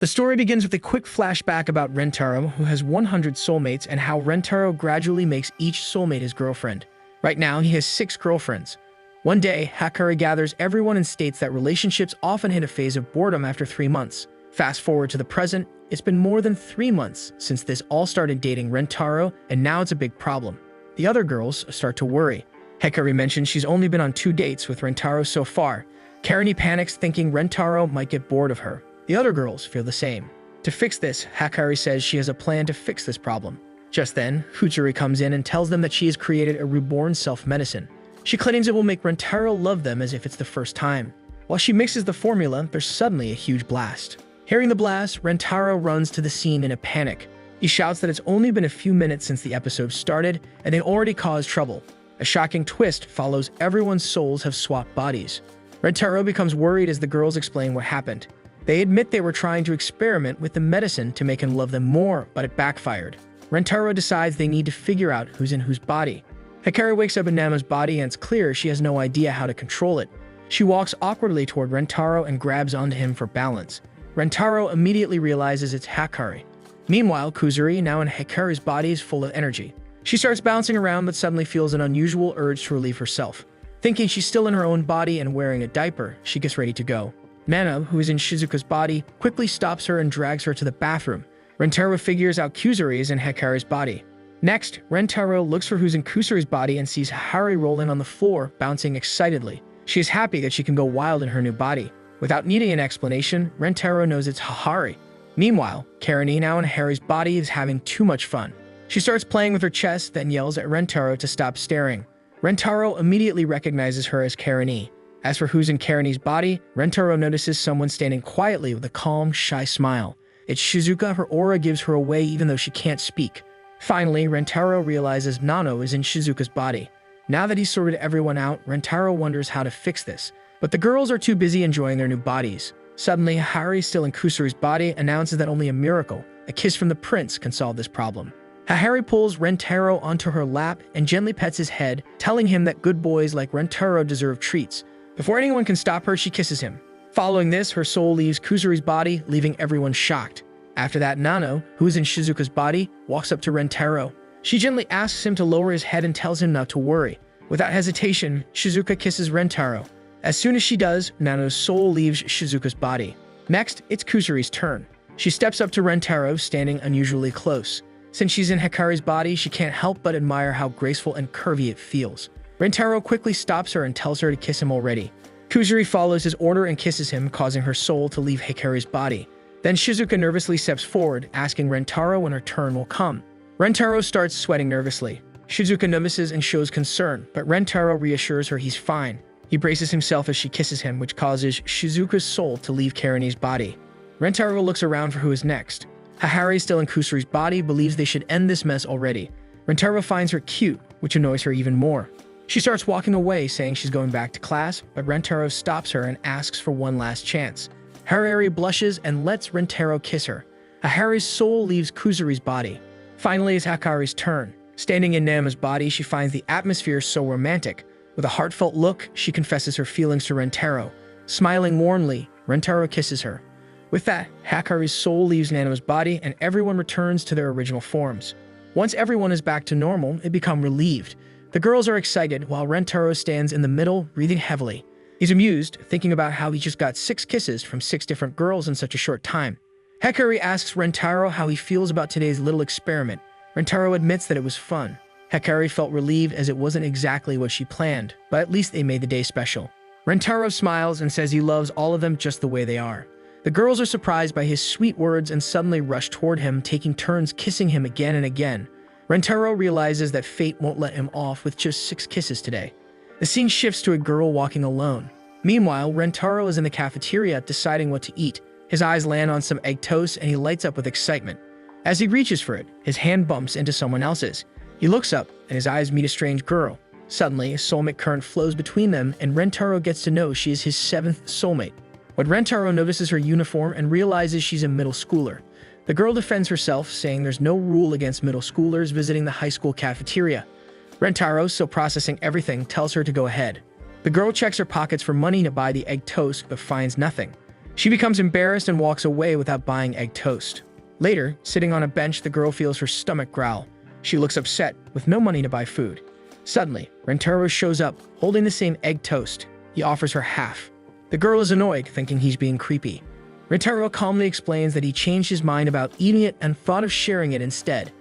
The story begins with a quick flashback about Rentarou, who has 100 soulmates, and how Rentarou gradually makes each soulmate his girlfriend. Right now, he has 6 girlfriends. One day, Hakari gathers everyone and states that relationships often hit a phase of boredom after 3 months. Fast forward to the present, it's been more than 3 months since they all started dating Rentarou, and now it's a big problem. The other girls start to worry. Hakari mentions she's only been on 2 dates with Rentarou so far. Karane panics, thinking Rentarou might get bored of her. The other girls feel the same. To fix this, Hakari says she has a plan to fix this problem. Just then, Hakari comes in and tells them that she has created a reborn self-medicine. She claims it will make Rentarou love them as if it's the first time. While she mixes the formula, there's suddenly a huge blast. Hearing the blast, Rentarou runs to the scene in a panic. He shouts that it's only been a few minutes since the episode started, and they already caused trouble. A shocking twist follows. Everyone's souls have swapped bodies. Rentarou becomes worried as the girls explain what happened. They admit they were trying to experiment with the medicine to make him love them more, but it backfired. Rentarou decides they need to figure out who's in whose body. Hakari wakes up in Nama's body, and it's clear she has no idea how to control it. She walks awkwardly toward Rentarou and grabs onto him for balance. Rentarou immediately realizes it's Hakari. Meanwhile, Kuzuri, now in Hakari's body, is full of energy. She starts bouncing around but suddenly feels an unusual urge to relieve herself. Thinking she's still in her own body and wearing a diaper, she gets ready to go. Nana, who is in Shizuka's body, quickly stops her and drags her to the bathroom. Rentarou figures out Kuzuri is in Hakari's body. Next, Rentarou looks for who's in Kuzuri's body and sees Hakari rolling on the floor, bouncing excitedly. She is happy that she can go wild in her new body. Without needing an explanation, Rentarou knows it's Hakari. Meanwhile, Karane, now in Hakari's body, is having too much fun. She starts playing with her chest, then yells at Rentarou to stop staring. Rentarou immediately recognizes her as Karane. As for who's in Karane's body, Rentarou notices someone standing quietly with a calm, shy smile. It's Shizuka. Her aura gives her away even though she can't speak. Finally, Rentarou realizes Nano is in Shizuka's body. Now that he's sorted everyone out, Rentarou wonders how to fix this. But the girls are too busy enjoying their new bodies. Suddenly, Hakari, still in Kusuri's body, announces that only a miracle, a kiss from the prince, can solve this problem. Hakari pulls Rentarou onto her lap and gently pets his head, telling him that good boys like Rentarou deserve treats. Before anyone can stop her, she kisses him. Following this, her soul leaves Kuzuri's body, leaving everyone shocked. After that, Nano, who is in Shizuka's body, walks up to Rentarou. She gently asks him to lower his head and tells him not to worry. Without hesitation, Shizuka kisses Rentarou. As soon as she does, Nano's soul leaves Shizuka's body. Next, it's Kuzuri's turn. She steps up to Rentarou, standing unusually close. Since she's in Hakari's body, she can't help but admire how graceful and curvy it feels. Rentarou quickly stops her and tells her to kiss him already. Kuzuri follows his order and kisses him, causing her soul to leave Hakari's body. Then Shizuka nervously steps forward, asking Rentarou when her turn will come. Rentarou starts sweating nervously. Shizuka notices and shows concern, but Rentarou reassures her he's fine. He braces himself as she kisses him, which causes Shizuka's soul to leave Karane's body. Rentarou looks around for who is next. Hakari, still in Kusuri's body, believes they should end this mess already. Rentarou finds her cute, which annoys her even more. She starts walking away, saying she's going back to class, but Rentarou stops her and asks for one last chance. Hakari blushes and lets Rentarou kiss her. Hakari's soul leaves Kuzuri's body. Finally, it's Hakari's turn. Standing in Nama's body, she finds the atmosphere so romantic. With a heartfelt look, she confesses her feelings to Rentarou. Smiling warmly, Rentarou kisses her. With that, Hakari's soul leaves Nana's body and everyone returns to their original forms. Once everyone is back to normal, they become relieved. The girls are excited while Rentarou stands in the middle, breathing heavily. He's amused, thinking about how he just got 6 kisses from 6 different girls in such a short time. Hakari asks Rentarou how he feels about today's little experiment. Rentarou admits that it was fun. Hakari felt relieved as it wasn't exactly what she planned, but at least they made the day special. Rentarou smiles and says he loves all of them just the way they are. The girls are surprised by his sweet words and suddenly rush toward him, taking turns kissing him again and again. Rentarou realizes that fate won't let him off with just 6 kisses today. The scene shifts to a girl walking alone. Meanwhile, Rentarou is in the cafeteria deciding what to eat. His eyes land on some egg toast and he lights up with excitement. As he reaches for it, his hand bumps into someone else's. He looks up and his eyes meet a strange girl. Suddenly, a soulmate current flows between them and Rentarou gets to know she is his 7th soulmate. When Rentarou notices her uniform and realizes she's a middle schooler, the girl defends herself, saying there's no rule against middle schoolers visiting the high school cafeteria. Rentarou, still processing everything, tells her to go ahead. The girl checks her pockets for money to buy the egg toast but finds nothing. She becomes embarrassed and walks away without buying egg toast. Later, sitting on a bench, the girl feels her stomach growl. She looks upset, with no money to buy food. Suddenly, Rentarou shows up, holding the same egg toast. He offers her half. The girl is annoyed, thinking he's being creepy. Rentarou calmly explains that he changed his mind about eating it and thought of sharing it instead.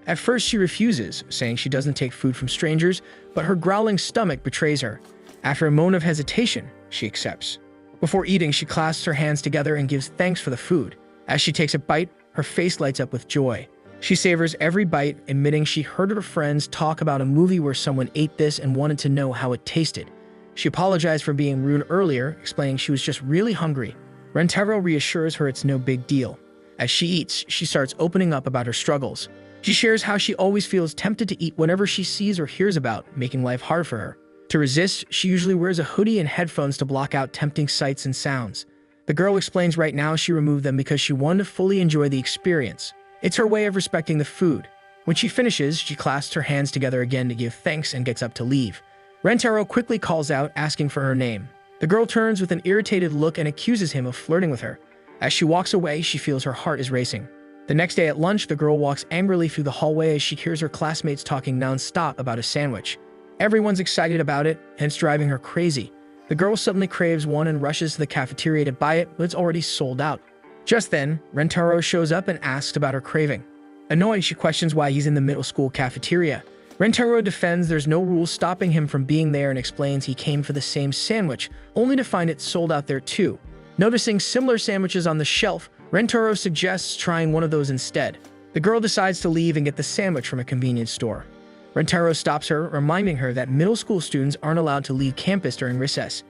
At first, she refuses, saying she doesn't take food from strangers, but her growling stomach betrays her. After a moment of hesitation, she accepts. Before eating, she clasps her hands together and gives thanks for the food. As she takes a bite, her face lights up with joy. She savors every bite, admitting she heard her friends talk about a movie where someone ate this and wanted to know how it tasted. She apologized for being rude earlier, explaining she was just really hungry. Rentarou reassures her it's no big deal. As she eats, she starts opening up about her struggles. She shares how she always feels tempted to eat whatever she sees or hears about, making life hard for her. To resist, she usually wears a hoodie and headphones to block out tempting sights and sounds. The girl explains right now she removed them because she wanted to fully enjoy the experience. It's her way of respecting the food. When she finishes, she clasps her hands together again to give thanks and gets up to leave. Rentarou quickly calls out, asking for her name. The girl turns with an irritated look and accuses him of flirting with her. As she walks away, she feels her heart is racing. The next day at lunch, the girl walks angrily through the hallway as she hears her classmates talking non-stop about a sandwich. Everyone's excited about it, and it's driving her crazy. The girl suddenly craves one and rushes to the cafeteria to buy it, but it's already sold out. Just then, Rentarou shows up and asks about her craving. Annoyed, she questions why he's in the middle school cafeteria. Rentarou defends there's no rules stopping him from being there and explains he came for the same sandwich, only to find it sold out there too. Noticing similar sandwiches on the shelf, Rentarou suggests trying one of those instead. The girl decides to leave and get the sandwich from a convenience store. Rentarou stops her, reminding her that middle school students aren't allowed to leave campus during recess.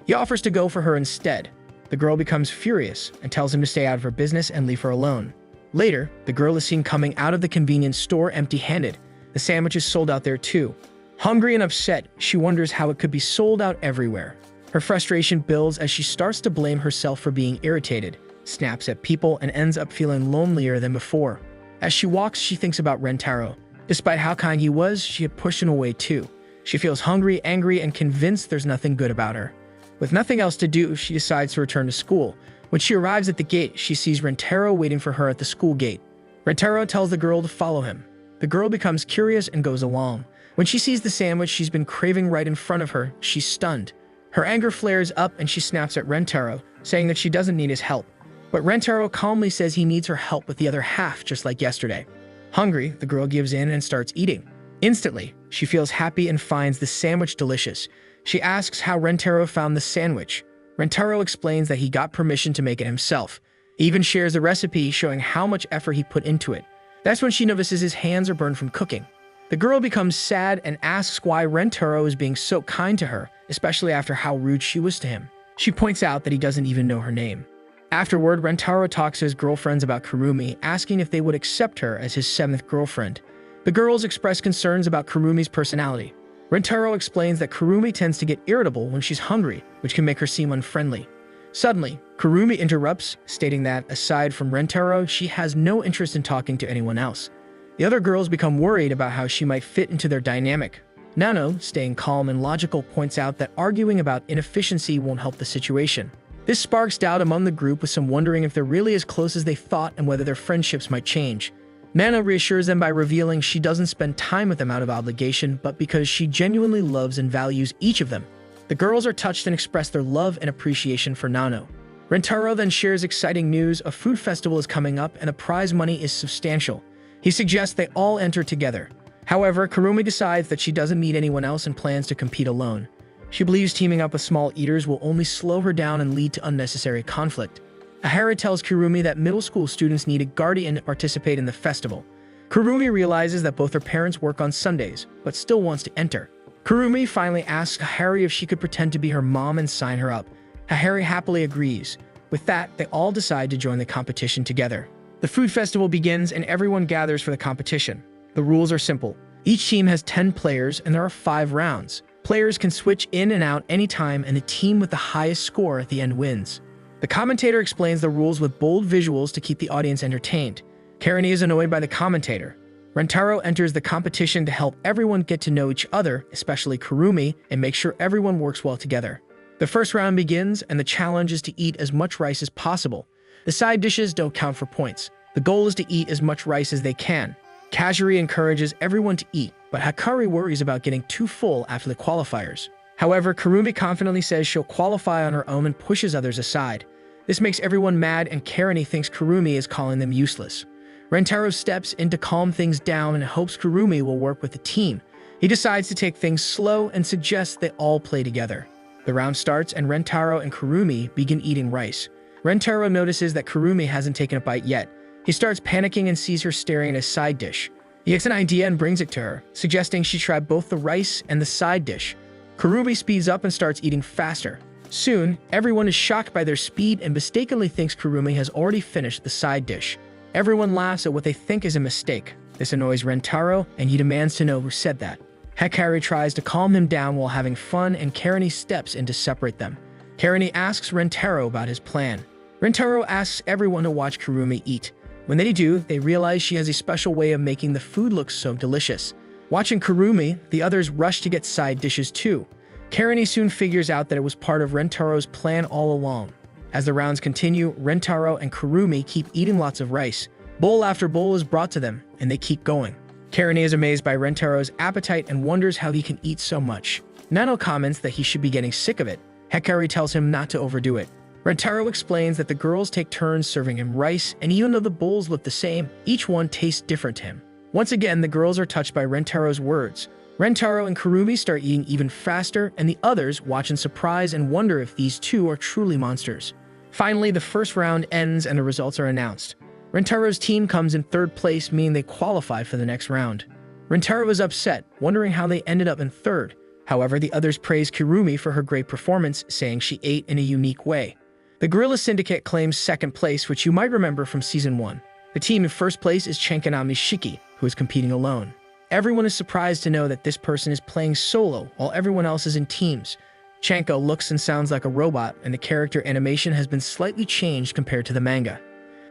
He offers to go for her instead. The girl becomes furious and tells him to stay out of her business and leave her alone. Later, the girl is seen coming out of the convenience store empty-handed. The sandwich is sold out there too. Hungry and upset, she wonders how it could be sold out everywhere. Her frustration builds as she starts to blame herself for being irritated, snaps at people, and ends up feeling lonelier than before. As she walks, she thinks about Rentarou. Despite how kind he was, she had pushed him away too. She feels hungry, angry, and convinced there's nothing good about her. With nothing else to do, she decides to return to school. When she arrives at the gate, she sees Rentarou waiting for her at the school gate. Rentarou tells the girl to follow him. The girl becomes curious and goes along. When she sees the sandwich she's been craving right in front of her, she's stunned. Her anger flares up and she snaps at Rentarou, saying that she doesn't need his help. But Rentarou calmly says he needs her help with the other half, just like yesterday. Hungry, the girl gives in and starts eating. Instantly, she feels happy and finds the sandwich delicious. She asks how Rentarou found the sandwich. Rentarou explains that he got permission to make it himself. He even shares the recipe, showing how much effort he put into it. That's when she notices his hands are burned from cooking. The girl becomes sad and asks why Rentarou is being so kind to her, especially after how rude she was to him. She points out that he doesn't even know her name. Afterward, Rentarou talks to his girlfriends about Kurumi, asking if they would accept her as his 7th girlfriend. The girls express concerns about Kurumi's personality. Rentarou explains that Kurumi tends to get irritable when she's hungry, which can make her seem unfriendly. Suddenly, Kurumi interrupts, stating that, aside from Rentarou, she has no interest in talking to anyone else. The other girls become worried about how she might fit into their dynamic. Nano, staying calm and logical, points out that arguing about inefficiency won't help the situation. This sparks doubt among the group, with some wondering if they're really as close as they thought and whether their friendships might change. Nana reassures them by revealing she doesn't spend time with them out of obligation, but because she genuinely loves and values each of them. The girls are touched and express their love and appreciation for Nano. Rentarou then shares exciting news: a food festival is coming up and the prize money is substantial. He suggests they all enter together. However, Kurumi decides that she doesn't need anyone else and plans to compete alone. She believes teaming up with small eaters will only slow her down and lead to unnecessary conflict. Hakari tells Kurumi that middle school students need a guardian to participate in the festival. Kurumi realizes that both her parents work on Sundays, but still wants to enter. Kurumi finally asks Hakari if she could pretend to be her mom and sign her up. Hakari happily agrees. With that, they all decide to join the competition together. The food festival begins and everyone gathers for the competition. The rules are simple. Each team has 10 players and there are 5 rounds. Players can switch in and out anytime, and the team with the highest score at the end wins. The commentator explains the rules with bold visuals to keep the audience entertained. Karane is annoyed by the commentator. Rentarou enters the competition to help everyone get to know each other, especially Kurumi, and make sure everyone works well together. The first round begins, and the challenge is to eat as much rice as possible. The side dishes don't count for points. The goal is to eat as much rice as they can. Kajiri encourages everyone to eat, but Hakari worries about getting too full after the qualifiers. However, Karane confidently says she'll qualify on her own and pushes others aside. This makes everyone mad, and Karane thinks Karane is calling them useless. Rentarou steps in to calm things down and hopes Karane will work with the team. He decides to take things slow and suggests they all play together. The round starts, and Rentarou and Karane begin eating rice. Rentarou notices that Karane hasn't taken a bite yet. He starts panicking and sees her staring at a side dish. He gets an idea and brings it to her, suggesting she try both the rice and the side dish. Karane speeds up and starts eating faster. Soon, everyone is shocked by their speed and mistakenly thinks Karane has already finished the side dish. Everyone laughs at what they think is a mistake. This annoys Rentarou, and he demands to know who said that. Hakari tries to calm him down while having fun, and Karane steps in to separate them. Karane asks Rentarou about his plan. Rentarou asks everyone to watch Karane eat. When they do, they realize she has a special way of making the food look so delicious. Watching Karane, the others rush to get side dishes too. Karane soon figures out that it was part of Rentarou's plan all along. As the rounds continue, Rentarou and Karane keep eating lots of rice. Bowl after bowl is brought to them, and they keep going. Karane is amazed by Rentarou's appetite and wonders how he can eat so much. Nano comments that he should be getting sick of it. Hakari tells him not to overdo it. Rentarou explains that the girls take turns serving him rice, and even though the bowls look the same, each one tastes different to him. Once again, the girls are touched by Rentarou's words. Rentarou and Karane start eating even faster, and the others watch in surprise and wonder if these two are truly monsters. Finally, the first round ends and the results are announced. Rentarou's team comes in third place, meaning they qualify for the next round. Rentarou is upset, wondering how they ended up in third. However, the others praise Karane for her great performance, saying she ate in a unique way. The Gorilla Syndicate claims second place, which you might remember from Season 1. The team in first place is Chenkanami Shiki, who is competing alone. Everyone is surprised to know that this person is playing solo, while everyone else is in teams. Chanko looks and sounds like a robot, and the character animation has been slightly changed compared to the manga.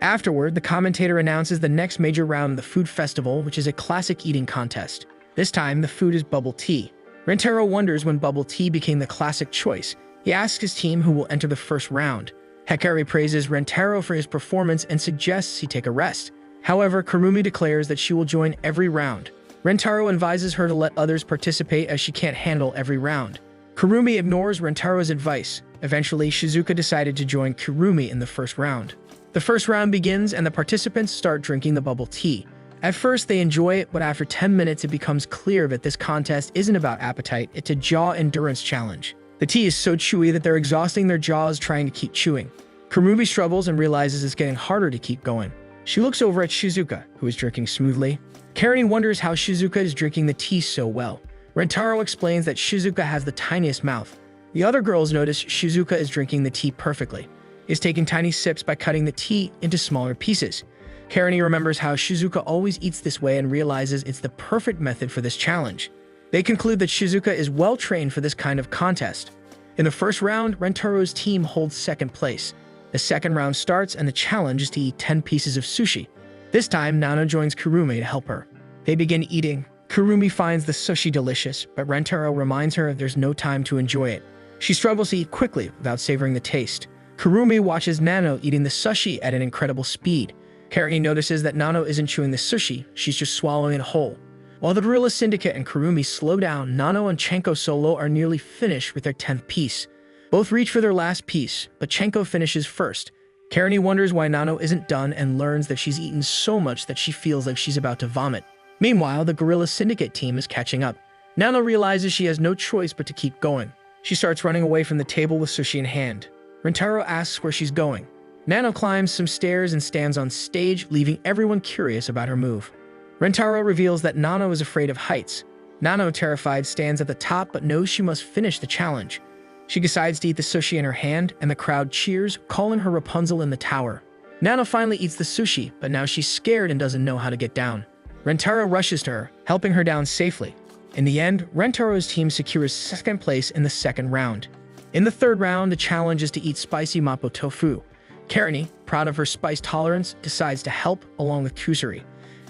Afterward, the commentator announces the next major round of the food festival, which is a classic eating contest. This time, the food is bubble tea. Rentarou wonders when bubble tea became the classic choice. He asks his team who will enter the first round. Hakari praises Rentarou for his performance and suggests he take a rest. However, Karane declares that she will join every round. Rentarou advises her to let others participate as she can't handle every round. Karane ignores Rentarou's advice. Eventually, Shizuka decided to join Karane in the first round. The first round begins, and the participants start drinking the bubble tea. At first, they enjoy it, but after 10 minutes, it becomes clear that this contest isn't about appetite, it's a jaw endurance challenge. The tea is so chewy that they're exhausting their jaws trying to keep chewing. Karane struggles and realizes it's getting harder to keep going. She looks over at Shizuka, who is drinking smoothly. Karane wonders how Shizuka is drinking the tea so well. Rentarou explains that Shizuka has the tiniest mouth. The other girls notice Shizuka is drinking the tea perfectly. He is taking tiny sips by cutting the tea into smaller pieces. Karane remembers how Shizuka always eats this way and realizes it's the perfect method for this challenge. They conclude that Shizuka is well trained for this kind of contest. In the first round, Rentarou's team holds second place. The second round starts, and the challenge is to eat 10 pieces of sushi. This time, Nano joins Karane to help her. They begin eating. Karane finds the sushi delicious, but Rentarou reminds her there's no time to enjoy it. She struggles to eat quickly without savoring the taste. Karane watches Nano eating the sushi at an incredible speed. Karane notices that Nano isn't chewing the sushi, she's just swallowing it whole. While the Gorilla Syndicate and Karane slow down, Nano and Chenko Solo are nearly finished with their 10th piece. Both reach for their last piece, but Chenko finishes first. Karane wonders why Nano isn't done and learns that she's eaten so much that she feels like she's about to vomit. Meanwhile, the Gorilla Syndicate team is catching up. Nano realizes she has no choice but to keep going. She starts running away from the table with sushi in hand. Rentarou asks where she's going. Nano climbs some stairs and stands on stage, leaving everyone curious about her move. Rentarou reveals that Nano is afraid of heights. Nano, terrified, stands at the top but knows she must finish the challenge. She decides to eat the sushi in her hand, and the crowd cheers, calling her Rapunzel in the tower. Nano finally eats the sushi, but now she's scared and doesn't know how to get down. Rentarou rushes to her, helping her down safely. In the end, Rentarou's team secures second place in the second round. In the third round, the challenge is to eat spicy mapo tofu. Karane, proud of her spice tolerance, decides to help along with Kusari.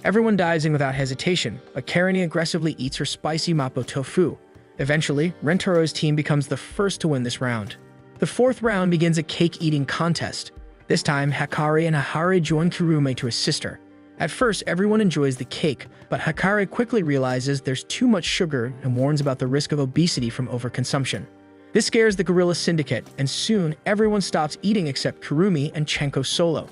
Everyone dives in without hesitation, but Karane aggressively eats her spicy mapo tofu. Eventually, Rentarou's team becomes the first to win this round. The fourth round begins a cake-eating contest. This time, Hakari and Hakari join Karane to assist her. At first, everyone enjoys the cake, but Hakari quickly realizes there's too much sugar and warns about the risk of obesity from overconsumption. This scares the Gorilla Syndicate, and soon everyone stops eating except Karane and Chenko solo.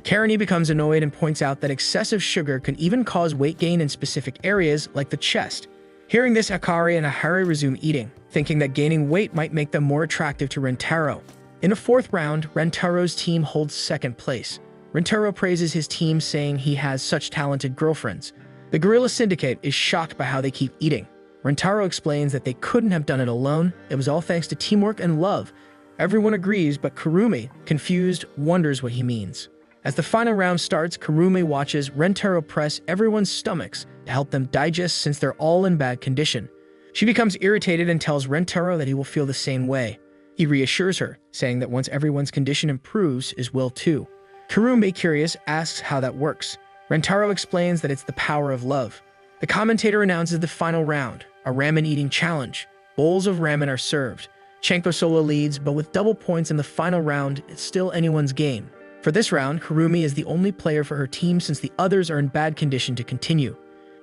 Karane becomes annoyed and points out that excessive sugar can even cause weight gain in specific areas like the chest. Hearing this, Hakari and Hakari resume eating, thinking that gaining weight might make them more attractive to Rentarou. In the fourth round, Rentarou's team holds second place. Rentarou praises his team, saying he has such talented girlfriends. The Gorilla Syndicate is shocked by how they keep eating. Rentarou explains that they couldn't have done it alone. It was all thanks to teamwork and love. Everyone agrees, but Karane, confused, wonders what he means. As the final round starts, Karane watches Rentarou press everyone's stomachs to help them digest since they're all in bad condition. She becomes irritated and tells Rentarou that he will feel the same way. He reassures her, saying that once everyone's condition improves, his will too. Karane, curious, asks how that works. Rentarou explains that it's the power of love. The commentator announces the final round, a ramen-eating challenge. Bowls of ramen are served. Chenko solo leads, but with double points in the final round, it's still anyone's game. For this round, Karane is the only player for her team since the others are in bad condition to continue.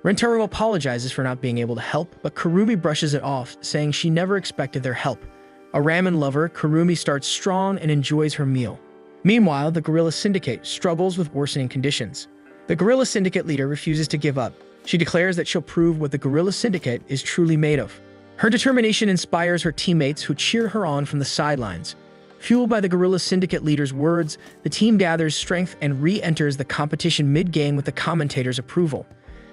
Rentarou apologizes for not being able to help, but Karane brushes it off, saying she never expected their help. A ramen lover, Karane starts strong and enjoys her meal. Meanwhile, the Gorilla Syndicate struggles with worsening conditions. The Gorilla Syndicate leader refuses to give up. She declares that she'll prove what the Gorilla Syndicate is truly made of. Her determination inspires her teammates who cheer her on from the sidelines. Fueled by the Gorilla Syndicate leader's words, the team gathers strength and re-enters the competition mid-game with the commentator's approval.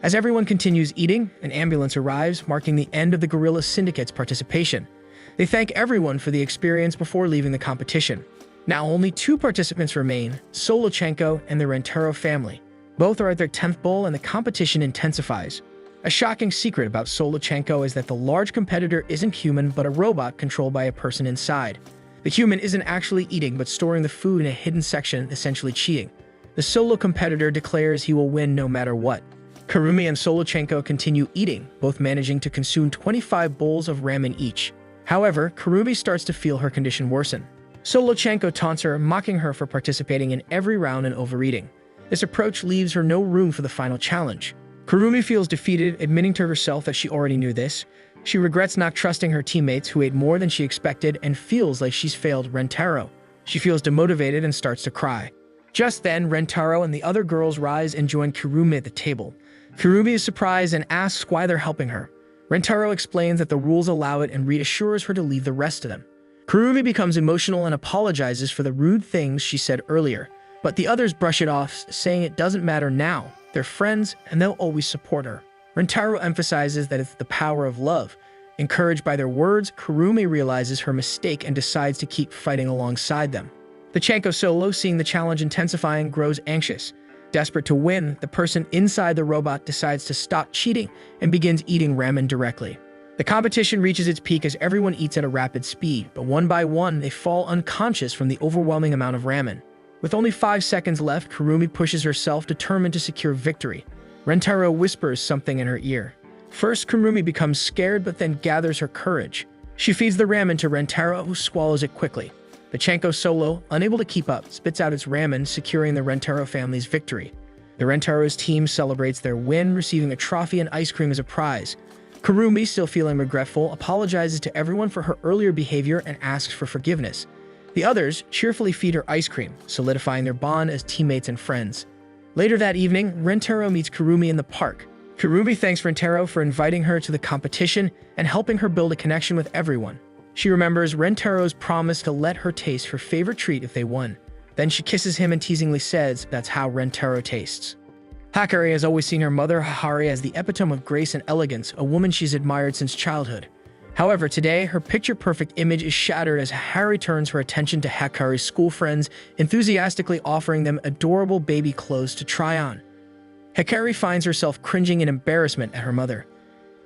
As everyone continues eating, an ambulance arrives, marking the end of the Gorilla Syndicate's participation. They thank everyone for the experience before leaving the competition. Now only 2 participants remain, Solochenko and the Rentarou family. Both are at their 10th bowl and the competition intensifies. A shocking secret about Solochenko is that the large competitor isn't human but a robot controlled by a person inside. The human isn't actually eating but storing the food in a hidden section, essentially cheating. The solo competitor declares he will win no matter what. Karane and Solochenko continue eating, both managing to consume 25 bowls of ramen each. However, Karane starts to feel her condition worsen. Solochenko taunts her, mocking her for participating in every round and overeating. This approach leaves her no room for the final challenge. Karane feels defeated, admitting to herself that she already knew this. She regrets not trusting her teammates who ate more than she expected and feels like she's failed Rentarou. She feels demotivated and starts to cry. Just then, Rentarou and the other girls rise and join Karane at the table. Karane is surprised and asks why they're helping her. Rentarou explains that the rules allow it and reassures her to leave the rest of them. Karane becomes emotional and apologizes for the rude things she said earlier, but the others brush it off, saying it doesn't matter now. They're friends and they'll always support her. Rentarou emphasizes that it's the power of love. Encouraged by their words, Karane realizes her mistake and decides to keep fighting alongside them. The Chenko solo, seeing the challenge intensifying, grows anxious. Desperate to win, the person inside the robot decides to stop cheating and begins eating ramen directly. The competition reaches its peak as everyone eats at a rapid speed, but one by one, they fall unconscious from the overwhelming amount of ramen. With only 5 seconds left, Karane pushes herself, determined to secure victory. Rentarou whispers something in her ear. First, Karane becomes scared but then gathers her courage. She feeds the ramen to Rentarou, who swallows it quickly. The Chenko solo, unable to keep up, spits out its ramen, securing the Rentarou family's victory. The Rentarou's team celebrates their win, receiving a trophy and ice cream as a prize. Karane, still feeling regretful, apologizes to everyone for her earlier behavior and asks for forgiveness. The others cheerfully feed her ice cream, solidifying their bond as teammates and friends. Later that evening, Rentarou meets Karane in the park. Karane thanks Rentarou for inviting her to the competition and helping her build a connection with everyone. She remembers Rentarou's promise to let her taste her favorite treat if they won. Then she kisses him and teasingly says that's how Rentarou tastes. Hakari has always seen her mother, Hakari, as the epitome of grace and elegance, a woman she's admired since childhood. However, today, her picture-perfect image is shattered as Hakari turns her attention to Hakari's school friends, enthusiastically offering them adorable baby clothes to try on. Hakari finds herself cringing in embarrassment at her mother.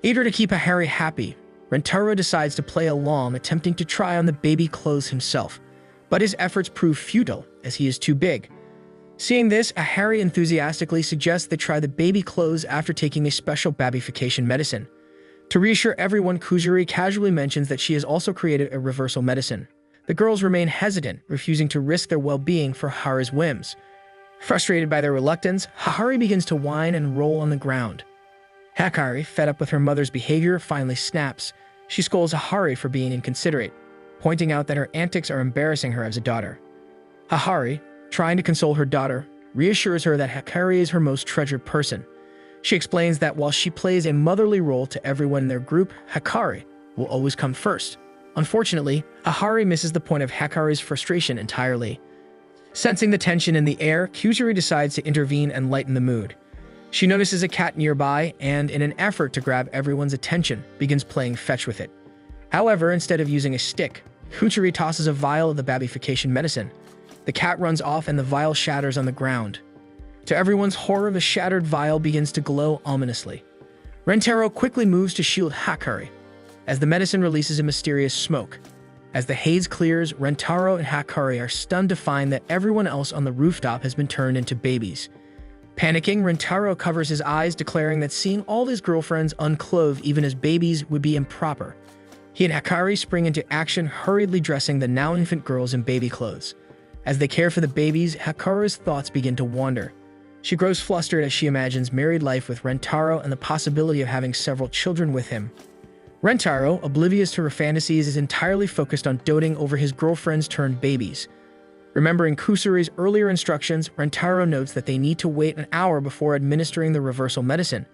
Eager to keep Hakari happy, Rentarou decides to play along, attempting to try on the baby clothes himself. But his efforts prove futile, as he is too big. Seeing this, Hakari enthusiastically suggests they try the baby clothes after taking a special babyfication medicine. To reassure everyone, Kuzuri casually mentions that she has also created a reversal medicine. the girls remain hesitant, refusing to risk their well-being for Hakari's whims. Frustrated by their reluctance, Hakari begins to whine and roll on the ground. Hakari, fed up with her mother's behavior, finally snaps. She scolds Hakari for being inconsiderate, pointing out that her antics are embarrassing her as a daughter. Hakari, trying to console her daughter, reassures her that Hakari is her most treasured person. She explains that while she plays a motherly role to everyone in their group, Hakari will always come first. Unfortunately, Hakari misses the point of Hakari's frustration entirely. Sensing the tension in the air, Kusuri decides to intervene and lighten the mood. She notices a cat nearby and, in an effort to grab everyone's attention, begins playing fetch with it. However, instead of using a stick, Kusuri tosses a vial of the babification medicine. The cat runs off and the vial shatters on the ground. To everyone's horror, the shattered vial begins to glow ominously. Rentarou quickly moves to shield Hakari, as the medicine releases a mysterious smoke. As the haze clears, Rentarou and Hakari are stunned to find that everyone else on the rooftop has been turned into babies. Panicking, Rentarou covers his eyes, declaring that seeing all his girlfriends unclothed even as babies would be improper. He and Hakari spring into action, hurriedly dressing the now-infant girls in baby clothes. As they care for the babies, Hakari's thoughts begin to wander. She grows flustered as she imagines married life with Rentarou and the possibility of having several children with him. Rentarou, oblivious to her fantasies, is entirely focused on doting over his girlfriends turned babies. Remembering Kusuri's earlier instructions, Rentarou notes that they need to wait an hour before administering the reversal medicine.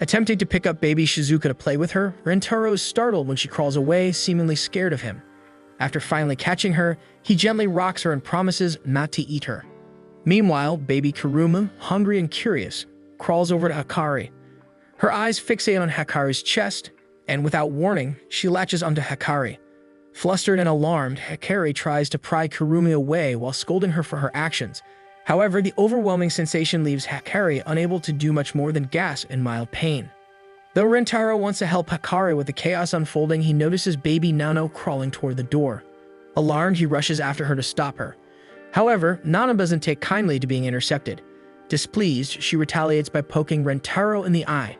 Attempting to pick up baby Shizuka to play with her, Rentarou is startled when she crawls away, seemingly scared of him. After finally catching her, he gently rocks her and promises not to eat her. Meanwhile, baby Kuruma, hungry and curious, crawls over to Hakari. Her eyes fixate on Hakari's chest, and without warning, she latches onto Hakari. Flustered and alarmed, Hakari tries to pry Kurumi away while scolding her for her actions. However, the overwhelming sensation leaves Hakari unable to do much more than gasp in mild pain. Though Rentarou wants to help Hakari with the chaos unfolding, he notices baby Nano crawling toward the door. Alarmed, he rushes after her to stop her. However, Nano doesn't take kindly to being intercepted. Displeased, she retaliates by poking Rentarou in the eye.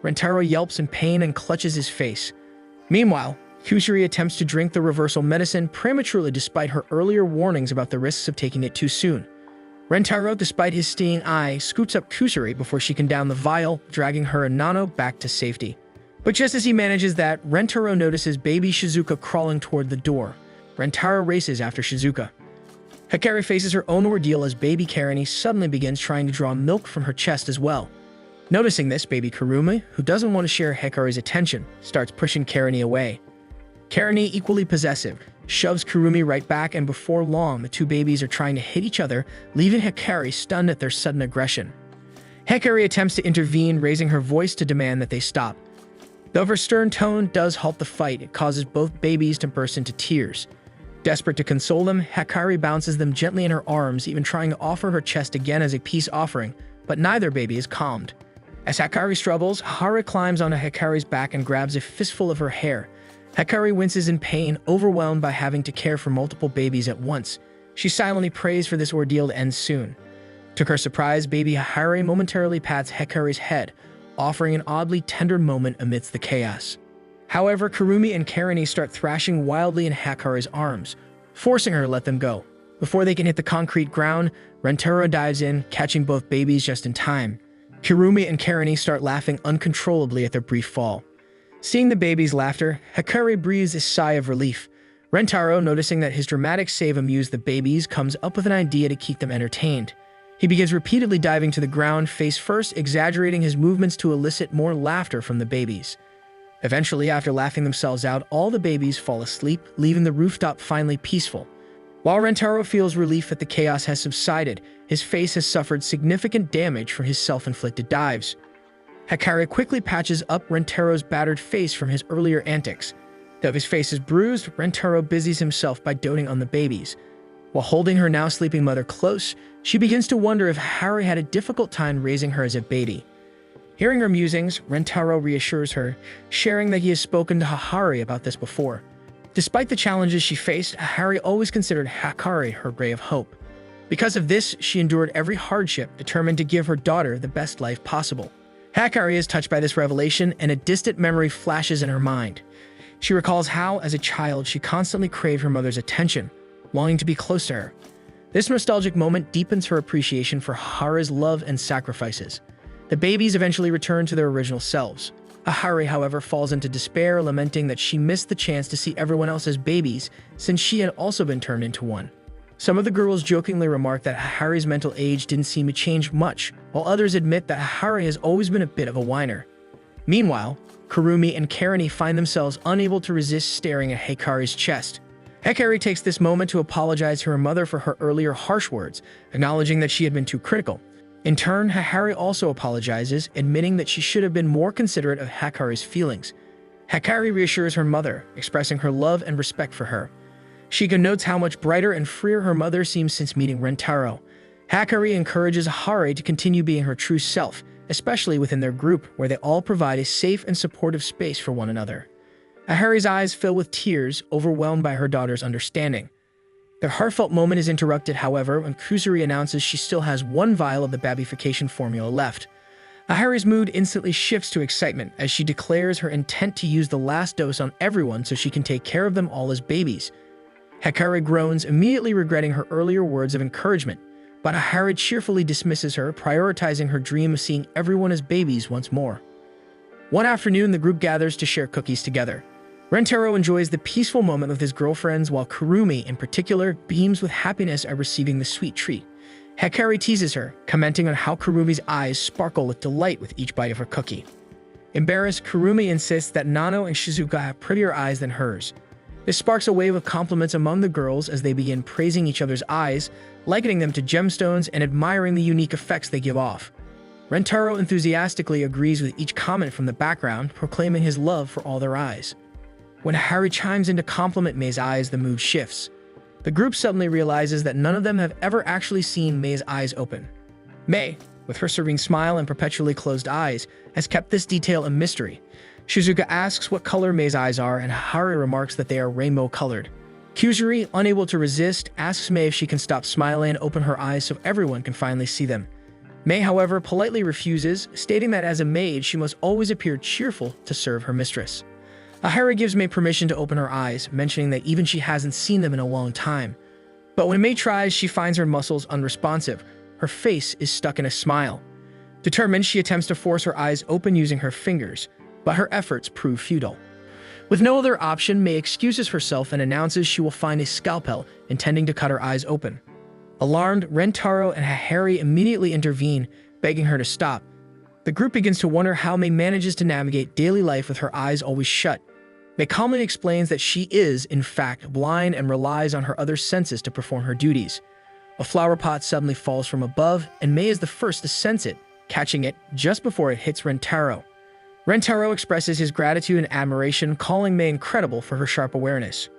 Rentarou yelps in pain and clutches his face. Meanwhile, Kusuri attempts to drink the reversal medicine prematurely despite her earlier warnings about the risks of taking it too soon. Rentarou, despite his stinging eye, scoops up Kusuri before she can down the vial, dragging her and Nano back to safety. But just as he manages that, Rentarou notices baby Shizuka crawling toward the door. Rentarou races after Shizuka. Hakari faces her own ordeal as baby Karane suddenly begins trying to draw milk from her chest as well. Noticing this, baby Kurumi, who doesn't want to share Hakari's attention, starts pushing Karane away. Karane, equally possessive, shoves Kurumi right back, and before long, the two babies are trying to hit each other, leaving Hakari stunned at their sudden aggression. Hakari attempts to intervene, raising her voice to demand that they stop. Though her stern tone does halt the fight, it causes both babies to burst into tears. Desperate to console them, Hakari bounces them gently in her arms, even trying to offer her chest again as a peace offering, but neither baby is calmed. As Hakari struggles, Hara climbs onto Hakari's back and grabs a fistful of her hair. Hakari winces in pain, overwhelmed by having to care for multiple babies at once. She silently prays for this ordeal to end soon. To her surprise, baby Hakari momentarily pats Hakari's head, offering an oddly tender moment amidst the chaos. However, Kurumi and Karane start thrashing wildly in Hakari's arms, forcing her to let them go. Before they can hit the concrete ground, Rentarou dives in, catching both babies just in time. Kurumi and Karane start laughing uncontrollably at their brief fall. Seeing the baby's laughter, Hakari breathes a sigh of relief. Rentarou, noticing that his dramatic save amused the babies, comes up with an idea to keep them entertained. He begins repeatedly diving to the ground, face first, exaggerating his movements to elicit more laughter from the babies. Eventually, after laughing themselves out, all the babies fall asleep, leaving the rooftop finally peaceful. While Rentarou feels relief that the chaos has subsided, his face has suffered significant damage from his self-inflicted dives. Hakari quickly patches up Rentarou's battered face from his earlier antics. Though his face is bruised, Rentarou busies himself by doting on the babies. While holding her now sleeping mother close, she begins to wonder if Hakari had a difficult time raising her as a baby. Hearing her musings, Rentarou reassures her, sharing that he has spoken to Hakari about this before. Despite the challenges she faced, Hakari always considered Hakari her ray of hope. Because of this, she endured every hardship, determined to give her daughter the best life possible. Hakari is touched by this revelation, and a distant memory flashes in her mind. She recalls how, as a child, she constantly craved her mother's attention, longing to be close to her. This nostalgic moment deepens her appreciation for Hakari's love and sacrifices. The babies eventually return to their original selves. Hakari, however, falls into despair, lamenting that she missed the chance to see everyone else as babies since she had also been turned into one. Some of the girls jokingly remark that Hakari's mental age didn't seem to change much, while others admit that Hakari has always been a bit of a whiner. Meanwhile, Kurumi and Karane find themselves unable to resist staring at Hakari's chest. Hakari takes this moment to apologize to her mother for her earlier harsh words, acknowledging that she had been too critical. In turn, Hakari also apologizes, admitting that she should have been more considerate of Hakari's feelings. Hakari reassures her mother, expressing her love and respect for her. Shika notes how much brighter and freer her mother seems since meeting Rentarou. Hakari encourages Hakari to continue being her true self, especially within their group, where they all provide a safe and supportive space for one another. Hakari's eyes fill with tears, overwhelmed by her daughter's understanding. Their heartfelt moment is interrupted, however, when Kusuri announces she still has one vial of the babification formula left. Hakari's mood instantly shifts to excitement as she declares her intent to use the last dose on everyone so she can take care of them all as babies. Hakari groans, immediately regretting her earlier words of encouragement, but Hakari cheerfully dismisses her, prioritizing her dream of seeing everyone as babies once more. One afternoon, the group gathers to share cookies together. Rentarou enjoys the peaceful moment with his girlfriends, while Kurumi, in particular, beams with happiness at receiving the sweet treat. Hakari teases her, commenting on how Kurumi's eyes sparkle with delight with each bite of her cookie. Embarrassed, Kurumi insists that Nano and Shizuka have prettier eyes than hers. This sparks a wave of compliments among the girls as they begin praising each other's eyes, likening them to gemstones and admiring the unique effects they give off. Rentarou enthusiastically agrees with each comment from the background, proclaiming his love for all their eyes. When Hakari chimes in to compliment Mei's eyes, the mood shifts. The group suddenly realizes that none of them have ever actually seen Mei's eyes open. Mei, with her serene smile and perpetually closed eyes, has kept this detail a mystery. Shizuka asks what color Mei's eyes are, and Hakari remarks that they are rainbow-colored. Kusuri, unable to resist, asks Mei if she can stop smiling and open her eyes so everyone can finally see them. Mei, however, politely refuses, stating that as a maid, she must always appear cheerful to serve her mistress. Hakari gives Mei permission to open her eyes, mentioning that even she hasn't seen them in a long time. But when Mei tries, she finds her muscles unresponsive. Her face is stuck in a smile. Determined, she attempts to force her eyes open using her fingers, but her efforts prove futile. With no other option, Mei excuses herself and announces she will find a scalpel, intending to cut her eyes open. Alarmed, Rentarou and Hakari immediately intervene, begging her to stop. The group begins to wonder how Mei manages to navigate daily life with her eyes always shut. Mei calmly explains that she is, in fact, blind and relies on her other senses to perform her duties. A flower pot suddenly falls from above, and Mei is the first to sense it, catching it just before it hits Rentarou. Rentarou expresses his gratitude and admiration, calling Mei incredible for her sharp awareness.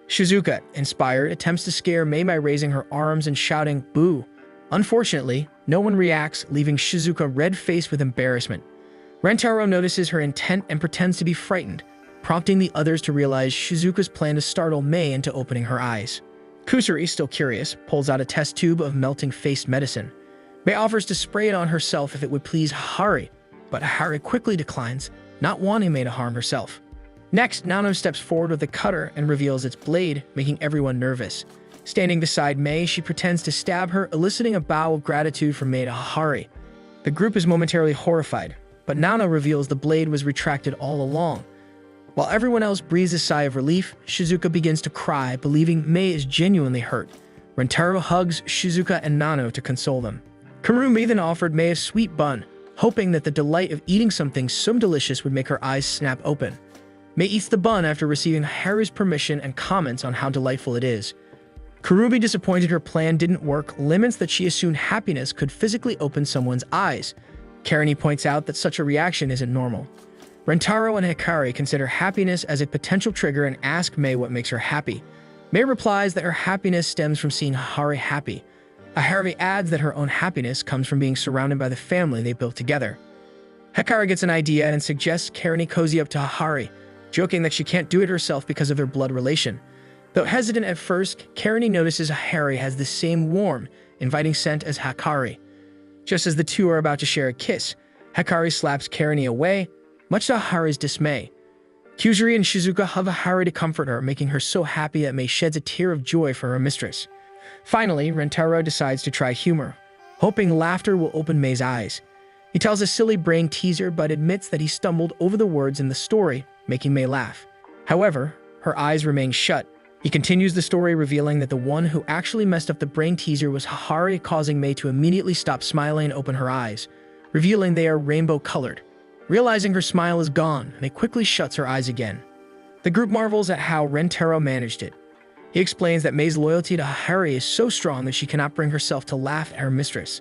Shizuka, inspired, attempts to scare Mei by raising her arms and shouting, "Boo!" Unfortunately, no one reacts, leaving Shizuka red-faced with embarrassment. Rentarou notices her intent and pretends to be frightened, prompting the others to realize Shizuka's plan to startle Mei into opening her eyes. Kusuri, still curious, pulls out a test tube of melting face medicine. Mei offers to spray it on herself if it would please Hakari, but Hakari quickly declines, not wanting Mei to harm herself. Next, Nano steps forward with a cutter and reveals its blade, making everyone nervous. Standing beside Mei, she pretends to stab her, eliciting a bow of gratitude from Mei to Hakari. The group is momentarily horrified, but Nano reveals the blade was retracted all along. While everyone else breathes a sigh of relief, Shizuka begins to cry, believing Mei is genuinely hurt. Rentarou hugs Shizuka and Nano to console them. Kurumi then offered Mei a sweet bun, hoping that the delight of eating something so delicious would make her eyes snap open. Mei eats the bun after receiving Harry's permission and comments on how delightful it is. Kurumi, disappointed her plan didn't work, laments that she assumed happiness could physically open someone's eyes. Karane points out that such a reaction isn't normal. Rentarou and Hakari consider happiness as a potential trigger and ask Mei what makes her happy. Mei replies that her happiness stems from seeing Hakari happy. Hakari adds that her own happiness comes from being surrounded by the family they built together. Hakari gets an idea and suggests Karane cozy up to Hakari, joking that she can't do it herself because of their blood relation. Though hesitant at first, Karane notices Hakari has the same warm, inviting scent as Hakari. Just as the two are about to share a kiss, Hakari slaps Karane away, much to Hakari's dismay. Kyuzuri and Shizuka hug Hakari to comfort her, making her so happy that Mei sheds a tear of joy for her mistress. Finally, Rentarou decides to try humor, hoping laughter will open Mei's eyes. He tells a silly brain teaser but admits that he stumbled over the words in the story, making Mei laugh. However, her eyes remain shut. He continues the story, revealing that the one who actually messed up the brain teaser was Hakari, causing Mei to immediately stop smiling and open her eyes, revealing they are rainbow-colored. Realizing her smile is gone, Mei quickly shuts her eyes again. The group marvels at how Rentarou managed it. He explains that Mei's loyalty to Hakari is so strong that she cannot bring herself to laugh at her mistress.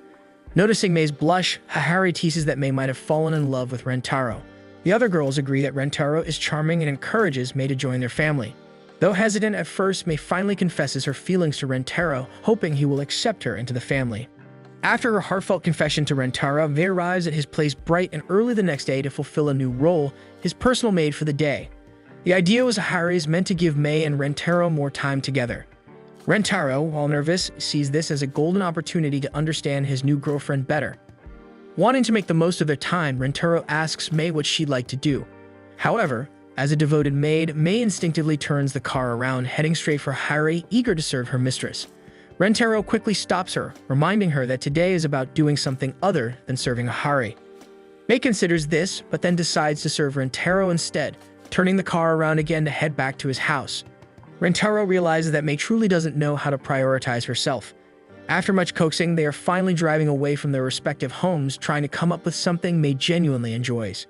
Noticing Mei's blush, Hakari teases that Mei might have fallen in love with Rentarou. The other girls agree that Rentarou is charming and encourages Mei to join their family. Though hesitant at first, Mei finally confesses her feelings to Rentarou, hoping he will accept her into the family. After her heartfelt confession to Rentarou, Mei arrives at his place bright and early the next day to fulfill a new role, his personal maid for the day. The idea was Hakari's meant to give Mei and Rentarou more time together. Rentarou, while nervous, sees this as a golden opportunity to understand his new girlfriend better. Wanting to make the most of their time, Rentarou asks Mei what she'd like to do. However, as a devoted maid, Mei instinctively turns the car around, heading straight for Hakari, eager to serve her mistress. Rentarou quickly stops her, reminding her that today is about doing something other than serving Hakari. Mei considers this, but then decides to serve Rentarou instead, turning the car around again to head back to his house. Rentarou realizes that Mei truly doesn't know how to prioritize herself. After much coaxing, they are finally driving away from their respective homes, trying to come up with something Mei genuinely enjoys.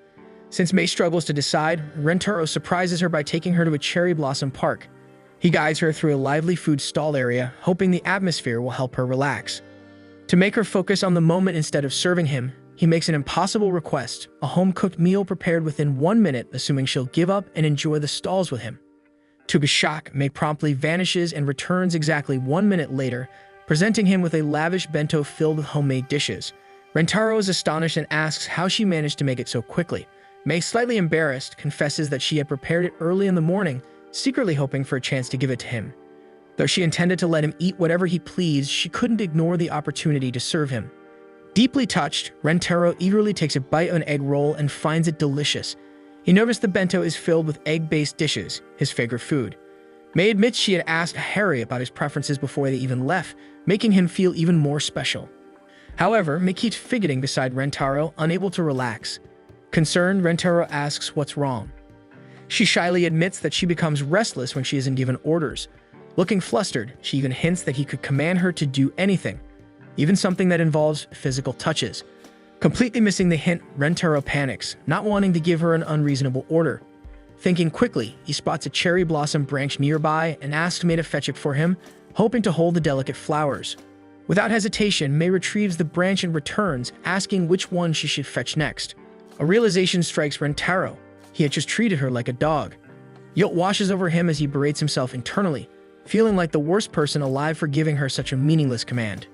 Since Mei struggles to decide, Rentarou surprises her by taking her to a cherry blossom park. He guides her through a lively food stall area, hoping the atmosphere will help her relax. To make her focus on the moment instead of serving him, he makes an impossible request, a home-cooked meal prepared within 1 minute, assuming she'll give up and enjoy the stalls with him. To his shock, Mei promptly vanishes and returns exactly 1 minute later, presenting him with a lavish bento filled with homemade dishes. Rentarou is astonished and asks how she managed to make it so quickly. Mei, slightly embarrassed, confesses that she had prepared it early in the morning, secretly hoping for a chance to give it to him. Though she intended to let him eat whatever he pleased, she couldn't ignore the opportunity to serve him. Deeply touched, Rentarou eagerly takes a bite of an egg roll and finds it delicious. He noticed the bento is filled with egg-based dishes, his favorite food. Mei admits she had asked Hakari about his preferences before they even left, making him feel even more special. However, Mei keeps fidgeting beside Rentarou, unable to relax. Concerned, Rentarou asks what's wrong. She shyly admits that she becomes restless when she isn't given orders. Looking flustered, she even hints that he could command her to do anything, even something that involves physical touches. Completely missing the hint, Rentarou panics, not wanting to give her an unreasonable order. Thinking quickly, he spots a cherry blossom branch nearby and asks Mei to fetch it for him, hoping to hold the delicate flowers. Without hesitation, Mei retrieves the branch and returns, asking which one she should fetch next. A realization strikes Rentarou. He had just treated her like a dog. Guilt washes over him as he berates himself internally, feeling like the worst person alive for giving her such a meaningless command.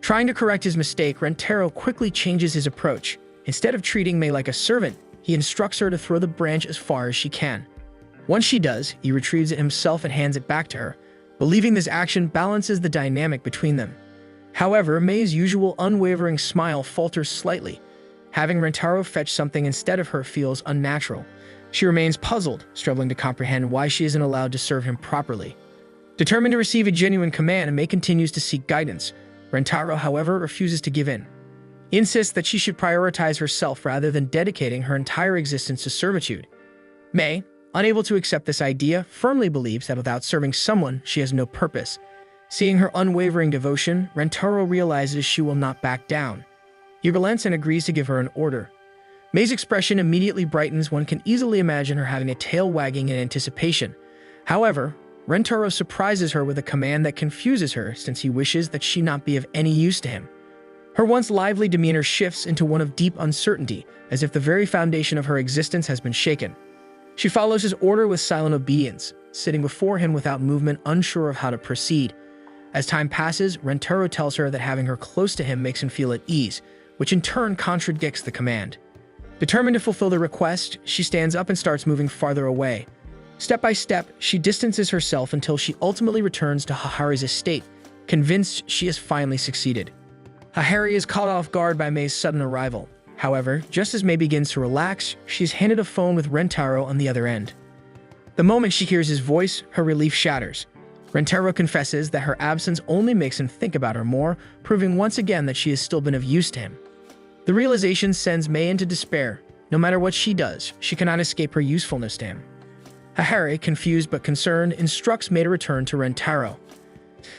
Trying to correct his mistake, Rentarou quickly changes his approach. Instead of treating Mei like a servant, he instructs her to throw the branch as far as she can. Once she does, he retrieves it himself and hands it back to her, believing this action balances the dynamic between them. However, Mei's usual unwavering smile falters slightly. Having Rentarou fetch something instead of her feels unnatural. She remains puzzled, struggling to comprehend why she isn't allowed to serve him properly. Determined to receive a genuine command, Mei continues to seek guidance. Rentarou, however, refuses to give in. He insists that she should prioritize herself rather than dedicating her entire existence to servitude. Mei, unable to accept this idea, firmly believes that without serving someone, she has no purpose. Seeing her unwavering devotion, Rentarou realizes she will not back down. He relents and agrees to give her an order. Mei's expression immediately brightens. One can easily imagine her having a tail wagging in anticipation. However, Rentarou surprises her with a command that confuses her, since he wishes that she not be of any use to him. Her once lively demeanor shifts into one of deep uncertainty, as if the very foundation of her existence has been shaken. She follows his order with silent obedience, sitting before him without movement, unsure of how to proceed. As time passes, Rentarou tells her that having her close to him makes him feel at ease, which in turn contradicts the command. Determined to fulfill the request, she stands up and starts moving farther away. Step by step, she distances herself until she ultimately returns to Hakari's estate, convinced she has finally succeeded. Hakari is caught off guard by Mei's sudden arrival. However, just as Mei begins to relax, she's handed a phone with Rentarou on the other end. The moment she hears his voice, her relief shatters. Rentarou confesses that her absence only makes him think about her more, proving once again that she has still been of use to him. The realization sends Mei into despair. No matter what she does, she cannot escape her usefulness to him. Hakari, confused but concerned, instructs Mei to return to Rentarou.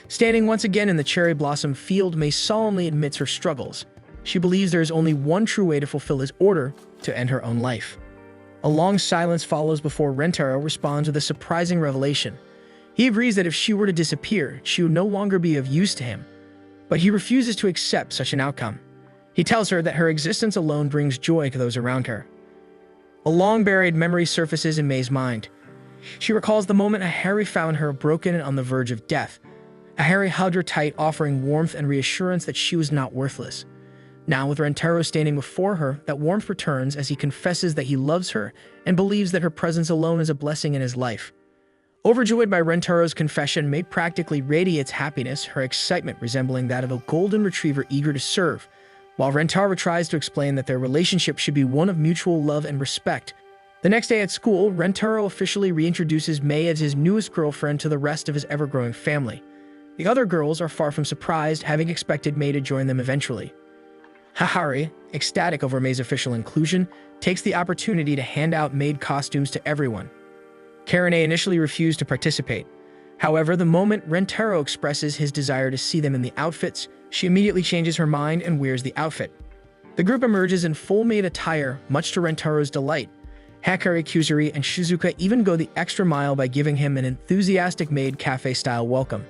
Standing once again in the cherry blossom field, Mei solemnly admits her struggles. She believes there is only one true way to fulfill his order, to end her own life. A long silence follows before Rentarou responds with a surprising revelation. He agrees that if she were to disappear, she would no longer be of use to him, but he refuses to accept such an outcome. He tells her that her existence alone brings joy to those around her. A long-buried memory surfaces in Mei's mind. She recalls the moment Hakari found her broken and on the verge of death. Hakari hugged her tight, offering warmth and reassurance that she was not worthless. Now, with Rentarou standing before her, that warmth returns as he confesses that he loves her and believes that her presence alone is a blessing in his life. Overjoyed by Rentarou's confession, Mei practically radiates happiness, her excitement resembling that of a golden retriever eager to serve, while Rentarou tries to explain that their relationship should be one of mutual love and respect. The next day at school, Rentarou officially reintroduces Mei as his newest girlfriend to the rest of his ever-growing family. The other girls are far from surprised, having expected Mei to join them eventually. Hakari, ecstatic over Mei's official inclusion, takes the opportunity to hand out maid costumes to everyone. Karane initially refused to participate. However, the moment Rentarou expresses his desire to see them in the outfits, she immediately changes her mind and wears the outfit. The group emerges in full maid attire, much to Rentarou's delight. Hakari, Kuzuri, and Shizuka even go the extra mile by giving him an enthusiastic maid cafe-style welcome.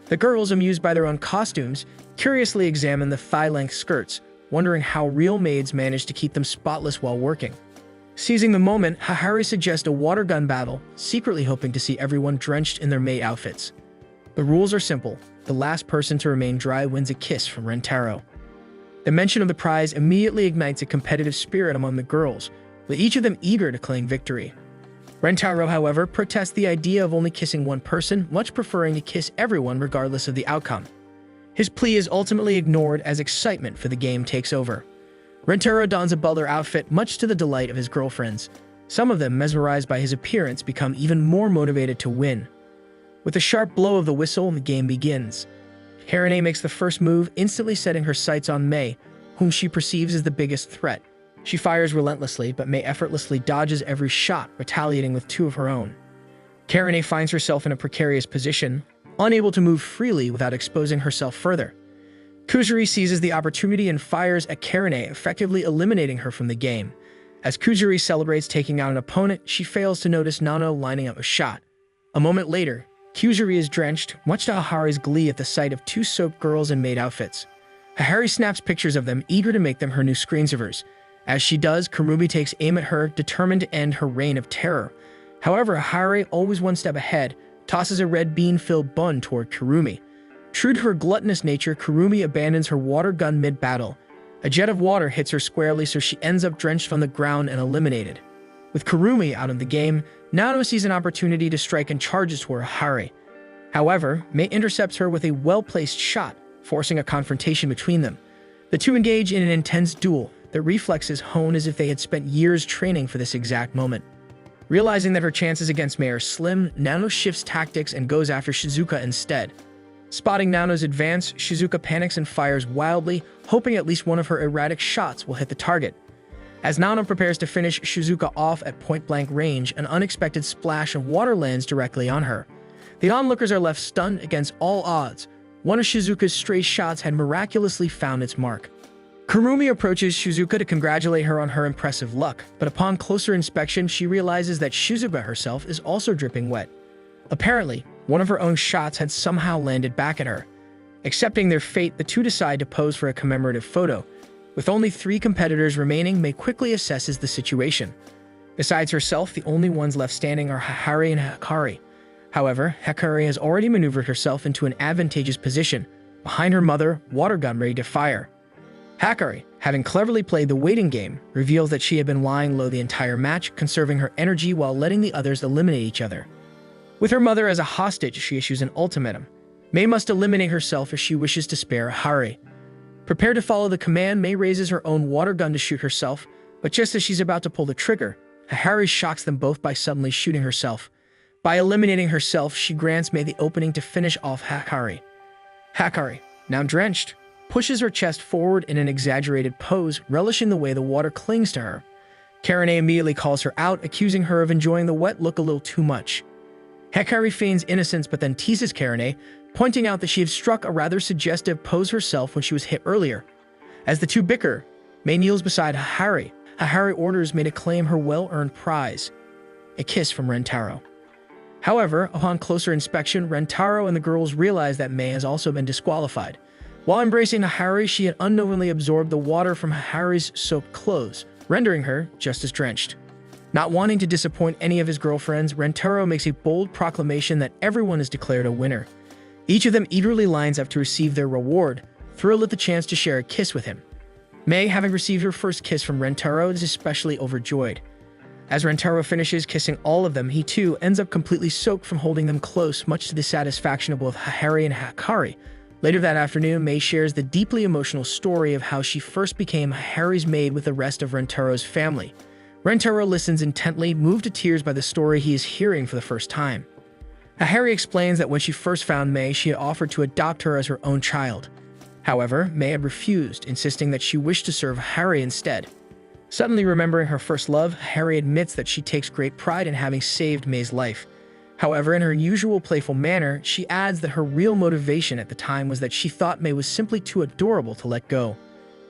The girls, amused by their own costumes, curiously examine the thigh-length skirts, wondering how real maids manage to keep them spotless while working. Seizing the moment, Hakari suggests a water gun battle, secretly hoping to see everyone drenched in their maid outfits. The rules are simple. The last person to remain dry wins a kiss from Rentarou. The mention of the prize immediately ignites a competitive spirit among the girls, with each of them eager to claim victory. Rentarou, however, protests the idea of only kissing one person, much preferring to kiss everyone regardless of the outcome. His plea is ultimately ignored as excitement for the game takes over. Rentarou dons a butler outfit, much to the delight of his girlfriends. Some of them, mesmerized by his appearance, become even more motivated to win. With a sharp blow of the whistle, the game begins. Karane makes the first move, instantly setting her sights on Mei, whom she perceives as the biggest threat. She fires relentlessly, but Mei effortlessly dodges every shot, retaliating with two of her own. Karane finds herself in a precarious position, unable to move freely without exposing herself further. Kuzuri seizes the opportunity and fires at Karane, effectively eliminating her from the game. As Kuzuri celebrates taking out an opponent, she fails to notice Nano lining up a shot. A moment later, Kuzuri is drenched, much to Hakari's glee at the sight of two soaked girls in maid outfits. Hakari snaps pictures of them, eager to make them her new screensavers. As she does, Kurumi takes aim at her, determined to end her reign of terror. However, Hakari, always one step ahead, tosses a red bean-filled bun toward Kurumi. True to her gluttonous nature, Kurumi abandons her water gun mid-battle. A jet of water hits her squarely, so she ends up drenched on the ground and eliminated. With Kurumi out of the game, Nano sees an opportunity to strike and charges toward Hakari. However, Mei intercepts her with a well-placed shot, forcing a confrontation between them. The two engage in an intense duel. Their reflexes hone as if they had spent years training for this exact moment. Realizing that her chances against Mei are slim, Nano shifts tactics and goes after Shizuka instead. Spotting Nano's advance, Shizuka panics and fires wildly, hoping at least one of her erratic shots will hit the target. As Nano prepares to finish Shizuka off at point-blank range, an unexpected splash of water lands directly on her. The onlookers are left stunned against all odds. One of Shizuka's stray shots had miraculously found its mark. Kurumi approaches Shizuka to congratulate her on her impressive luck, but upon closer inspection, she realizes that Shizuka herself is also dripping wet. Apparently, one of her own shots had somehow landed back at her. Accepting their fate, the two decide to pose for a commemorative photo. With only 3 competitors remaining, Mei quickly assesses the situation. Besides herself, the only ones left standing are Hakari and Hakari. However, Hakari has already maneuvered herself into an advantageous position, behind her mother, water gun ready to fire. Hakari, having cleverly played the waiting game, reveals that she had been lying low the entire match, conserving her energy while letting the others eliminate each other. With her mother as a hostage, she issues an ultimatum. Mei must eliminate herself if she wishes to spare Hakari. Prepared to follow the command, May raises her own water gun to shoot herself, but just as she's about to pull the trigger, Hakari shocks them both by suddenly shooting herself. By eliminating herself, she grants May the opening to finish off Hakari. Hakari, now drenched, pushes her chest forward in an exaggerated pose, relishing the way the water clings to her. Karane immediately calls her out, accusing her of enjoying the wet look a little too much. Hakari feigns innocence but then teases Karane, pointing out that she had struck a rather suggestive pose herself when she was hit earlier. As the two bicker, May kneels beside Hakari. Hakari orders May to claim her well-earned prize, a kiss from Rentarou. However, upon closer inspection, Rentarou and the girls realize that May has also been disqualified. While embracing Hakari, she had unknowingly absorbed the water from Hakari's soaked clothes, rendering her just as drenched. Not wanting to disappoint any of his girlfriends, Rentarou makes a bold proclamation that everyone is declared a winner. Each of them eagerly lines up to receive their reward, thrilled at the chance to share a kiss with him. May, having received her first kiss from Rentarou, is especially overjoyed. As Rentarou finishes kissing all of them, he too ends up completely soaked from holding them close, much to the satisfaction of both Hakari and Hakari. Later that afternoon, May shares the deeply emotional story of how she first became Hakari's maid with the rest of Rentarou's family. Rentarou listens intently, moved to tears by the story he is hearing for the first time. Hakari explains that when she first found May, she had offered to adopt her as her own child. However, May had refused, insisting that she wished to serve Hakari instead. Suddenly remembering her first love, Hakari admits that she takes great pride in having saved May's life. However, in her usual playful manner, she adds that her real motivation at the time was that she thought May was simply too adorable to let go.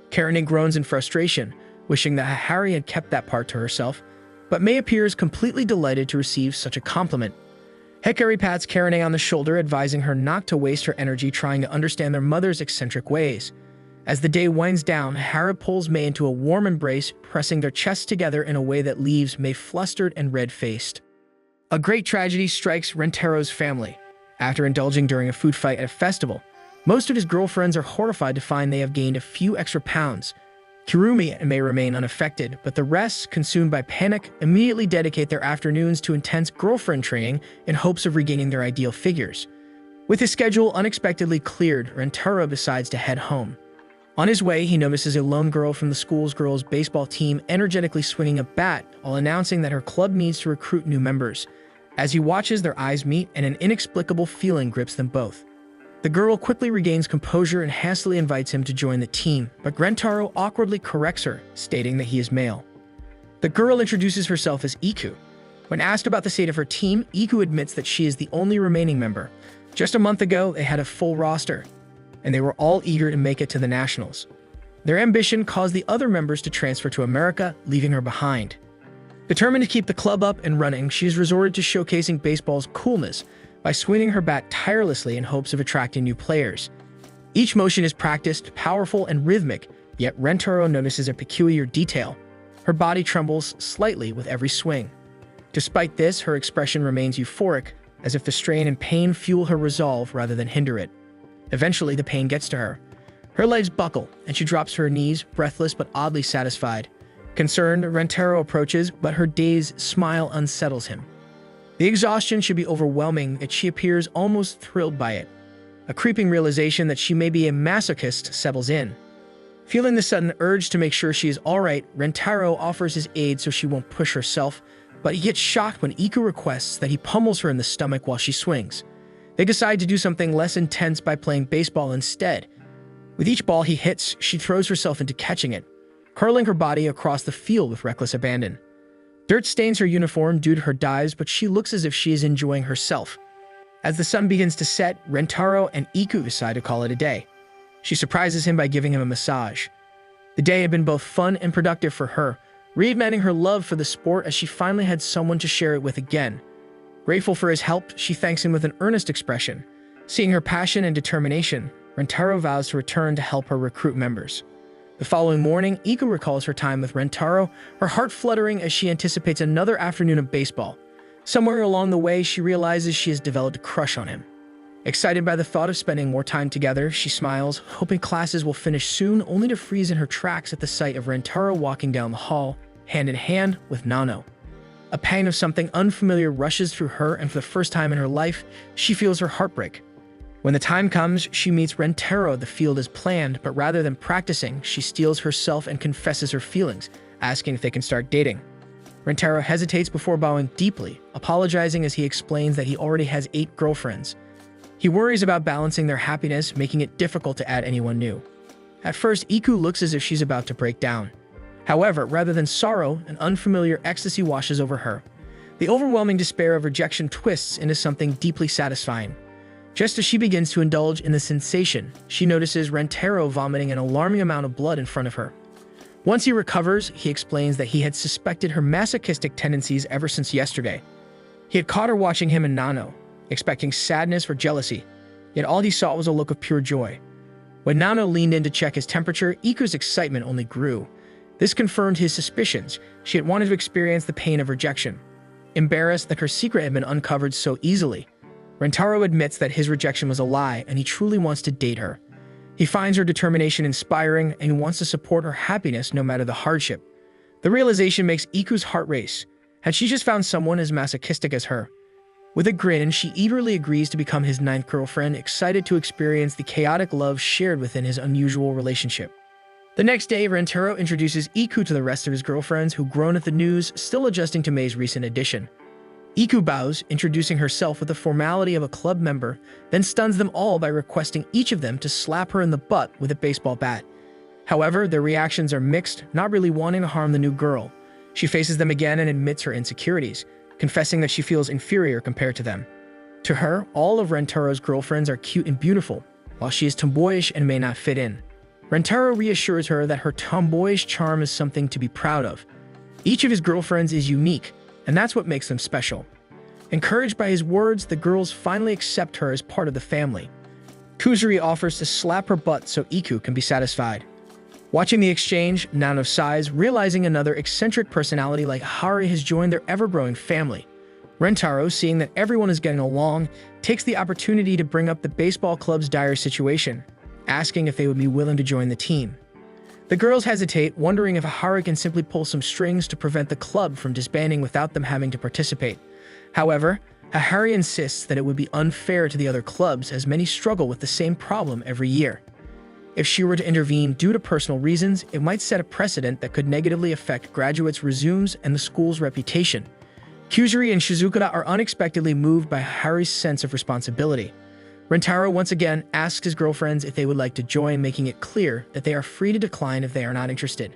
Karane groans in frustration, wishing that Hakari had kept that part to herself, but May appears completely delighted to receive such a compliment. Hakari pats Karane on the shoulder, advising her not to waste her energy trying to understand their mother's eccentric ways. As the day winds down, Hakari pulls May into a warm embrace, pressing their chests together in a way that leaves May flustered and red-faced. A great tragedy strikes Rentarou's family. After indulging during a food fight at a festival, most of his girlfriends are horrified to find they have gained a few extra pounds. Kirumi and May remain unaffected, but the rest, consumed by panic, immediately dedicate their afternoons to intense girlfriend training in hopes of regaining their ideal figures. With his schedule unexpectedly cleared, Rentarou decides to head home. On his way, he notices a lone girl from the school's girls' baseball team energetically swinging a bat while announcing that her club needs to recruit new members. As he watches, their eyes meet and an inexplicable feeling grips them both. The girl quickly regains composure and hastily invites him to join the team, but Rentarou awkwardly corrects her, stating that he is male. The girl introduces herself as Iku. When asked about the state of her team, Iku admits that she is the only remaining member. Just a month ago, they had a full roster, and they were all eager to make it to the Nationals. Their ambition caused the other members to transfer to America, leaving her behind. Determined to keep the club up and running, she has resorted to showcasing baseball's coolness by swinging her bat tirelessly in hopes of attracting new players. Each motion is practiced, powerful, and rhythmic, yet Rentarou notices a peculiar detail. Her body trembles slightly with every swing. Despite this, her expression remains euphoric, as if the strain and pain fuel her resolve rather than hinder it. Eventually, the pain gets to her. Her legs buckle, and she drops to her knees, breathless but oddly satisfied. Concerned, Rentarou approaches, but her dazed smile unsettles him. The exhaustion should be overwhelming, yet she appears almost thrilled by it. A creeping realization that she may be a masochist settles in. Feeling the sudden urge to make sure she is alright, Rentarou offers his aid so she won't push herself, but he gets shocked when Iku requests that he pummels her in the stomach while she swings. They decide to do something less intense by playing baseball instead. With each ball he hits, she throws herself into catching it, hurling her body across the field with reckless abandon. Dirt stains her uniform due to her dives, but she looks as if she is enjoying herself. As the sun begins to set, Rentarou and Iku decide to call it a day. She surprises him by giving him a massage. The day had been both fun and productive for her, reigniting her love for the sport as she finally had someone to share it with again. Grateful for his help, she thanks him with an earnest expression. Seeing her passion and determination, Rentarou vows to return to help her recruit members. The following morning, Iku recalls her time with Rentarou, her heart fluttering as she anticipates another afternoon of baseball. Somewhere along the way, she realizes she has developed a crush on him. Excited by the thought of spending more time together, she smiles, hoping classes will finish soon, only to freeze in her tracks at the sight of Rentarou walking down the hall, hand in hand with Nano. A pang of something unfamiliar rushes through her, and for the first time in her life, she feels her heart break. When the time comes, she meets Rentarou at the field as planned, but rather than practicing, she steels herself and confesses her feelings, asking if they can start dating. Rentarou hesitates before bowing deeply, apologizing as he explains that he already has 8 girlfriends. He worries about balancing their happiness, making it difficult to add anyone new. At first, Iku looks as if she's about to break down. However, rather than sorrow, an unfamiliar ecstasy washes over her. The overwhelming despair of rejection twists into something deeply satisfying. Just as she begins to indulge in the sensation, she notices Rentarou vomiting an alarming amount of blood in front of her. Once he recovers, he explains that he had suspected her masochistic tendencies ever since yesterday. He had caught her watching him and Nano, expecting sadness or jealousy, yet all he saw was a look of pure joy. When Nano leaned in to check his temperature, Iku's excitement only grew. This confirmed his suspicions. She had wanted to experience the pain of rejection. Embarrassed that her secret had been uncovered so easily, Rentarou admits that his rejection was a lie and he truly wants to date her. He finds her determination inspiring and he wants to support her happiness no matter the hardship. The realization makes Iku's heart race. Had she just found someone as masochistic as her? With a grin, she eagerly agrees to become his 9th girlfriend, excited to experience the chaotic love shared within his unusual relationship. The next day, Rentarou introduces Iku to the rest of his girlfriends who groan at the news, still adjusting to Mei's recent addition. Iku bows, introducing herself with the formality of a club member, then stuns them all by requesting each of them to slap her in the butt with a baseball bat. However, their reactions are mixed, not really wanting to harm the new girl. She faces them again and admits her insecurities, confessing that she feels inferior compared to them. To her, all of Rentarou's girlfriends are cute and beautiful, while she is tomboyish and may not fit in. Rentarou reassures her that her tomboyish charm is something to be proud of. Each of his girlfriends is unique, and that's what makes them special. Encouraged by his words, the girls finally accept her as part of the family. Kuzuri offers to slap her butt so Iku can be satisfied. Watching the exchange, Nano sighs, realizing another eccentric personality like Hakari has joined their ever-growing family. Rentarou, seeing that everyone is getting along, takes the opportunity to bring up the baseball club's dire situation, asking if they would be willing to join the team. The girls hesitate, wondering if Hakari can simply pull some strings to prevent the club from disbanding without them having to participate. However, Hakari insists that it would be unfair to the other clubs as many struggle with the same problem every year. If she were to intervene due to personal reasons, it might set a precedent that could negatively affect graduates' resumes and the school's reputation. Kuzuri and Shizuka are unexpectedly moved by Hakari's sense of responsibility. Rentarou once again asks his girlfriends if they would like to join, making it clear that they are free to decline if they are not interested.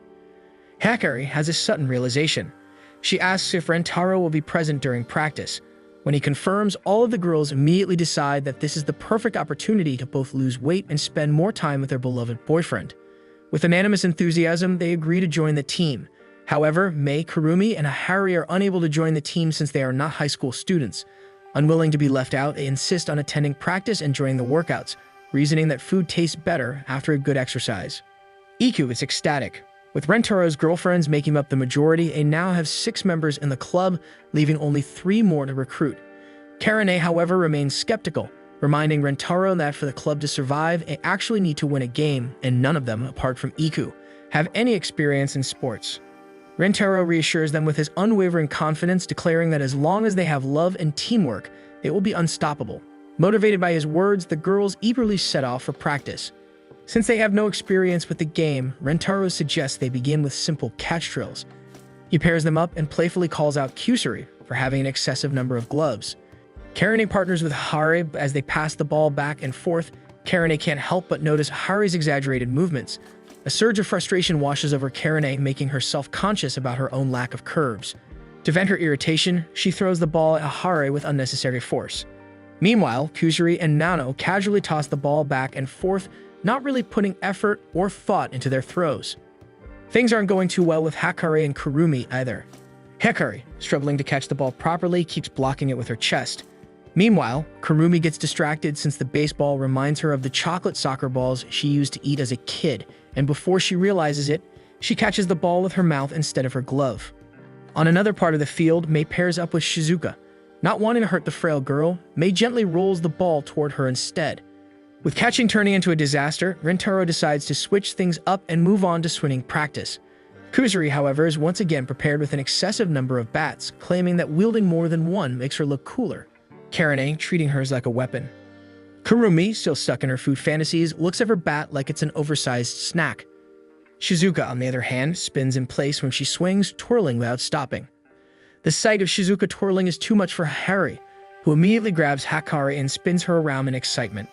Hakari has a sudden realization. She asks if Rentarou will be present during practice. When he confirms, all of the girls immediately decide that this is the perfect opportunity to both lose weight and spend more time with their beloved boyfriend. With unanimous enthusiasm, they agree to join the team. However, Mei, Kurumi, and Hakari are unable to join the team since they are not high school students. Unwilling to be left out, they insist on attending practice and joining the workouts, reasoning that food tastes better after a good exercise. Iku is ecstatic. With Rentarou's girlfriends making up the majority, they now have 6 members in the club, leaving only 3 more to recruit. Karane, however, remains skeptical, reminding Rentarou that for the club to survive, they actually need to win a game, and none of them, apart from Iku, have any experience in sports. Rentarou reassures them with his unwavering confidence, declaring that as long as they have love and teamwork, they will be unstoppable. Motivated by his words, the girls eagerly set off for practice. Since they have no experience with the game, Rentarou suggests they begin with simple catch drills. He pairs them up and playfully calls out Kuzuri for having an excessive number of gloves. Karane partners with Hakari as they pass the ball back and forth. Karane can't help but notice Hakari's exaggerated movements. A surge of frustration washes over Karane, making her self-conscious about her own lack of curves. To vent her irritation, she throws the ball at Hakari with unnecessary force. Meanwhile, Kuzuri and Nano casually toss the ball back and forth, not really putting effort or thought into their throws. Things aren't going too well with Hakari and Kurumi either. Hakari, struggling to catch the ball properly, keeps blocking it with her chest. Meanwhile, Kurumi gets distracted since the baseball reminds her of the chocolate soccer balls she used to eat as a kid, and before she realizes it, she catches the ball with her mouth instead of her glove. On another part of the field, Mei pairs up with Shizuka. Not wanting to hurt the frail girl, Mei gently rolls the ball toward her instead. With catching turning into a disaster, Rentarou decides to switch things up and move on to swinging practice. Kuzuri, however, is once again prepared with an excessive number of bats, claiming that wielding more than one makes her look cooler. Karane treating hers like a weapon. Kurumi, still stuck in her food fantasies, looks at her bat like it's an oversized snack. Shizuka, on the other hand, spins in place when she swings, twirling without stopping. The sight of Shizuka twirling is too much for Hakari, who immediately grabs Hakari and spins her around in excitement.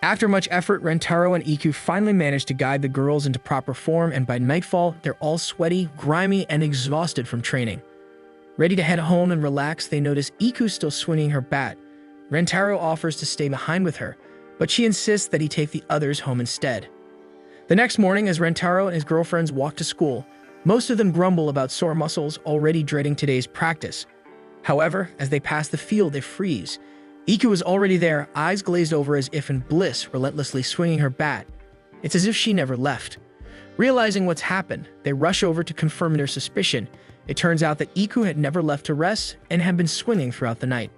After much effort, Rentarou and Iku finally manage to guide the girls into proper form, and by nightfall, they're all sweaty, grimy, and exhausted from training. Ready to head home and relax, they notice Iku still swinging her bat. Rentarou offers to stay behind with her, but she insists that he take the others home instead. The next morning, as Rentarou and his girlfriends walk to school, most of them grumble about sore muscles, already dreading today's practice. However, as they pass the field, they freeze. Iku is already there, eyes glazed over as if in bliss, relentlessly swinging her bat. It's as if she never left. Realizing what's happened, they rush over to confirm their suspicion. It turns out that Iku had never left to rest and had been swinging throughout the night.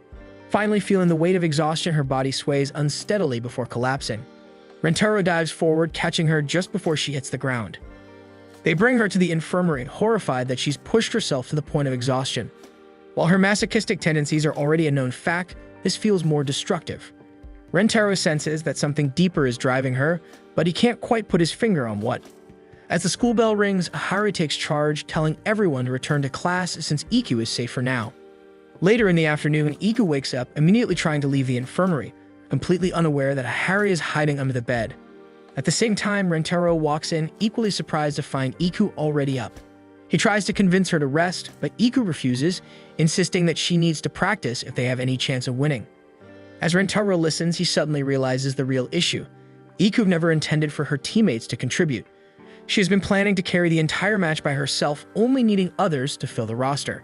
Finally, feeling the weight of exhaustion, her body sways unsteadily before collapsing. Rentarou dives forward, catching her just before she hits the ground. They bring her to the infirmary, horrified that she's pushed herself to the point of exhaustion. While her masochistic tendencies are already a known fact, this feels more destructive. Rentarou senses that something deeper is driving her, but he can't quite put his finger on what. As the school bell rings, Hakari takes charge, telling everyone to return to class since Iku is safe for now. Later in the afternoon, Iku wakes up, immediately trying to leave the infirmary, completely unaware that Hakari is hiding under the bed. At the same time, Rentarou walks in, equally surprised to find Iku already up. He tries to convince her to rest, but Iku refuses, insisting that she needs to practice if they have any chance of winning. As Rentarou listens, he suddenly realizes the real issue. Iku never intended for her teammates to contribute. She has been planning to carry the entire match by herself, only needing others to fill the roster.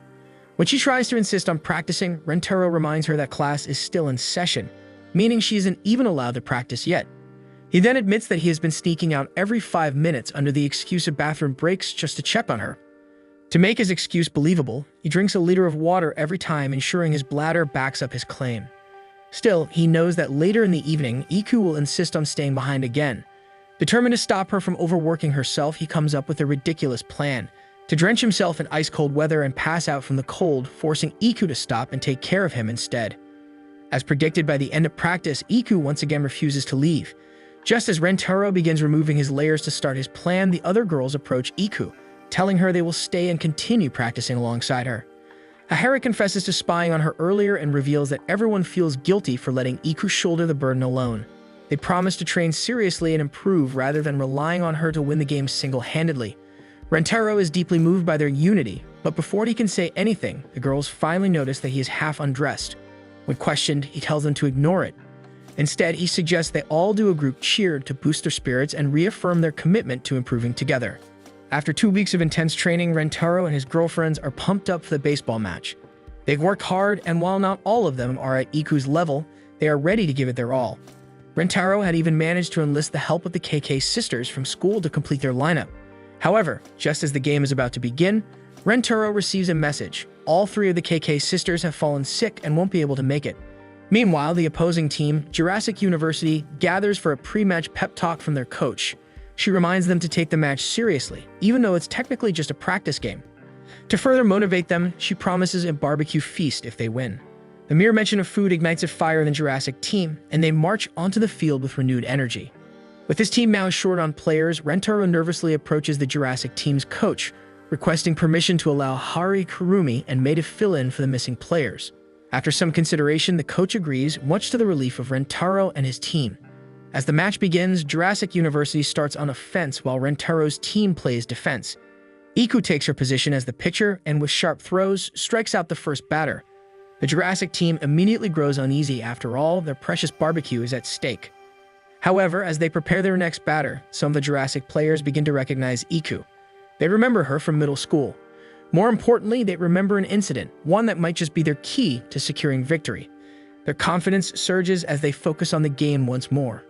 When she tries to insist on practicing, Rentarou reminds her that class is still in session, meaning she isn't even allowed to practice yet. He then admits that he has been sneaking out every 5 minutes under the excuse of bathroom breaks just to check on her. To make his excuse believable, he drinks a liter of water every time, ensuring his bladder backs up his claim. Still, he knows that later in the evening, Iku will insist on staying behind again. Determined to stop her from overworking herself, he comes up with a ridiculous plan: to drench himself in ice-cold weather and pass out from the cold, forcing Iku to stop and take care of him instead. As predicted, by the end of practice, Iku once again refuses to leave. Just as Rentarou begins removing his layers to start his plan, the other girls approach Iku, telling her they will stay and continue practicing alongside her. Hakari confesses to spying on her earlier and reveals that everyone feels guilty for letting Iku shoulder the burden alone. They promise to train seriously and improve rather than relying on her to win the game single-handedly. Rentarou is deeply moved by their unity, but before he can say anything, the girls finally notice that he is half undressed. When questioned, he tells them to ignore it. Instead, he suggests they all do a group cheer to boost their spirits and reaffirm their commitment to improving together. After 2 weeks of intense training, Rentarou and his girlfriends are pumped up for the baseball match. They've worked hard, and while not all of them are at Iku's level, they are ready to give it their all. Rentarou had even managed to enlist the help of the KK sisters from school to complete their lineup. However, just as the game is about to begin, Rentarou receives a message. All 3 of the KK sisters have fallen sick and won't be able to make it. Meanwhile, the opposing team, Jurassic University, gathers for a pre-match pep talk from their coach. She reminds them to take the match seriously, even though it's technically just a practice game. To further motivate them, she promises a barbecue feast if they win. The mere mention of food ignites a fire in the Jurassic team, and they march onto the field with renewed energy. With his team now short on players, Rentarou nervously approaches the Jurassic team's coach, requesting permission to allow Hari, Kurumi, and Mei to fill in for the missing players. After some consideration, the coach agrees, much to the relief of Rentarou and his team. As the match begins, Jurassic University starts on offense while Rentarou's team plays defense. Iku takes her position as the pitcher and with sharp throws, strikes out the first batter. The Jurassic team immediately grows uneasy. After all, their precious barbecue is at stake. However, as they prepare their next batter, some of the Jurassic players begin to recognize Iku. They remember her from middle school. More importantly, they remember an incident, one that might just be their key to securing victory. Their confidence surges as they focus on the game once more.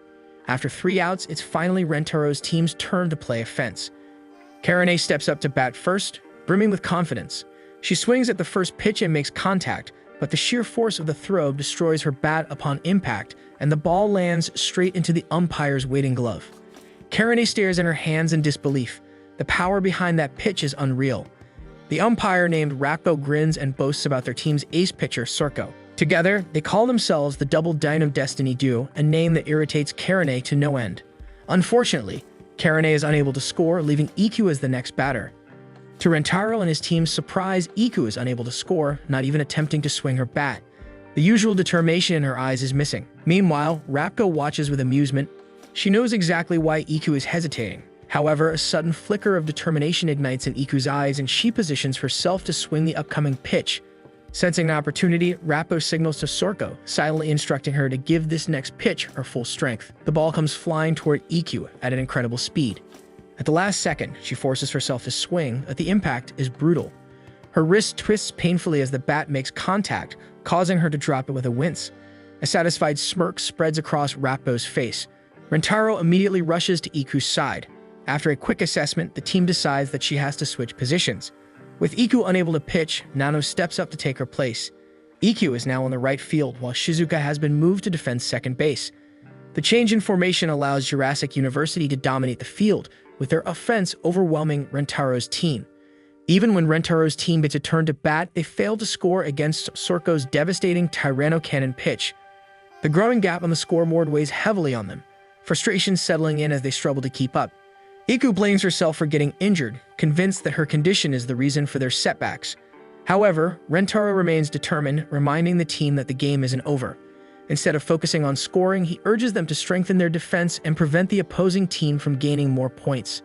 After 3 outs, it's finally Rentarou's team's turn to play offense. Karane steps up to bat first, brimming with confidence. She swings at the first pitch and makes contact, but the sheer force of the throw destroys her bat upon impact, and the ball lands straight into the umpire's waiting glove. Karane stares in her hands in disbelief. The power behind that pitch is unreal. The umpire named Rappo grins and boasts about their team's ace pitcher, Sorko. Together, they call themselves the Double Dynam Destiny Duo, a name that irritates Karane to no end. Unfortunately, Karane is unable to score, leaving Iku as the next batter. To Rentarou and his team's surprise, Iku is unable to score, not even attempting to swing her bat. The usual determination in her eyes is missing. Meanwhile, Rapko watches with amusement. She knows exactly why Iku is hesitating. However, a sudden flicker of determination ignites in Iku's eyes and she positions herself to swing the upcoming pitch. Sensing an opportunity, Rapko signals to Sorko, silently instructing her to give this next pitch her full strength. The ball comes flying toward Iku at an incredible speed. At the last second, she forces herself to swing, but the impact is brutal. Her wrist twists painfully as the bat makes contact, causing her to drop it with a wince. A satisfied smirk spreads across Rapko's face. Rentarou immediately rushes to Iku's side. After a quick assessment, the team decides that she has to switch positions. With Iku unable to pitch, Nano steps up to take her place. Iku is now on the right field, while Shizuka has been moved to defend second base. The change in formation allows Jurassic University to dominate the field, with their offense overwhelming Rentarou's team. Even when Rentarou's team gets a turn to bat, they fail to score against Sorko's devastating Tyranno Cannon pitch. The growing gap on the scoreboard weighs heavily on them, frustration settling in as they struggle to keep up. Iku blames herself for getting injured, convinced that her condition is the reason for their setbacks. However, Rentarou remains determined, reminding the team that the game isn't over. Instead of focusing on scoring, he urges them to strengthen their defense and prevent the opposing team from gaining more points.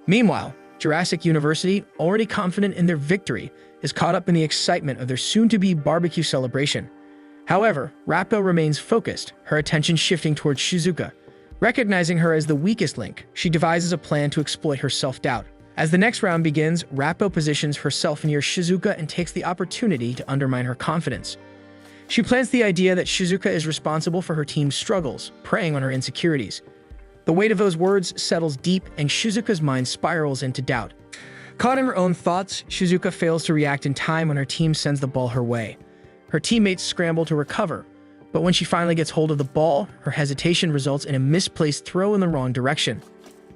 Meanwhile, Jurassic University, already confident in their victory, is caught up in the excitement of their soon-to-be barbecue celebration. However, Rapko remains focused, her attention shifting towards Shizuka. Recognizing her as the weakest link, she devises a plan to exploit her self-doubt. As the next round begins, Rapko positions herself near Shizuka and takes the opportunity to undermine her confidence. She plants the idea that Shizuka is responsible for her team's struggles, preying on her insecurities. The weight of those words settles deep, and Shizuka's mind spirals into doubt. Caught in her own thoughts, Shizuka fails to react in time when her team sends the ball her way. Her teammates scramble to recover, but when she finally gets hold of the ball, her hesitation results in a misplaced throw in the wrong direction.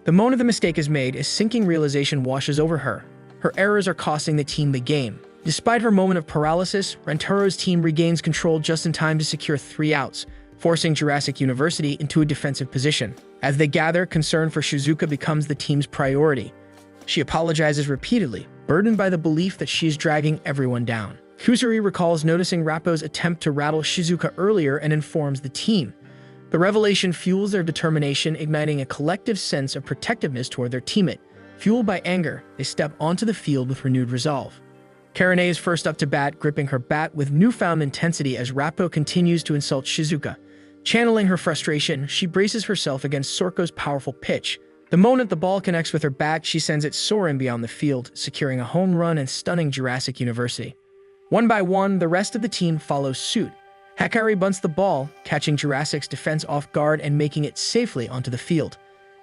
The moment the mistake is made, a sinking realization washes over her. Her errors are costing the team the game. Despite her moment of paralysis, Rentarou's team regains control just in time to secure 3 outs, forcing Jurassic University into a defensive position. As they gather, concern for Shizuka becomes the team's priority. She apologizes repeatedly, burdened by the belief that she is dragging everyone down. Kusuri recalls noticing Rappo's attempt to rattle Shizuka earlier and informs the team. The revelation fuels their determination, igniting a collective sense of protectiveness toward their teammate. Fueled by anger, they step onto the field with renewed resolve. Karane is first up to bat, gripping her bat with newfound intensity as Rappo continues to insult Shizuka. Channeling her frustration, she braces herself against Sorko's powerful pitch. The moment the ball connects with her bat, she sends it soaring beyond the field, securing a home run and stunning Jurassic University. One by one, the rest of the team follows suit. Hakari bunts the ball, catching Jurassic's defense off guard and making it safely onto the field.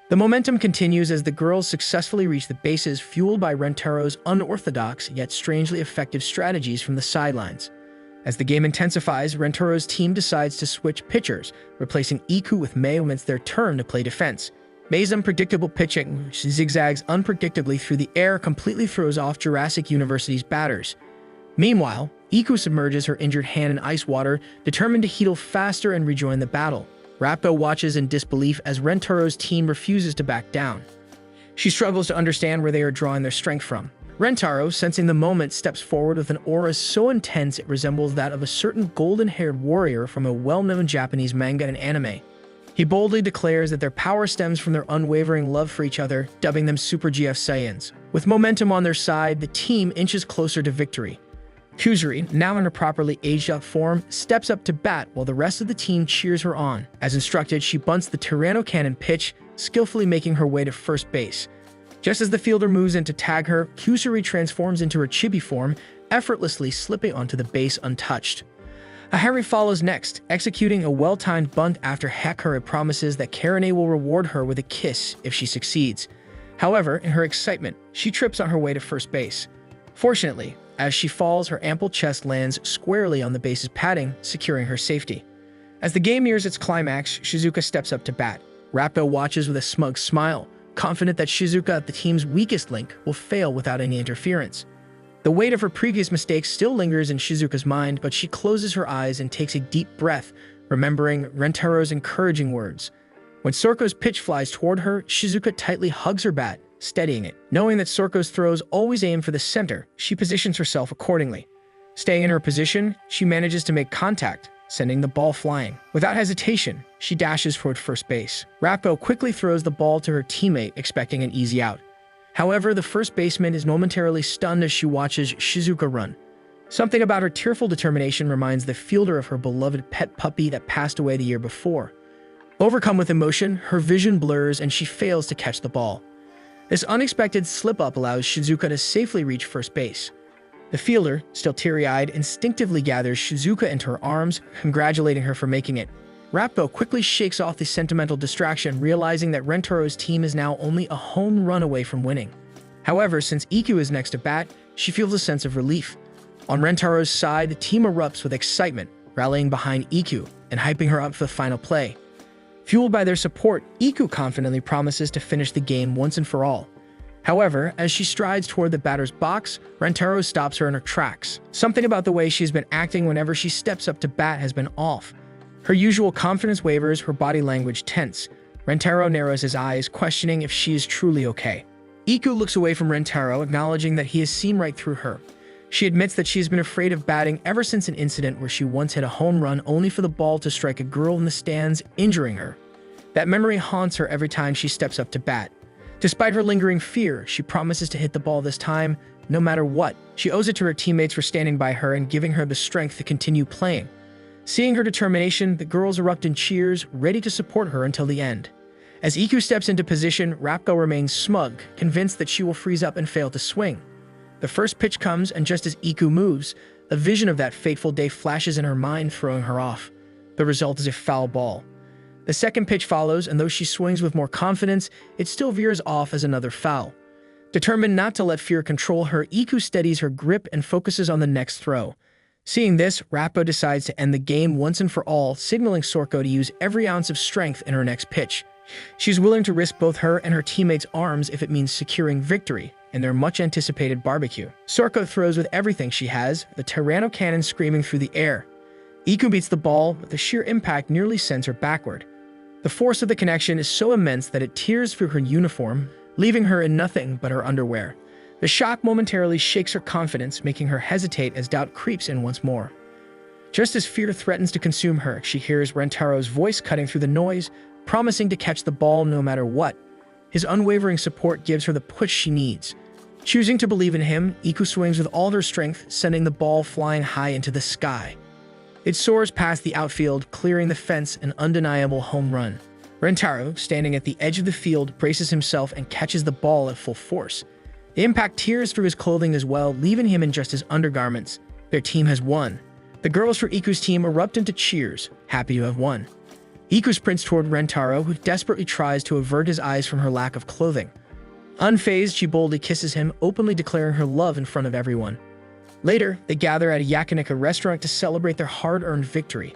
The momentum continues as the girls successfully reach the bases, fueled by Rentarou's unorthodox yet strangely effective strategies from the sidelines. As the game intensifies, Rentarou's team decides to switch pitchers, replacing Iku with Mei when it's their turn to play defense. Mei's unpredictable pitching, which zigzags unpredictably through the air, completely throws off Jurassic University's batters. Meanwhile, Iku submerges her injured hand in ice water, determined to heal faster and rejoin the battle. Rappo watches in disbelief as Rentarou's team refuses to back down. She struggles to understand where they are drawing their strength from. Rentarou, sensing the moment, steps forward with an aura so intense it resembles that of a certain golden-haired warrior from a well-known Japanese manga and anime. He boldly declares that their power stems from their unwavering love for each other, dubbing them Super GF Saiyans. With momentum on their side, the team inches closer to victory. Kusuri, now in her properly aged-out form, steps up to bat while the rest of the team cheers her on. As instructed, she bunts the Tyranno Cannon pitch, skillfully making her way to first base. Just as the fielder moves in to tag her, Kusuri transforms into her chibi form, effortlessly slipping onto the base untouched. Hakari follows next, executing a well-timed bunt after Hakari promises that Karane will reward her with a kiss if she succeeds. However, in her excitement, she trips on her way to first base. Fortunately, as she falls, her ample chest lands squarely on the base's padding, securing her safety. As the game nears its climax, Shizuka steps up to bat. Rappo watches with a smug smile, confident that Shizuka, the team's weakest link, will fail without any interference. The weight of her previous mistakes still lingers in Shizuka's mind, but she closes her eyes and takes a deep breath, remembering Rentarou's encouraging words. When Sorko's pitch flies toward her, Shizuka tightly hugs her bat, steadying it. Knowing that Sorko's throws always aim for the center, she positions herself accordingly. Staying in her position, she manages to make contact, sending the ball flying. Without hesitation, she dashes toward first base. Rappo quickly throws the ball to her teammate, expecting an easy out. However, the first baseman is momentarily stunned as she watches Shizuka run. Something about her tearful determination reminds the fielder of her beloved pet puppy that passed away the year before. Overcome with emotion, her vision blurs and she fails to catch the ball. This unexpected slip-up allows Shizuka to safely reach first base. The fielder, still teary-eyed, instinctively gathers Shizuka into her arms, congratulating her for making it. Rappo quickly shakes off the sentimental distraction, realizing that Rentarou's team is now only a home run away from winning. However, since Iku is next to bat, she feels a sense of relief. On Rentarou's side, the team erupts with excitement, rallying behind Iku and hyping her up for the final play. Fueled by their support, Iku confidently promises to finish the game once and for all. However, as she strides toward the batter's box, Rentarou stops her in her tracks. Something about the way she's been acting whenever she steps up to bat has been off. Her usual confidence wavers, her body language tense. Rentarou narrows his eyes, questioning if she is truly okay. Iku looks away from Rentarou, acknowledging that he has seen right through her. She admits that she has been afraid of batting ever since an incident where she once hit a home run only for the ball to strike a girl in the stands, injuring her. That memory haunts her every time she steps up to bat. Despite her lingering fear, she promises to hit the ball this time, no matter what. She owes it to her teammates for standing by her and giving her the strength to continue playing. Seeing her determination, the girls erupt in cheers, ready to support her until the end. As Iku steps into position, Rappo remains smug, convinced that she will freeze up and fail to swing. The first pitch comes, and just as Iku moves, a vision of that fateful day flashes in her mind, throwing her off. The result is a foul ball. The second pitch follows, and though she swings with more confidence, it still veers off as another foul. Determined not to let fear control her, Iku steadies her grip and focuses on the next throw. Seeing this, Rappo decides to end the game once and for all, signaling Sorko to use every ounce of strength in her next pitch. She's willing to risk both her and her teammates' arms if it means securing victory in their much-anticipated barbecue. Sorko throws with everything she has, the Tyranno cannon screaming through the air. Iku beats the ball, but the sheer impact nearly sends her backward. The force of the connection is so immense that it tears through her uniform, leaving her in nothing but her underwear. The shock momentarily shakes her confidence, making her hesitate as doubt creeps in once more. Just as fear threatens to consume her, she hears Rentarou's voice cutting through the noise, promising to catch the ball no matter what. His unwavering support gives her the push she needs. Choosing to believe in him, Iku swings with all her strength, sending the ball flying high into the sky. It soars past the outfield, clearing the fence, an undeniable home run. Rentarou, standing at the edge of the field, braces himself and catches the ball at full force. The impact tears through his clothing as well, leaving him in just his undergarments. Their team has won. The girls for Iku's team erupt into cheers, happy to have won. Iku sprints toward Rentarou, who desperately tries to avert his eyes from her lack of clothing. Unfazed, she boldly kisses him, openly declaring her love in front of everyone. Later, they gather at a yakiniku restaurant to celebrate their hard-earned victory.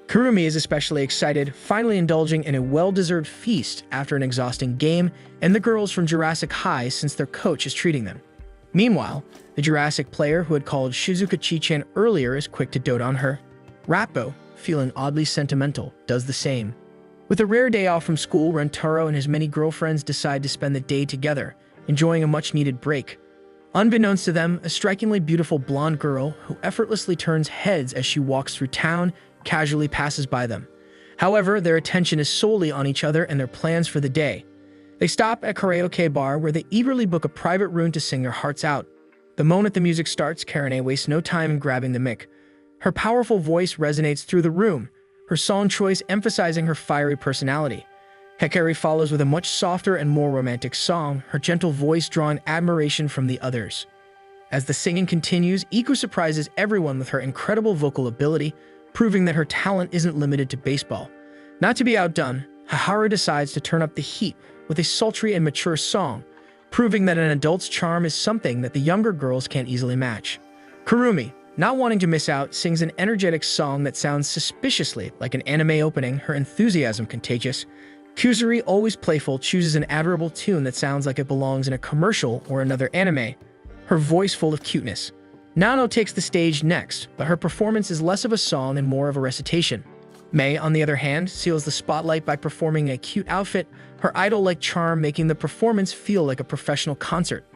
Kurumi is especially excited, finally indulging in a well-deserved feast after an exhausting game, and the girls from Jurassic High since their coach is treating them. Meanwhile, the Jurassic player who had called Shizuka Chi-chan earlier is quick to dote on her. Rappo, feeling oddly sentimental, does the same. With a rare day off from school, Rentarou and his many girlfriends decide to spend the day together, enjoying a much-needed break. Unbeknownst to them, a strikingly beautiful blonde girl who effortlessly turns heads as she walks through town casually passes by them. However, their attention is solely on each other and their plans for the day. They stop at a karaoke bar where they eagerly book a private room to sing their hearts out. The moment the music starts, Karane wastes no time in grabbing the mic. Her powerful voice resonates through the room, her song choice emphasizing her fiery personality. Hakari follows with a much softer and more romantic song, her gentle voice drawing admiration from the others. As the singing continues, Iku surprises everyone with her incredible vocal ability, proving that her talent isn't limited to baseball. Not to be outdone, Hakari decides to turn up the heat with a sultry and mature song, proving that an adult's charm is something that the younger girls can't easily match. Kurumi, not wanting to miss out, sings an energetic song that sounds suspiciously like an anime opening, her enthusiasm contagious. Kuzuri, always playful, chooses an admirable tune that sounds like it belongs in a commercial or another anime. her voice full of cuteness. Nano takes the stage next, but her performance is less of a song and more of a recitation. Mei, on the other hand, seals the spotlight by performing a cute outfit, her idol-like charm making the performance feel like a professional concert.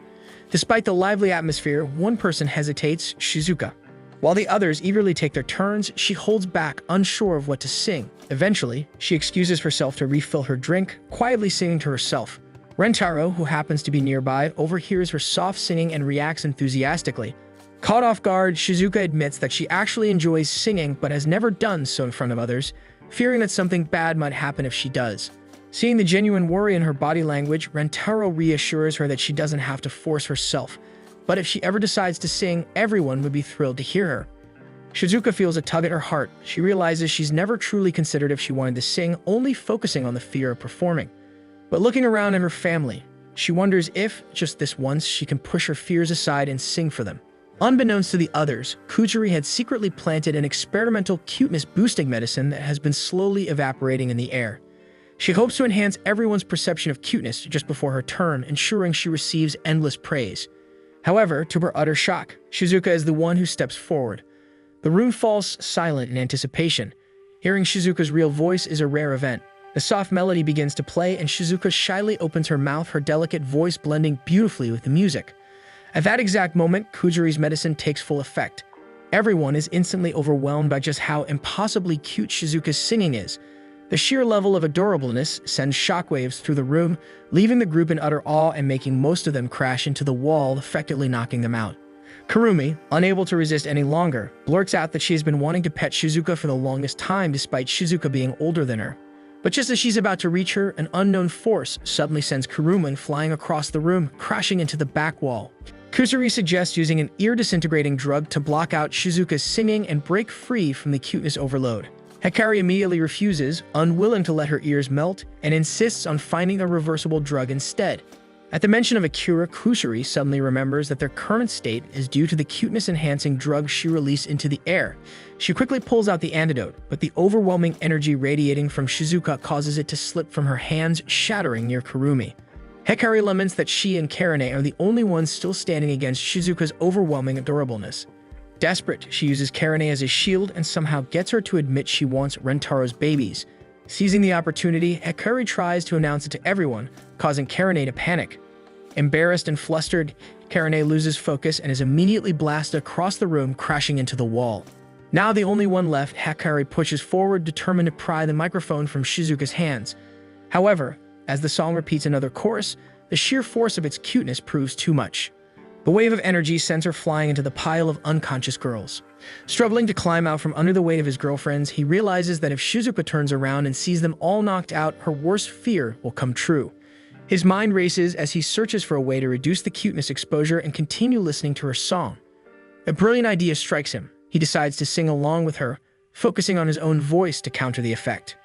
Despite the lively atmosphere, one person hesitates, Shizuka. While the others eagerly take their turns, she holds back, unsure of what to sing. Eventually, she excuses herself to refill her drink, quietly singing to herself. Rentarou, who happens to be nearby, overhears her soft singing and reacts enthusiastically. Caught off guard, Shizuka admits that she actually enjoys singing but has never done so in front of others, fearing that something bad might happen if she does. Seeing the genuine worry in her body language, Rentarou reassures her that she doesn't have to force herself, but if she ever decides to sing, everyone would be thrilled to hear her. Shizuka feels a tug at her heart. She realizes she's never truly considered if she wanted to sing, only focusing on the fear of performing. But looking around at her family, she wonders if, just this once, she can push her fears aside and sing for them. Unbeknownst to the others, Kujiri had secretly planted an experimental cuteness-boosting medicine that has been slowly evaporating in the air. She hopes to enhance everyone's perception of cuteness just before her turn, ensuring she receives endless praise. However, to her utter shock, Shizuka is the one who steps forward. The room falls silent in anticipation. Hearing Shizuka's real voice is a rare event. The soft melody begins to play, and Shizuka shyly opens her mouth, her delicate voice blending beautifully with the music. At that exact moment, Kujiri's medicine takes full effect. Everyone is instantly overwhelmed by just how impossibly cute Shizuka's singing is. The sheer level of adorableness sends shockwaves through the room, leaving the group in utter awe and making most of them crash into the wall, effectively knocking them out. Kurumi, unable to resist any longer, blurts out that she has been wanting to pet Shizuka for the longest time despite Shizuka being older than her. But just as she's about to reach her, an unknown force suddenly sends Kurumi flying across the room, crashing into the back wall. Kujiri suggests using an ear-disintegrating drug to block out Shizuka's singing and break free from the cuteness overload. Hakari immediately refuses, unwilling to let her ears melt, and insists on finding a reversible drug instead. At the mention of a cure, Kujiri suddenly remembers that their current state is due to the cuteness-enhancing drug she released into the air. She quickly pulls out the antidote, but the overwhelming energy radiating from Shizuka causes it to slip from her hands, shattering near Kurumi. Hakari laments that she and Karane are the only ones still standing against Shizuka's overwhelming adorableness. Desperate, she uses Karane as a shield and somehow gets her to admit she wants Rentarou's babies. Seizing the opportunity, Hakari tries to announce it to everyone, causing Karane to panic. Embarrassed and flustered, Karane loses focus and is immediately blasted across the room, crashing into the wall. Now the only one left, Hakari pushes forward, determined to pry the microphone from Shizuka's hands. However, as the song repeats another chorus, the sheer force of its cuteness proves too much. The wave of energy sends her flying into the pile of unconscious girls. Struggling to climb out from under the weight of his girlfriends, he realizes that if Shizuka turns around and sees them all knocked out, her worst fear will come true. His mind races as he searches for a way to reduce the cuteness exposure and continue listening to her song. A brilliant idea strikes him. He decides to sing along with her, focusing on his own voice to counter the effect.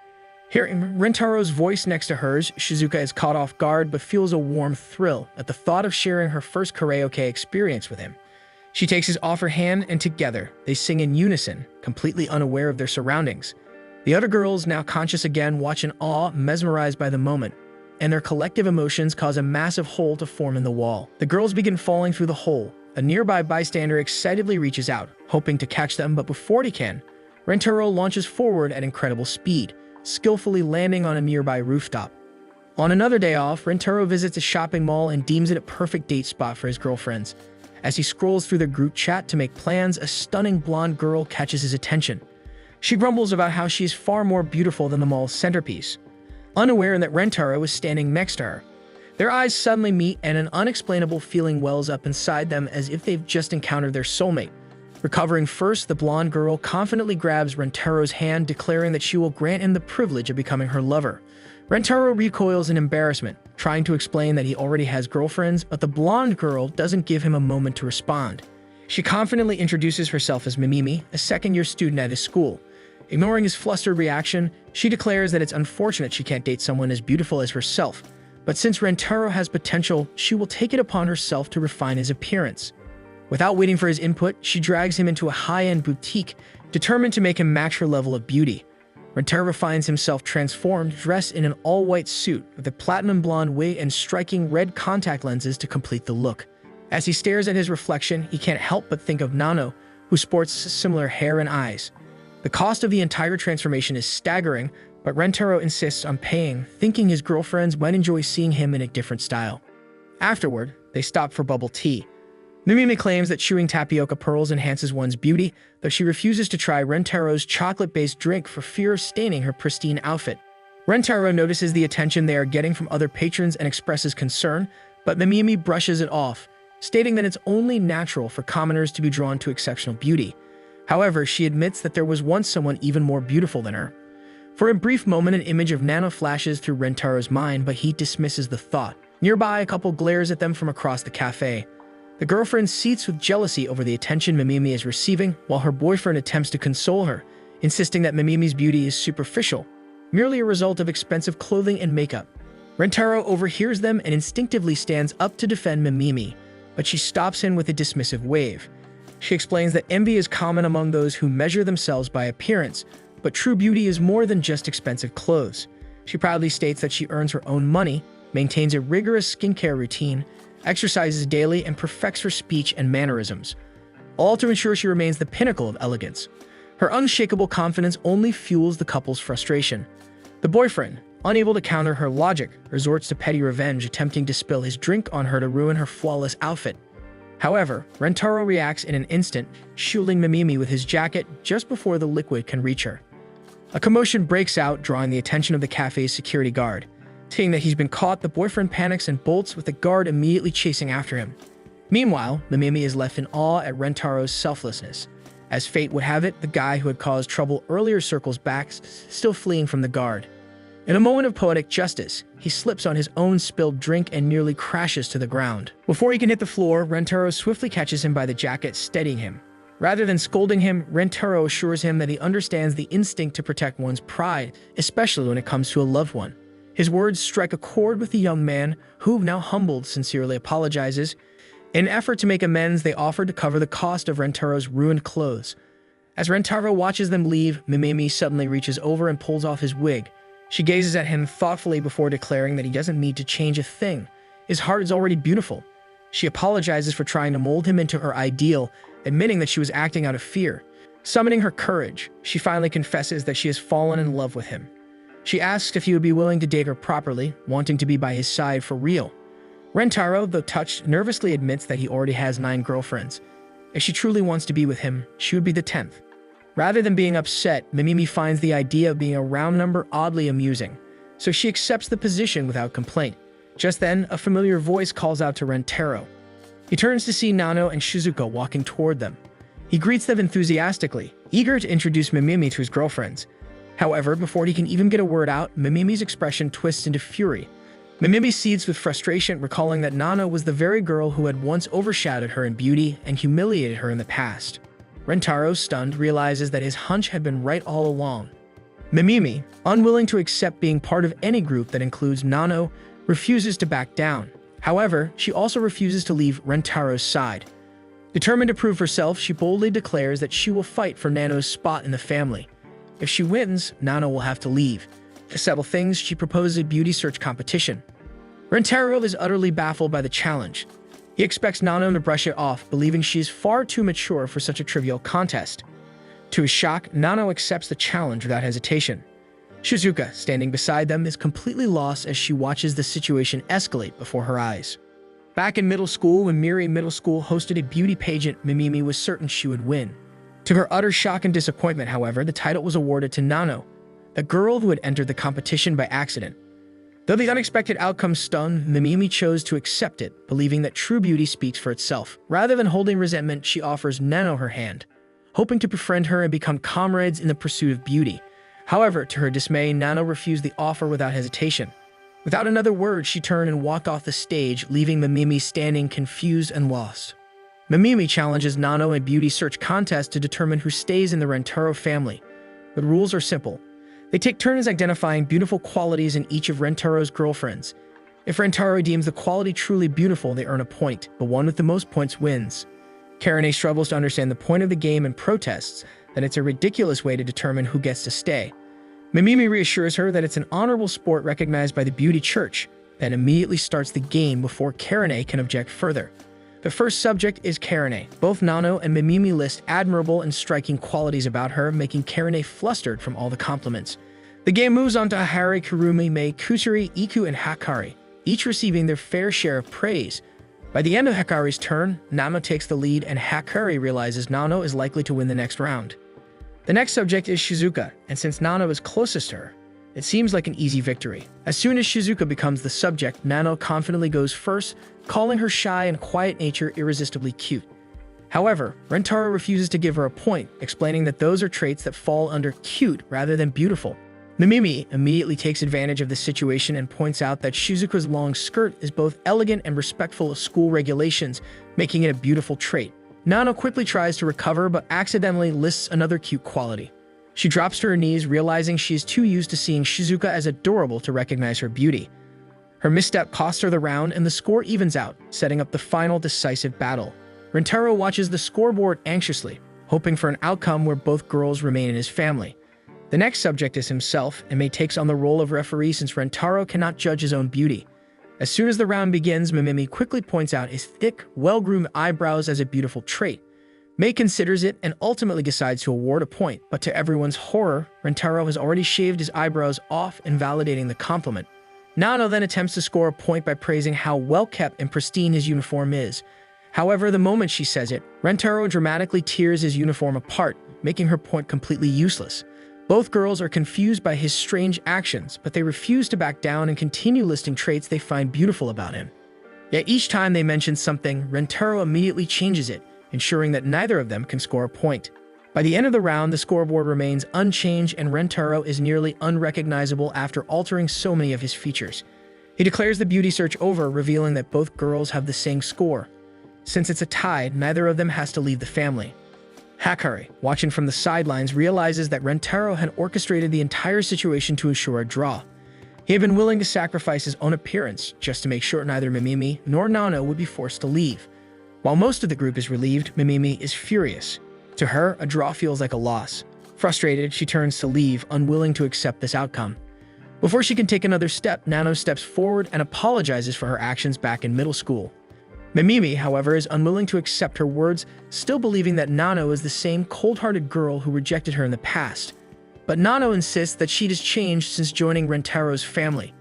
Hearing Rentarou's voice next to hers, Shizuka is caught off guard but feels a warm thrill at the thought of sharing her first karaoke experience with him. She takes his offer hand and together, they sing in unison, completely unaware of their surroundings. The other girls, now conscious again, watch in awe, mesmerized by the moment, and their collective emotions cause a massive hole to form in the wall. The girls begin falling through the hole. A nearby bystander excitedly reaches out, hoping to catch them, but before he can, Rentarou launches forward at incredible speed, skillfully landing on a nearby rooftop. On another day off, Rentarou visits a shopping mall and deems it a perfect date spot for his girlfriends. As he scrolls through the group chat to make plans, a stunning blonde girl catches his attention. She grumbles about how she is far more beautiful than the mall's centerpiece, unaware that Rentarou is standing next to her. Their eyes suddenly meet and an unexplainable feeling wells up inside them as if they've just encountered their soulmate. Recovering first, the blonde girl confidently grabs Rentarou's hand, declaring that she will grant him the privilege of becoming her lover. Rentarou recoils in embarrassment, trying to explain that he already has girlfriends, but the blonde girl doesn't give him a moment to respond. She confidently introduces herself as Mimimi, a second-year student at his school. Ignoring his flustered reaction, she declares that it's unfortunate she can't date someone as beautiful as herself, but since Rentarou has potential, she will take it upon herself to refine his appearance. Without waiting for his input, she drags him into a high-end boutique, determined to make him match her level of beauty. Rentarou finds himself transformed, dressed in an all-white suit with a platinum blonde wig and striking red contact lenses to complete the look. As he stares at his reflection, he can't help but think of Nano, who sports similar hair and eyes. The cost of the entire transformation is staggering, but Rentarou insists on paying, thinking his girlfriends might enjoy seeing him in a different style. Afterward, they stop for bubble tea. Mimimi claims that chewing tapioca pearls enhances one's beauty, though she refuses to try Rentarou's chocolate-based drink for fear of staining her pristine outfit. Rentarou notices the attention they are getting from other patrons and expresses concern, but Mimimi brushes it off, stating that it's only natural for commoners to be drawn to exceptional beauty. However, she admits that there was once someone even more beautiful than her. For a brief moment, an image of Nano flashes through Rentarou's mind, but he dismisses the thought. Nearby, a couple glares at them from across the cafe. The girlfriend seethes with jealousy over the attention Mimimi is receiving, while her boyfriend attempts to console her, insisting that Mimimi's beauty is superficial, merely a result of expensive clothing and makeup. Rentarou overhears them and instinctively stands up to defend Mimimi, but she stops him with a dismissive wave. She explains that envy is common among those who measure themselves by appearance, but true beauty is more than just expensive clothes. She proudly states that she earns her own money, maintains a rigorous skincare routine, exercises daily, and perfects her speech and mannerisms, all to ensure she remains the pinnacle of elegance. Her unshakable confidence only fuels the couple's frustration. The boyfriend, unable to counter her logic, resorts to petty revenge, attempting to spill his drink on her to ruin her flawless outfit. However, Rentarou reacts in an instant, shielding Mimimi with his jacket just before the liquid can reach her. A commotion breaks out, drawing the attention of the cafe's security guard. Seeing that he's been caught, the boyfriend panics and bolts, with the guard immediately chasing after him. Meanwhile, Mimimi is left in awe at Rentarou's selflessness. As fate would have it, the guy who had caused trouble earlier circles back, still fleeing from the guard. In a moment of poetic justice, he slips on his own spilled drink and nearly crashes to the ground. Before he can hit the floor, Rentarou swiftly catches him by the jacket, steadying him. Rather than scolding him, Rentarou assures him that he understands the instinct to protect one's pride, especially when it comes to a loved one. His words strike a chord with the young man, who, now humbled, sincerely apologizes. In an effort to make amends, they offer to cover the cost of Rentarou's ruined clothes. As Rentarou watches them leave, Mimimi suddenly reaches over and pulls off his wig. She gazes at him thoughtfully before declaring that he doesn't need to change a thing. His heart is already beautiful. She apologizes for trying to mold him into her ideal, admitting that she was acting out of fear. Summoning her courage, she finally confesses that she has fallen in love with him. She asks if he would be willing to date her properly, wanting to be by his side for real. Rentarou, though touched, nervously admits that he already has 9 girlfriends. If she truly wants to be with him, she would be the 10th. Rather than being upset, Mimimi finds the idea of being a round number oddly amusing, so she accepts the position without complaint. Just then, a familiar voice calls out to Rentarou. He turns to see Nano and Shizuka walking toward them. He greets them enthusiastically, eager to introduce Mimimi to his girlfriends. However, before he can even get a word out, Mimimi's expression twists into fury. Mimimi seethes with frustration, recalling that Nano was the very girl who had once overshadowed her in beauty and humiliated her in the past. Rentarou, stunned, realizes that his hunch had been right all along. Mimimi, unwilling to accept being part of any group that includes Nano, refuses to back down. However, she also refuses to leave Rentarou's side. Determined to prove herself, she boldly declares that she will fight for Nano's spot in the family. If she wins, Nano will have to leave. To settle things, she proposes a beauty search competition. Rentarou is utterly baffled by the challenge. He expects Nano to brush it off, believing she is far too mature for such a trivial contest. To his shock, Nano accepts the challenge without hesitation. Shizuka, standing beside them, is completely lost as she watches the situation escalate before her eyes. Back in middle school, when Miri Middle School hosted a beauty pageant, Mimimi was certain she would win. To her utter shock and disappointment, however, the title was awarded to Nano, the girl who had entered the competition by accident. Though the unexpected outcome stunned, Mimimi chose to accept it, believing that true beauty speaks for itself. Rather than holding resentment, she offers Nano her hand, hoping to befriend her and become comrades in the pursuit of beauty. However, to her dismay, Nano refused the offer without hesitation. Without another word, she turned and walked off the stage, leaving Mimimi standing confused and lost. Mimimi challenges Nano in a beauty search contest to determine who stays in the Rentarou family. The rules are simple. They take turns identifying beautiful qualities in each of Rentarou's girlfriends. If Rentarou deems the quality truly beautiful, they earn a point. The one with the most points wins. Karane struggles to understand the point of the game and protests that it's a ridiculous way to determine who gets to stay. Mimimi reassures her that it's an honorable sport recognized by the beauty church, that immediately starts the game before Karane can object further. The first subject is Karane. Both Nano and Mimimi list admirable and striking qualities about her, making Karane flustered from all the compliments. The game moves on to Hakari, Kurumi, Mei, Kusuri, Iku, and Hakari, each receiving their fair share of praise. By the end of Hakari's turn, Nano takes the lead and Hakari realizes Nano is likely to win the next round. The next subject is Shizuka, and since Nano is closest to her, it seems like an easy victory. As soon as Shizuka becomes the subject, Nano confidently goes first, calling her shy and quiet nature irresistibly cute. However, Rentarou refuses to give her a point, explaining that those are traits that fall under cute rather than beautiful. Mimimi immediately takes advantage of the situation and points out that Shizuka's long skirt is both elegant and respectful of school regulations, making it a beautiful trait. Nano quickly tries to recover but accidentally lists another cute quality. She drops to her knees, realizing she is too used to seeing Shizuka as adorable to recognize her beauty. Her misstep costs her the round and the score evens out, setting up the final decisive battle. Rentarou watches the scoreboard anxiously, hoping for an outcome where both girls remain in his family. The next subject is himself, and Mei takes on the role of referee since Rentarou cannot judge his own beauty. As soon as the round begins, Mimimi quickly points out his thick, well-groomed eyebrows as a beautiful trait. Mei considers it and ultimately decides to award a point, but to everyone's horror, Rentarou has already shaved his eyebrows off, invalidating the compliment. Nano then attempts to score a point by praising how well-kept and pristine his uniform is. However, the moment she says it, Rentarou dramatically tears his uniform apart, making her point completely useless. Both girls are confused by his strange actions, but they refuse to back down and continue listing traits they find beautiful about him. Yet each time they mention something, Rentarou immediately changes it, ensuring that neither of them can score a point. By the end of the round, the scoreboard remains unchanged and Rentarou is nearly unrecognizable after altering so many of his features. He declares the beauty search over, revealing that both girls have the same score. Since it's a tie, neither of them has to leave the family. Hakari, watching from the sidelines, realizes that Rentarou had orchestrated the entire situation to ensure a draw. He had been willing to sacrifice his own appearance just to make sure neither Mimimi nor Nano would be forced to leave. While most of the group is relieved, Mimimi is furious. To her, a draw feels like a loss. Frustrated, she turns to leave, unwilling to accept this outcome. Before she can take another step, Nano steps forward and apologizes for her actions back in middle school. Mimimi, however, is unwilling to accept her words, still believing that Nano is the same cold-hearted girl who rejected her in the past. But Nano insists that she has changed since joining Rentarou's family.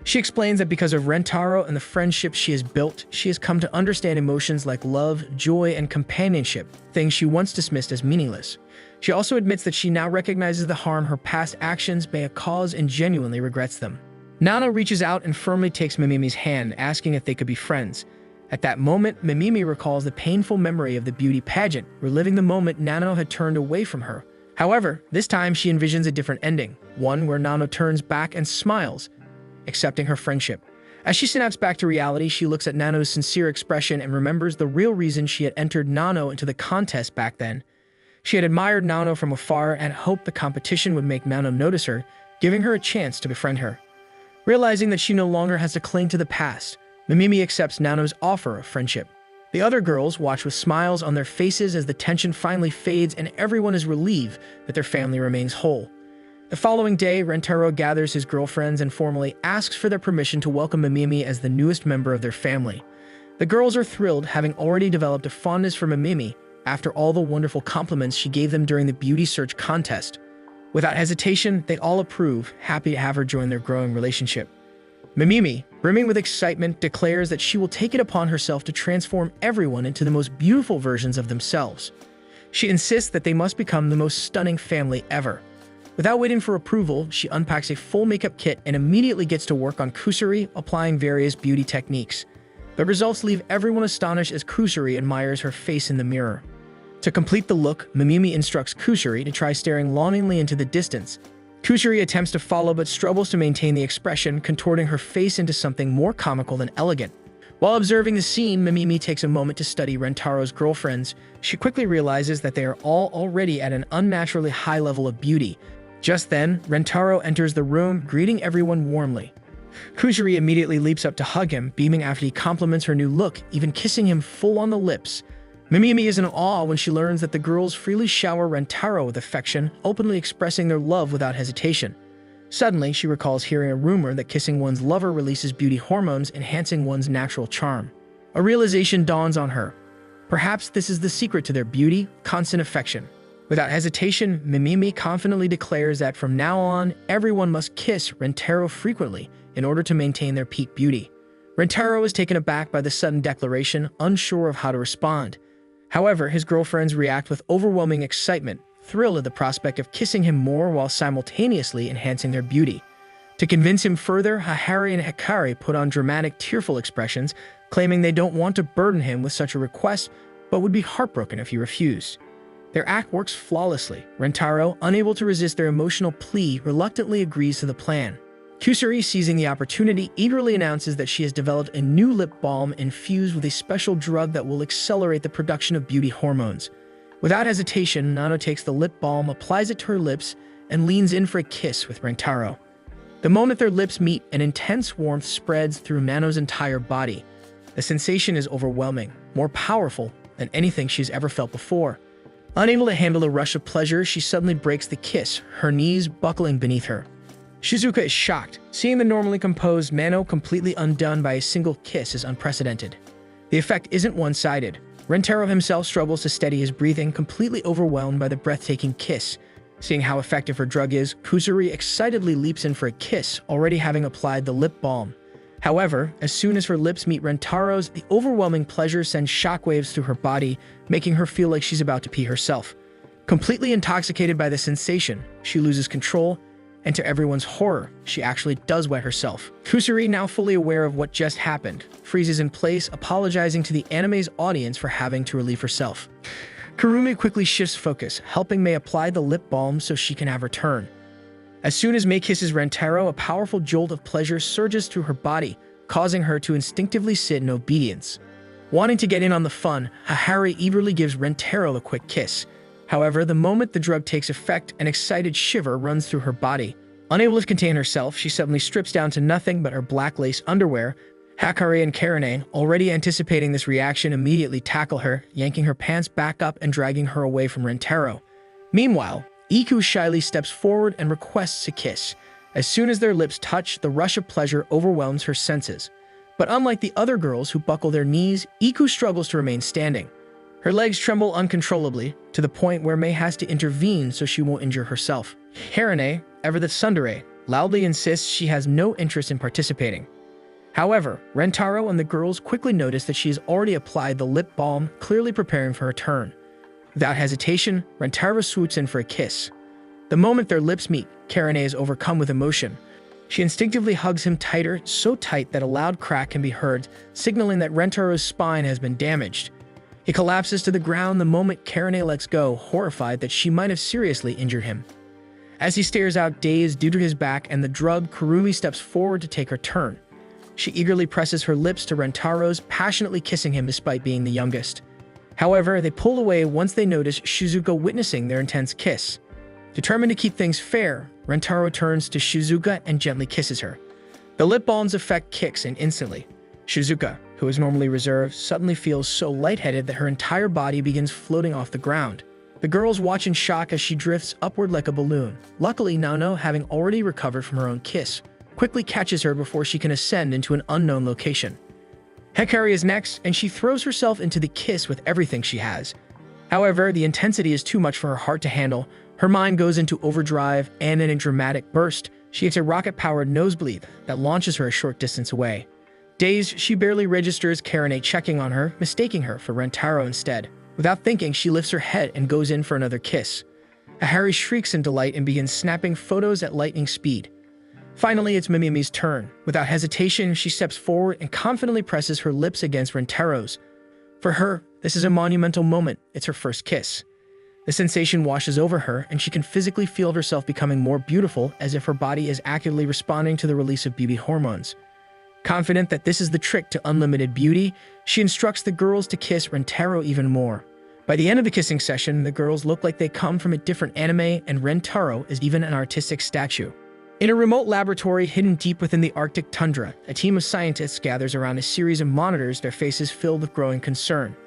She explains that because of Rentarou and the friendship she has built, she has come to understand emotions like love, joy, and companionship, things she once dismissed as meaningless. She also admits that she now recognizes the harm her past actions may have caused and genuinely regrets them. Nano reaches out and firmly takes Mimimi's hand, asking if they could be friends. At that moment, Mimimi recalls the painful memory of the beauty pageant, reliving the moment Nano had turned away from her. However, this time she envisions a different ending, one where Nano turns back and smiles, accepting her friendship. As she snaps back to reality, she looks at Nano's sincere expression and remembers the real reason she had entered Nano into the contest back then. She had admired Nano from afar and hoped the competition would make Nano notice her, giving her a chance to befriend her. Realizing that she no longer has to cling to the past, Mimimi accepts Nano's offer of friendship. The other girls watch with smiles on their faces as the tension finally fades and everyone is relieved that their family remains whole. The following day, Rentarou gathers his girlfriends and formally asks for their permission to welcome Mimimi as the newest member of their family. The girls are thrilled, having already developed a fondness for Mimimi after all the wonderful compliments she gave them during the beauty search contest. Without hesitation, they all approve, happy to have her join their growing relationship. Mimimi, brimming with excitement, declares that she will take it upon herself to transform everyone into the most beautiful versions of themselves. She insists that they must become the most stunning family ever. Without waiting for approval, she unpacks a full makeup kit and immediately gets to work on Kusuri, applying various beauty techniques. The results leave everyone astonished as Kusuri admires her face in the mirror. To complete the look, Mimimi instructs Kusuri to try staring longingly into the distance. Kusuri attempts to follow but struggles to maintain the expression, contorting her face into something more comical than elegant. While observing the scene, Mimimi takes a moment to study Rentarou's girlfriends. She quickly realizes that they are all already at an unnaturally high level of beauty. Just then, Rentarou enters the room, greeting everyone warmly. Kusuri immediately leaps up to hug him, beaming after he compliments her new look, even kissing him full on the lips. Mimimi is in awe when she learns that the girls freely shower Rentarou with affection, openly expressing their love without hesitation. Suddenly, she recalls hearing a rumor that kissing one's lover releases beauty hormones, enhancing one's natural charm. A realization dawns on her. Perhaps this is the secret to their beauty, constant affection. Without hesitation, Mimimi confidently declares that from now on, everyone must kiss Rentarou frequently in order to maintain their peak beauty. Rentarou is taken aback by the sudden declaration, unsure of how to respond. However, his girlfriends react with overwhelming excitement, thrilled at the prospect of kissing him more while simultaneously enhancing their beauty. To convince him further, Hakari and Hakari put on dramatic, tearful expressions, claiming they don't want to burden him with such a request, but would be heartbroken if he refused. Their act works flawlessly. Rentarou, unable to resist their emotional plea, reluctantly agrees to the plan. Kusuri, seizing the opportunity, eagerly announces that she has developed a new lip balm infused with a special drug that will accelerate the production of beauty hormones. Without hesitation, Nano takes the lip balm, applies it to her lips, and leans in for a kiss with Rentarou. The moment their lips meet, an intense warmth spreads through Nano's entire body. The sensation is overwhelming, more powerful than anything she's ever felt before. Unable to handle the rush of pleasure, she suddenly breaks the kiss, her knees buckling beneath her. Shizuka is shocked. Seeing the normally composed Nano completely undone by a single kiss is unprecedented. The effect isn't one-sided. Rentarou himself struggles to steady his breathing, completely overwhelmed by the breathtaking kiss. Seeing how effective her drug is, Kusuri excitedly leaps in for a kiss, already having applied the lip balm. However, as soon as her lips meet Rentarou's, the overwhelming pleasure sends shockwaves through her body, making her feel like she's about to pee herself. Completely intoxicated by the sensation, she loses control, and to everyone's horror, she actually does wet herself. Kusuri, now fully aware of what just happened, freezes in place, apologizing to the anime's audience for having to relieve herself. Kurumi quickly shifts focus, helping Mei apply the lip balm so she can have her turn. As soon as Mei kisses Rentarou, a powerful jolt of pleasure surges through her body, causing her to instinctively sit in obedience. Wanting to get in on the fun, Hakari eagerly gives Rentarou a quick kiss. However, the moment the drug takes effect, an excited shiver runs through her body. Unable to contain herself, she suddenly strips down to nothing but her black lace underwear. Hakari and Karane, already anticipating this reaction, immediately tackle her, yanking her pants back up and dragging her away from Rentarou. Meanwhile, Iku shyly steps forward and requests a kiss. As soon as their lips touch, the rush of pleasure overwhelms her senses. But unlike the other girls who buckle their knees, Iku struggles to remain standing. Her legs tremble uncontrollably, to the point where Mei has to intervene so she won't injure herself. Karane, ever the tsundere, loudly insists she has no interest in participating. However, Rentarou and the girls quickly notice that she has already applied the lip balm, clearly preparing for her turn. Without hesitation, Rentarou swoops in for a kiss. The moment their lips meet, Karane is overcome with emotion. She instinctively hugs him tighter, so tight that a loud crack can be heard, signaling that Rentarou's spine has been damaged. He collapses to the ground the moment Karane lets go, horrified that she might have seriously injured him. As he stares out dazed due to his back and the drug, Kurumi steps forward to take her turn. She eagerly presses her lips to Rentarou's, passionately kissing him despite being the youngest. However, they pull away once they notice Shizuka witnessing their intense kiss. Determined to keep things fair, Rentarou turns to Shizuka and gently kisses her. The lip balm's effect kicks in instantly. Shizuka, who is normally reserved, suddenly feels so lightheaded that her entire body begins floating off the ground. The girls watch in shock as she drifts upward like a balloon. Luckily, Nano, having already recovered from her own kiss, quickly catches her before she can ascend into an unknown location. Hakari is next, and she throws herself into the kiss with everything she has. However, the intensity is too much for her heart to handle. Her mind goes into overdrive, and in a dramatic burst, she hits a rocket-powered nosebleed that launches her a short distance away. Dazed, she barely registers Karane checking on her, mistaking her for Rentarou instead. Without thinking, she lifts her head and goes in for another kiss. Hakari shrieks in delight and begins snapping photos at lightning speed. Finally, it's Mimimi's turn. Without hesitation, she steps forward and confidently presses her lips against Rentarou's. For her, this is a monumental moment. It's her first kiss. The sensation washes over her, and she can physically feel herself becoming more beautiful, as if her body is actively responding to the release of beauty hormones. Confident that this is the trick to unlimited beauty, she instructs the girls to kiss Rentarou even more. By the end of the kissing session, the girls look like they come from a different anime, and Rentarou is even an artistic statue. In a remote laboratory hidden deep within the Arctic tundra, a team of scientists gathers around a series of monitors, their faces filled with growing concern.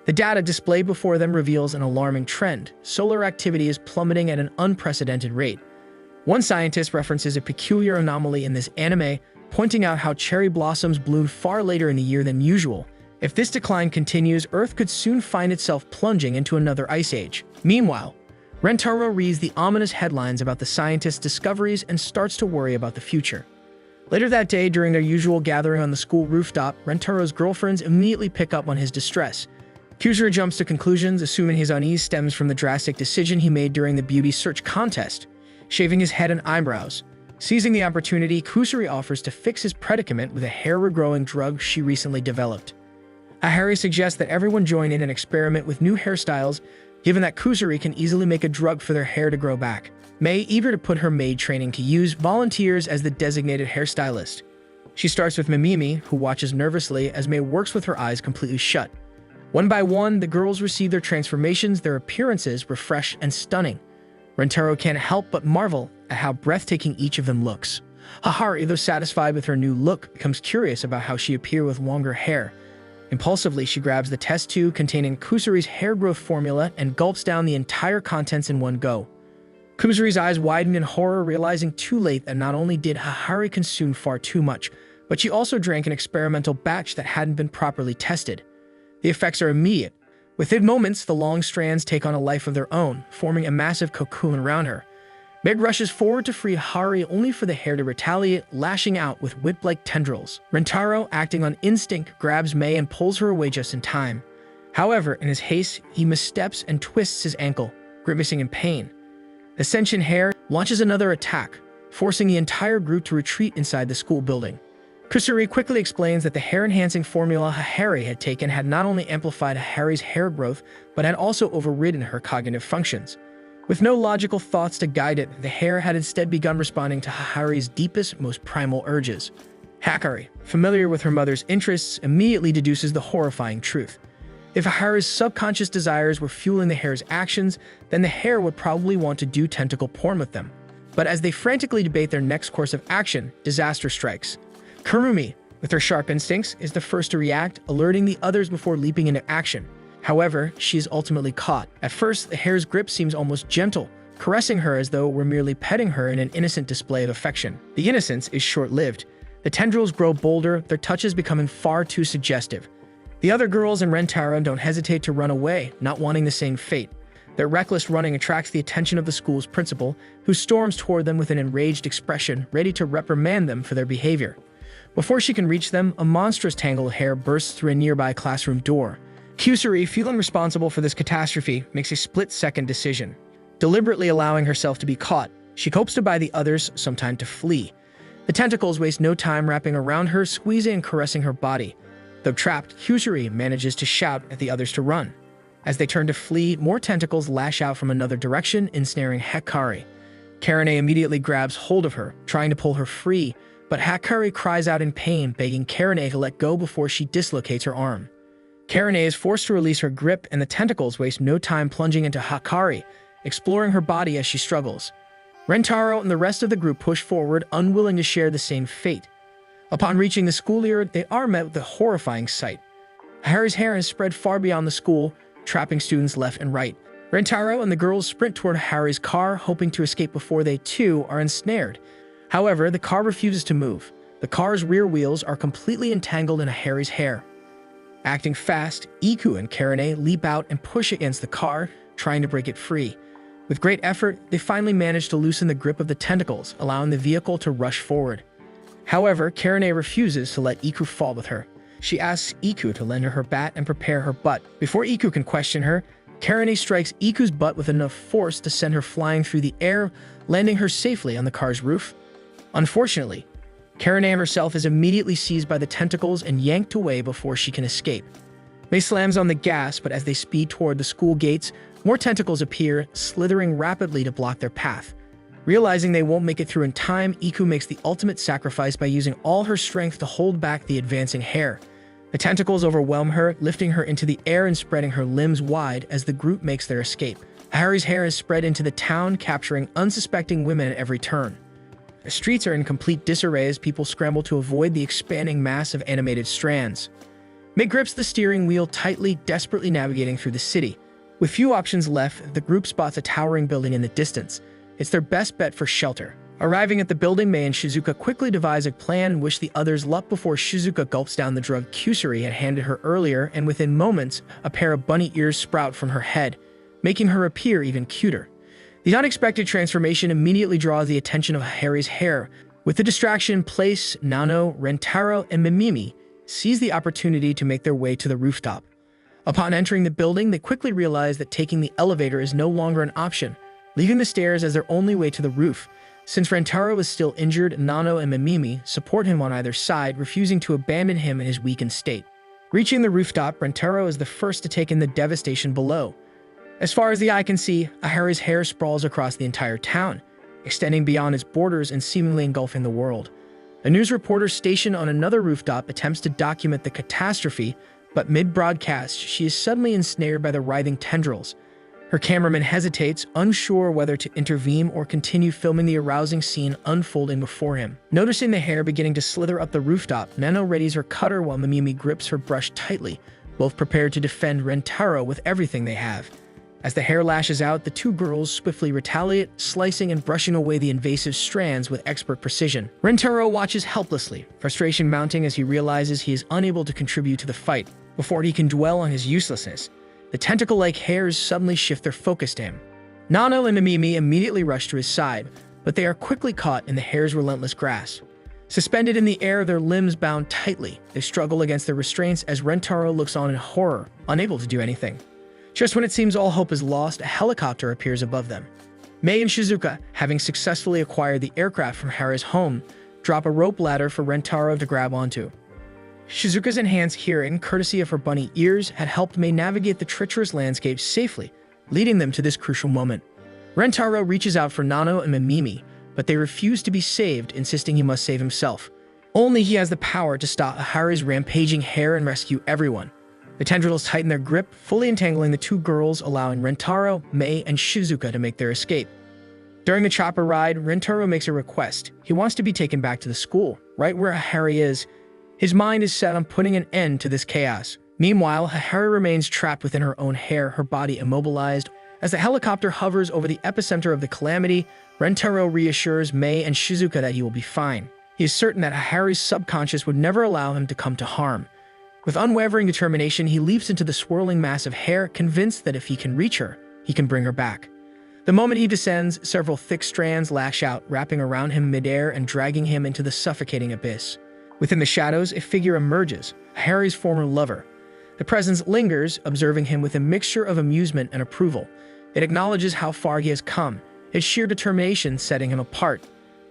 The data displayed before them reveals an alarming trend. Solar activity is plummeting at an unprecedented rate. One scientist references a peculiar anomaly in this anime, pointing out how cherry blossoms bloom far later in the year than usual, If this decline continues, Earth could soon find itself plunging into another ice age. Meanwhile, Rentarou reads the ominous headlines about the scientists' discoveries and starts to worry about the future. Later that day, during their usual gathering on the school rooftop, Rentarou's girlfriends immediately pick up on his distress. Kusuri jumps to conclusions, assuming his unease stems from the drastic decision he made during the beauty search contest, shaving his head and eyebrows. Seizing the opportunity, Kusuri offers to fix his predicament with a hair-regrowing drug she recently developed. Hakari suggests that everyone join in an experiment with new hairstyles, given that Kusuri can easily make a drug for their hair to grow back. Mei, eager to put her maid training to use, volunteers as the designated hairstylist. She starts with Mimimi, who watches nervously as Mei works with her eyes completely shut. One by one, the girls receive their transformations. Their appearances were fresh and stunning. Rentarou can't help but marvel at how breathtaking each of them looks. Hakari, though satisfied with her new look, becomes curious about how she appeared with longer hair. Impulsively, she grabs the test tube containing Kusuri's hair growth formula and gulps down the entire contents in one go. Kusuri's eyes widen in horror, realizing too late that not only did Hakari consume far too much, but she also drank an experimental batch that hadn't been properly tested. The effects are immediate. Within moments, the long strands take on a life of their own, forming a massive cocoon around her. Meg rushes forward to free Hakari, only for the hair to retaliate, lashing out with whip-like tendrils. Rentarou, acting on instinct, grabs Mei and pulls her away just in time. However, in his haste, he missteps and twists his ankle, grimacing in pain. The sentient hair launches another attack, forcing the entire group to retreat inside the school building. Kusuri quickly explains that the hair-enhancing formula Hakari had taken had not only amplified Hakari's hair growth, but had also overridden her cognitive functions. With no logical thoughts to guide it, the hair had instead begun responding to Hakari's deepest, most primal urges. Hakari, familiar with her mother's interests, immediately deduces the horrifying truth. If Hakari's subconscious desires were fueling the hair's actions, then the hair would probably want to do tentacle porn with them. But as they frantically debate their next course of action, disaster strikes. Kurumi, with her sharp instincts, is the first to react, alerting the others before leaping into action. However, she is ultimately caught. At first, the hair's grip seems almost gentle, caressing her as though it were merely petting her in an innocent display of affection. The innocence is short-lived. The tendrils grow bolder, their touches becoming far too suggestive. The other girls in Rentarou don't hesitate to run away, not wanting the same fate. Their reckless running attracts the attention of the school's principal, who storms toward them with an enraged expression, ready to reprimand them for their behavior. Before she can reach them, a monstrous tangle of hair bursts through a nearby classroom door. Kusuri, feeling responsible for this catastrophe, makes a split-second decision. Deliberately allowing herself to be caught, she hopes to buy the others some time to flee. The tentacles waste no time wrapping around her, squeezing and caressing her body. Though trapped, Kusuri manages to shout at the others to run. As they turn to flee, more tentacles lash out from another direction, ensnaring Hakari. Karane immediately grabs hold of her, trying to pull her free, but Hakari cries out in pain, begging Karane to let go before she dislocates her arm. Karane is forced to release her grip, and the tentacles waste no time plunging into Hakari, exploring her body as she struggles. Rentarou and the rest of the group push forward, unwilling to share the same fate. Upon reaching the schoolyard, they are met with a horrifying sight. Hakari's hair has spread far beyond the school, trapping students left and right. Rentarou and the girls sprint toward Hakari's car, hoping to escape before they, too, are ensnared. However, the car refuses to move. The car's rear wheels are completely entangled in Hakari's hair. Acting fast, Iku and Karane leap out and push against the car, trying to break it free. With great effort, they finally manage to loosen the grip of the tentacles, allowing the vehicle to rush forward. However, Karane refuses to let Iku fall with her. She asks Iku to lend her her bat and prepare her butt. Before Iku can question her, Karane strikes Iku's butt with enough force to send her flying through the air, landing her safely on the car's roof. Unfortunately, Karane herself is immediately seized by the tentacles and yanked away before she can escape. Mei slams on the gas, but as they speed toward the school gates, more tentacles appear, slithering rapidly to block their path. Realizing they won't make it through in time, Iku makes the ultimate sacrifice by using all her strength to hold back the advancing hair. The tentacles overwhelm her, lifting her into the air and spreading her limbs wide as the group makes their escape. Hakari's hair is spread into the town, capturing unsuspecting women at every turn. The streets are in complete disarray as people scramble to avoid the expanding mass of animated strands. Mei grips the steering wheel tightly, desperately navigating through the city. With few options left, the group spots a towering building in the distance. It's their best bet for shelter. Arriving at the building, Mei and Shizuka quickly devise a plan and wish the others luck before Shizuka gulps down the drug Kusari had handed her earlier, and within moments, a pair of bunny ears sprout from her head, making her appear even cuter. The unexpected transformation immediately draws the attention of Hakari's hair. With the distraction in place, Nano, Rentarou, and Mimimi seize the opportunity to make their way to the rooftop. Upon entering the building, they quickly realize that taking the elevator is no longer an option, leaving the stairs as their only way to the roof. Since Rentarou is still injured, Nano and Mimimi support him on either side, refusing to abandon him in his weakened state. Reaching the rooftop, Rentarou is the first to take in the devastation below. As far as the eye can see, Hakari's hair sprawls across the entire town, extending beyond its borders and seemingly engulfing the world. A news reporter stationed on another rooftop attempts to document the catastrophe, but mid-broadcast, she is suddenly ensnared by the writhing tendrils. Her cameraman hesitates, unsure whether to intervene or continue filming the arousing scene unfolding before him. Noticing the hair beginning to slither up the rooftop, Nano readies her cutter while Mimimi grips her brush tightly, both prepared to defend Rentarou with everything they have. As the hair lashes out, the two girls swiftly retaliate, slicing and brushing away the invasive strands with expert precision. Rentarou watches helplessly, frustration mounting as he realizes he is unable to contribute to the fight. Before he can dwell on his uselessness, the tentacle-like hairs suddenly shift their focus to him. Nano and Mimimi immediately rush to his side, but they are quickly caught in the hair's relentless grasp. Suspended in the air, their limbs bound tightly, they struggle against their restraints as Rentarou looks on in horror, unable to do anything. Just when it seems all hope is lost, a helicopter appears above them. Mei and Shizuka, having successfully acquired the aircraft from Hakari's home, drop a rope ladder for Rentarou to grab onto. Shizuka's enhanced hearing, courtesy of her bunny ears, had helped Mei navigate the treacherous landscape safely, leading them to this crucial moment. Rentarou reaches out for Nano and Mimimi, but they refuse to be saved, insisting he must save himself. Only he has the power to stop Hakari's rampaging hair and rescue everyone. The tendrils tighten their grip, fully entangling the two girls, allowing Rentarou, Mei, and Shizuka to make their escape. During the chopper ride, Rentarou makes a request. He wants to be taken back to the school, right where Hakari is. His mind is set on putting an end to this chaos. Meanwhile, Hakari remains trapped within her own hair, her body immobilized. As the helicopter hovers over the epicenter of the calamity, Rentarou reassures Mei and Shizuka that he will be fine. He is certain that Hakari's subconscious would never allow him to come to harm. With unwavering determination, he leaps into the swirling mass of hair, convinced that if he can reach her, he can bring her back. The moment he descends, several thick strands lash out, wrapping around him midair and dragging him into the suffocating abyss. Within the shadows, a figure emerges, Hakari's former lover. The presence lingers, observing him with a mixture of amusement and approval. It acknowledges how far he has come, his sheer determination setting him apart.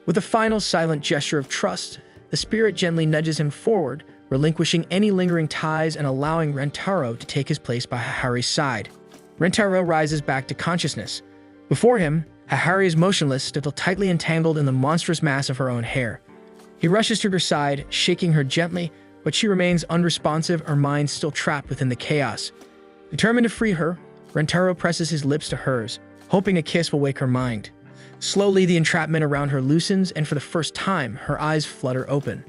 With a final silent gesture of trust, the spirit gently nudges him forward, relinquishing any lingering ties and allowing Rentarou to take his place by Hakari's side. Rentarou rises back to consciousness. Before him, Hakari is motionless, still tightly entangled in the monstrous mass of her own hair. He rushes to her side, shaking her gently, but she remains unresponsive, her mind still trapped within the chaos. Determined to free her, Rentarou presses his lips to hers, hoping a kiss will wake her mind. Slowly, the entrapment around her loosens, and for the first time, her eyes flutter open.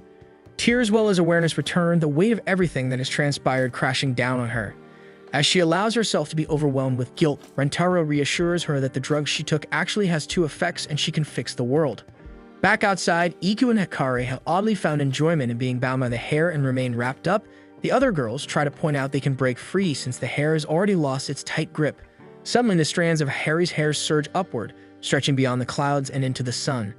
Tears well as awareness return, the weight of everything that has transpired crashing down on her. As she allows herself to be overwhelmed with guilt, Rentarou reassures her that the drug she took actually has two effects and she can fix the world. Back outside, Iku and Hakari have oddly found enjoyment in being bound by the hair and remain wrapped up. The other girls try to point out they can break free since the hair has already lost its tight grip. Suddenly, the strands of Harry's hair surge upward, stretching beyond the clouds and into the sun.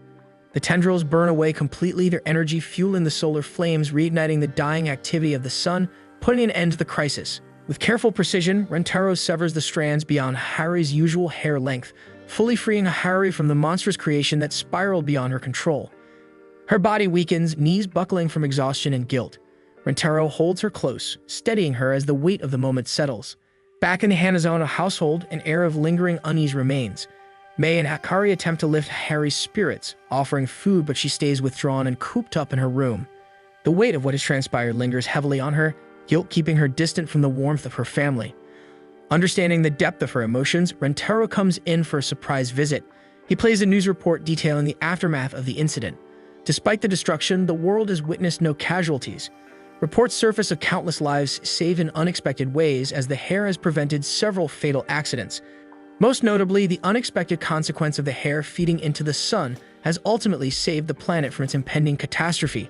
The tendrils burn away completely, their energy fueling the solar flames, reigniting the dying activity of the sun, putting an end to the crisis. With careful precision, Rentarou severs the strands beyond Hakari's usual hair length, fully freeing Hakari from the monstrous creation that spiraled beyond her control. Her body weakens, knees buckling from exhaustion and guilt. Rentarou holds her close, steadying her as the weight of the moment settles. Back in the Hanazono household, an air of lingering unease remains. Mei and Hakari attempt to lift Harry's spirits, offering food, but she stays withdrawn and cooped up in her room. The weight of what has transpired lingers heavily on her, guilt keeping her distant from the warmth of her family. Understanding the depth of her emotions, Rentarou comes in for a surprise visit. He plays a news report detailing the aftermath of the incident. Despite the destruction, the world has witnessed no casualties. Reports surface of countless lives saved in unexpected ways as the hair has prevented several fatal accidents. Most notably, the unexpected consequence of the hair feeding into the sun has ultimately saved the planet from its impending catastrophe.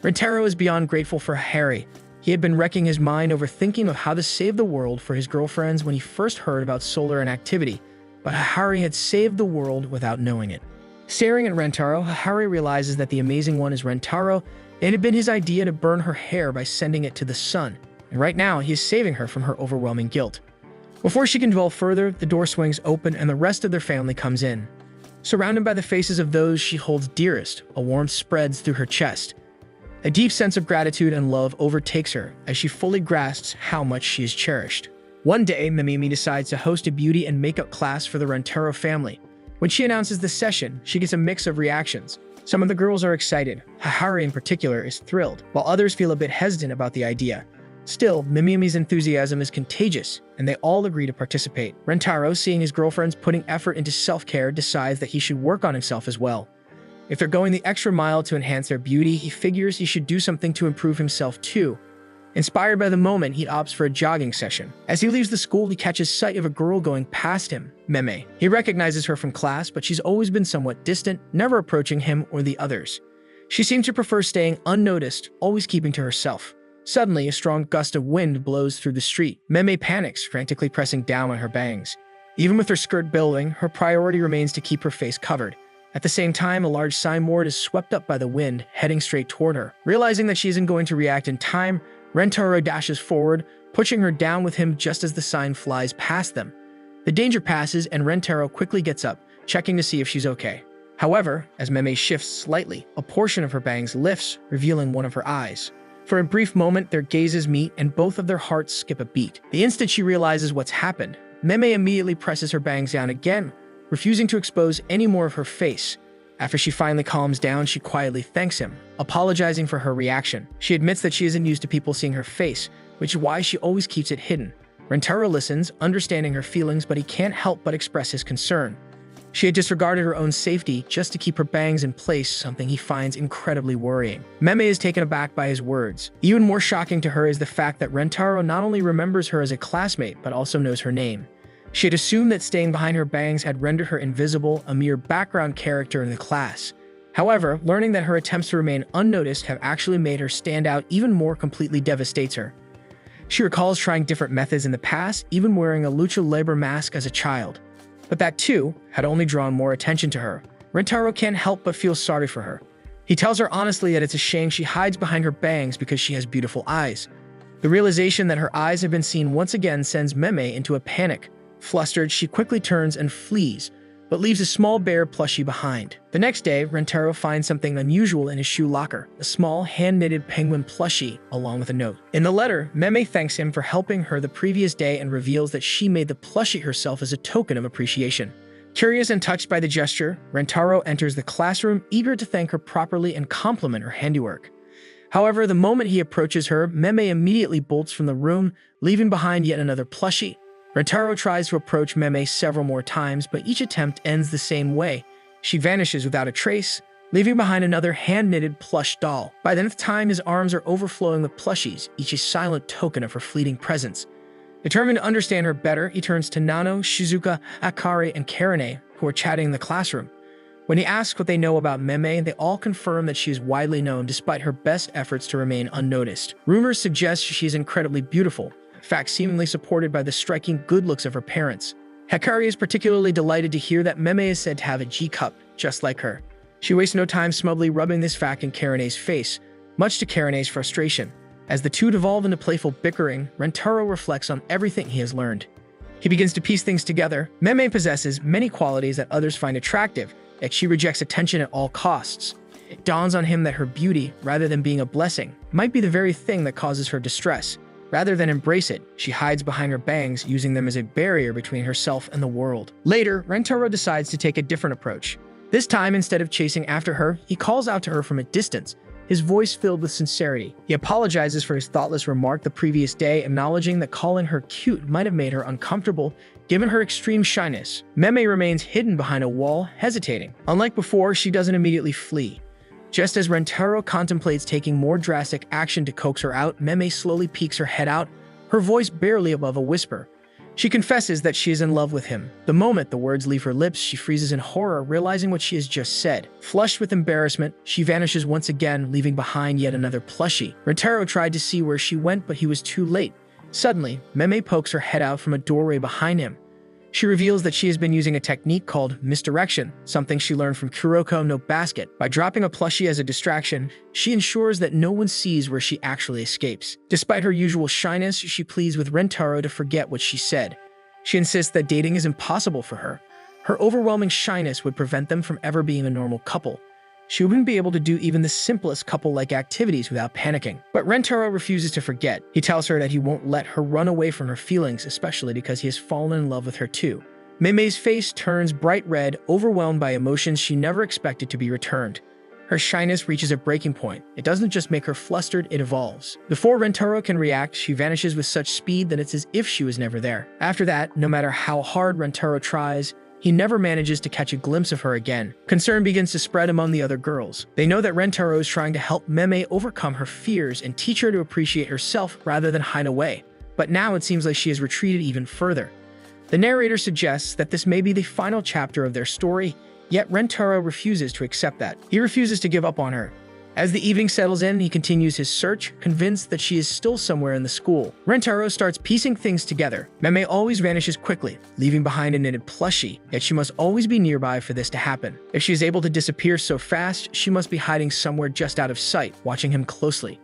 Rentarou is beyond grateful for Hakari. He had been wrecking his mind over thinking of how to save the world for his girlfriends when he first heard about solar inactivity, but Hakari had saved the world without knowing it. Staring at Rentarou, Hakari realizes that the amazing one is Rentarou. It had been his idea to burn her hair by sending it to the sun, and right now he is saving her from her overwhelming guilt. Before she can dwell further, the door swings open and the rest of their family comes in. Surrounded by the faces of those she holds dearest, a warmth spreads through her chest. A deep sense of gratitude and love overtakes her as she fully grasps how much she is cherished. One day, Mimimi decides to host a beauty and makeup class for the Rentarou family. When she announces the session, she gets a mix of reactions. Some of the girls are excited. Hakari in particular is thrilled, while others feel a bit hesitant about the idea. Still, Mimimi's enthusiasm is contagious, and they all agree to participate. Rentarou, seeing his girlfriends putting effort into self-care, decides that he should work on himself as well. If they're going the extra mile to enhance their beauty, he figures he should do something to improve himself too. Inspired by the moment, he opts for a jogging session. As he leaves the school, he catches sight of a girl going past him, Meme. He recognizes her from class, but she's always been somewhat distant, never approaching him or the others. She seems to prefer staying unnoticed, always keeping to herself. Suddenly, a strong gust of wind blows through the street. Meme panics, frantically pressing down on her bangs. Even with her skirt billowing, her priority remains to keep her face covered. At the same time, a large signboard is swept up by the wind, heading straight toward her. Realizing that she isn't going to react in time, Rentarou dashes forward, pushing her down with him just as the sign flies past them. The danger passes, and Rentarou quickly gets up, checking to see if she's okay. However, as Meme shifts slightly, a portion of her bangs lifts, revealing one of her eyes. For a brief moment, their gazes meet and both of their hearts skip a beat. The instant she realizes what's happened, Meme immediately presses her bangs down again, refusing to expose any more of her face. After she finally calms down, she quietly thanks him, apologizing for her reaction. She admits that she isn't used to people seeing her face, which is why she always keeps it hidden. Rentarou listens, understanding her feelings, but he can't help but express his concern. She had disregarded her own safety just to keep her bangs in place, something he finds incredibly worrying. Meme is taken aback by his words. Even more shocking to her is the fact that Rentarou not only remembers her as a classmate, but also knows her name. She had assumed that staying behind her bangs had rendered her invisible, a mere background character in the class. However, learning that her attempts to remain unnoticed have actually made her stand out even more completely devastates her. She recalls trying different methods in the past, even wearing a lucha libre mask as a child. But that, too, had only drawn more attention to her. Rentarou can't help but feel sorry for her. He tells her honestly that it's a shame she hides behind her bangs because she has beautiful eyes. The realization that her eyes have been seen once again sends Meme into a panic. Flustered, she quickly turns and flees, but leaves a small bear plushie behind. The next day, Rentarou finds something unusual in his shoe locker, a small hand-knitted penguin plushie, along with a note. In the letter, Meme thanks him for helping her the previous day and reveals that she made the plushie herself as a token of appreciation. Curious and touched by the gesture, Rentarou enters the classroom, eager to thank her properly and compliment her handiwork. However, the moment he approaches her, Meme immediately bolts from the room, leaving behind yet another plushie. Rentarou tries to approach Meme several more times, but each attempt ends the same way. She vanishes without a trace, leaving behind another hand-knitted plush doll. By the 9th time, his arms are overflowing with plushies, each a silent token of her fleeting presence. Determined to understand her better, he turns to Nano, Shizuka, Hakari, and Karane, who are chatting in the classroom. When he asks what they know about Meme, they all confirm that she is widely known despite her best efforts to remain unnoticed. Rumors suggest she is incredibly beautiful, fact seemingly supported by the striking good looks of her parents. Hakari is particularly delighted to hear that Meme is said to have a G-cup, just like her. She wastes no time smugly rubbing this fact in Karane's face, much to Karane's frustration. As the two devolve into playful bickering, Rentarou reflects on everything he has learned. He begins to piece things together. Meme possesses many qualities that others find attractive, yet she rejects attention at all costs. It dawns on him that her beauty, rather than being a blessing, might be the very thing that causes her distress. Rather than embrace it, she hides behind her bangs, using them as a barrier between herself and the world. Later, Rentarou decides to take a different approach. This time, instead of chasing after her, he calls out to her from a distance, his voice filled with sincerity. He apologizes for his thoughtless remark the previous day, acknowledging that calling her cute might have made her uncomfortable, given her extreme shyness. Meme remains hidden behind a wall, hesitating. Unlike before, she doesn't immediately flee. Just as Rentarou contemplates taking more drastic action to coax her out, Meme slowly peeks her head out, her voice barely above a whisper. She confesses that she is in love with him. The moment the words leave her lips, she freezes in horror, realizing what she has just said. Flushed with embarrassment, she vanishes once again, leaving behind yet another plushie. Rentarou tried to see where she went, but he was too late. Suddenly, Meme pokes her head out from a doorway behind him. She reveals that she has been using a technique called misdirection, something she learned from Kuroko no Basket. By dropping a plushie as a distraction, she ensures that no one sees where she actually escapes. Despite her usual shyness, she pleads with Rentarou to forget what she said. She insists that dating is impossible for her. Her overwhelming shyness would prevent them from ever being a normal couple. She wouldn't be able to do even the simplest couple-like activities without panicking. But Rentarou refuses to forget. He tells her that he won't let her run away from her feelings, especially because he has fallen in love with her too. Meme's face turns bright red, overwhelmed by emotions she never expected to be returned. Her shyness reaches a breaking point. It doesn't just make her flustered, it evolves. Before Rentarou can react, she vanishes with such speed that it's as if she was never there. After that, no matter how hard Rentarou tries, he never manages to catch a glimpse of her again. Concern begins to spread among the other girls. They know that Rentarou is trying to help Meme overcome her fears and teach her to appreciate herself rather than hide away. But now it seems like she has retreated even further. The narrator suggests that this may be the final chapter of their story, yet Rentarou refuses to accept that. He refuses to give up on her. As the evening settles in, he continues his search, convinced that she is still somewhere in the school. Rentarou starts piecing things together. Meme always vanishes quickly, leaving behind a knitted plushie, yet she must always be nearby for this to happen. If she is able to disappear so fast, she must be hiding somewhere just out of sight, watching him closely.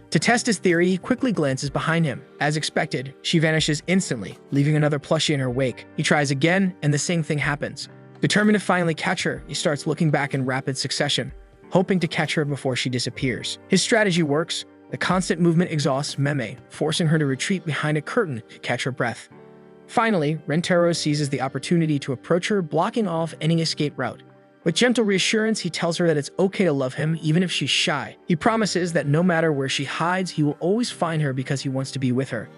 To test his theory, he quickly glances behind him. As expected, she vanishes instantly, leaving another plushie in her wake. He tries again, and the same thing happens. Determined to finally catch her, he starts looking back in rapid succession, hoping to catch her before she disappears. His strategy works. The constant movement exhausts Meme, forcing her to retreat behind a curtain to catch her breath. Finally, Rentarou seizes the opportunity to approach her, blocking off any escape route. With gentle reassurance, he tells her that it's okay to love him, even if she's shy. He promises that no matter where she hides, he will always find her because he wants to be with her.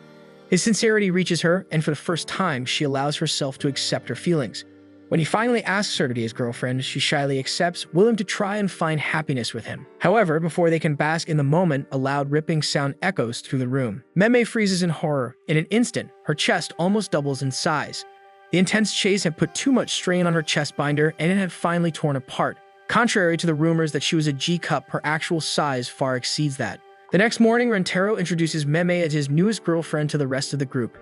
His sincerity reaches her, and for the first time, she allows herself to accept her feelings. When he finally asks her to be his girlfriend, she shyly accepts, willing to try and find happiness with him. However, before they can bask in the moment, a loud ripping sound echoes through the room. Meme freezes in horror. In an instant, her chest almost doubles in size. The intense chase had put too much strain on her chest binder, and it had finally torn apart. Contrary to the rumors that she was a G-cup, her actual size far exceeds that. The next morning, Rentarou introduces Meme as his newest girlfriend to the rest of the group.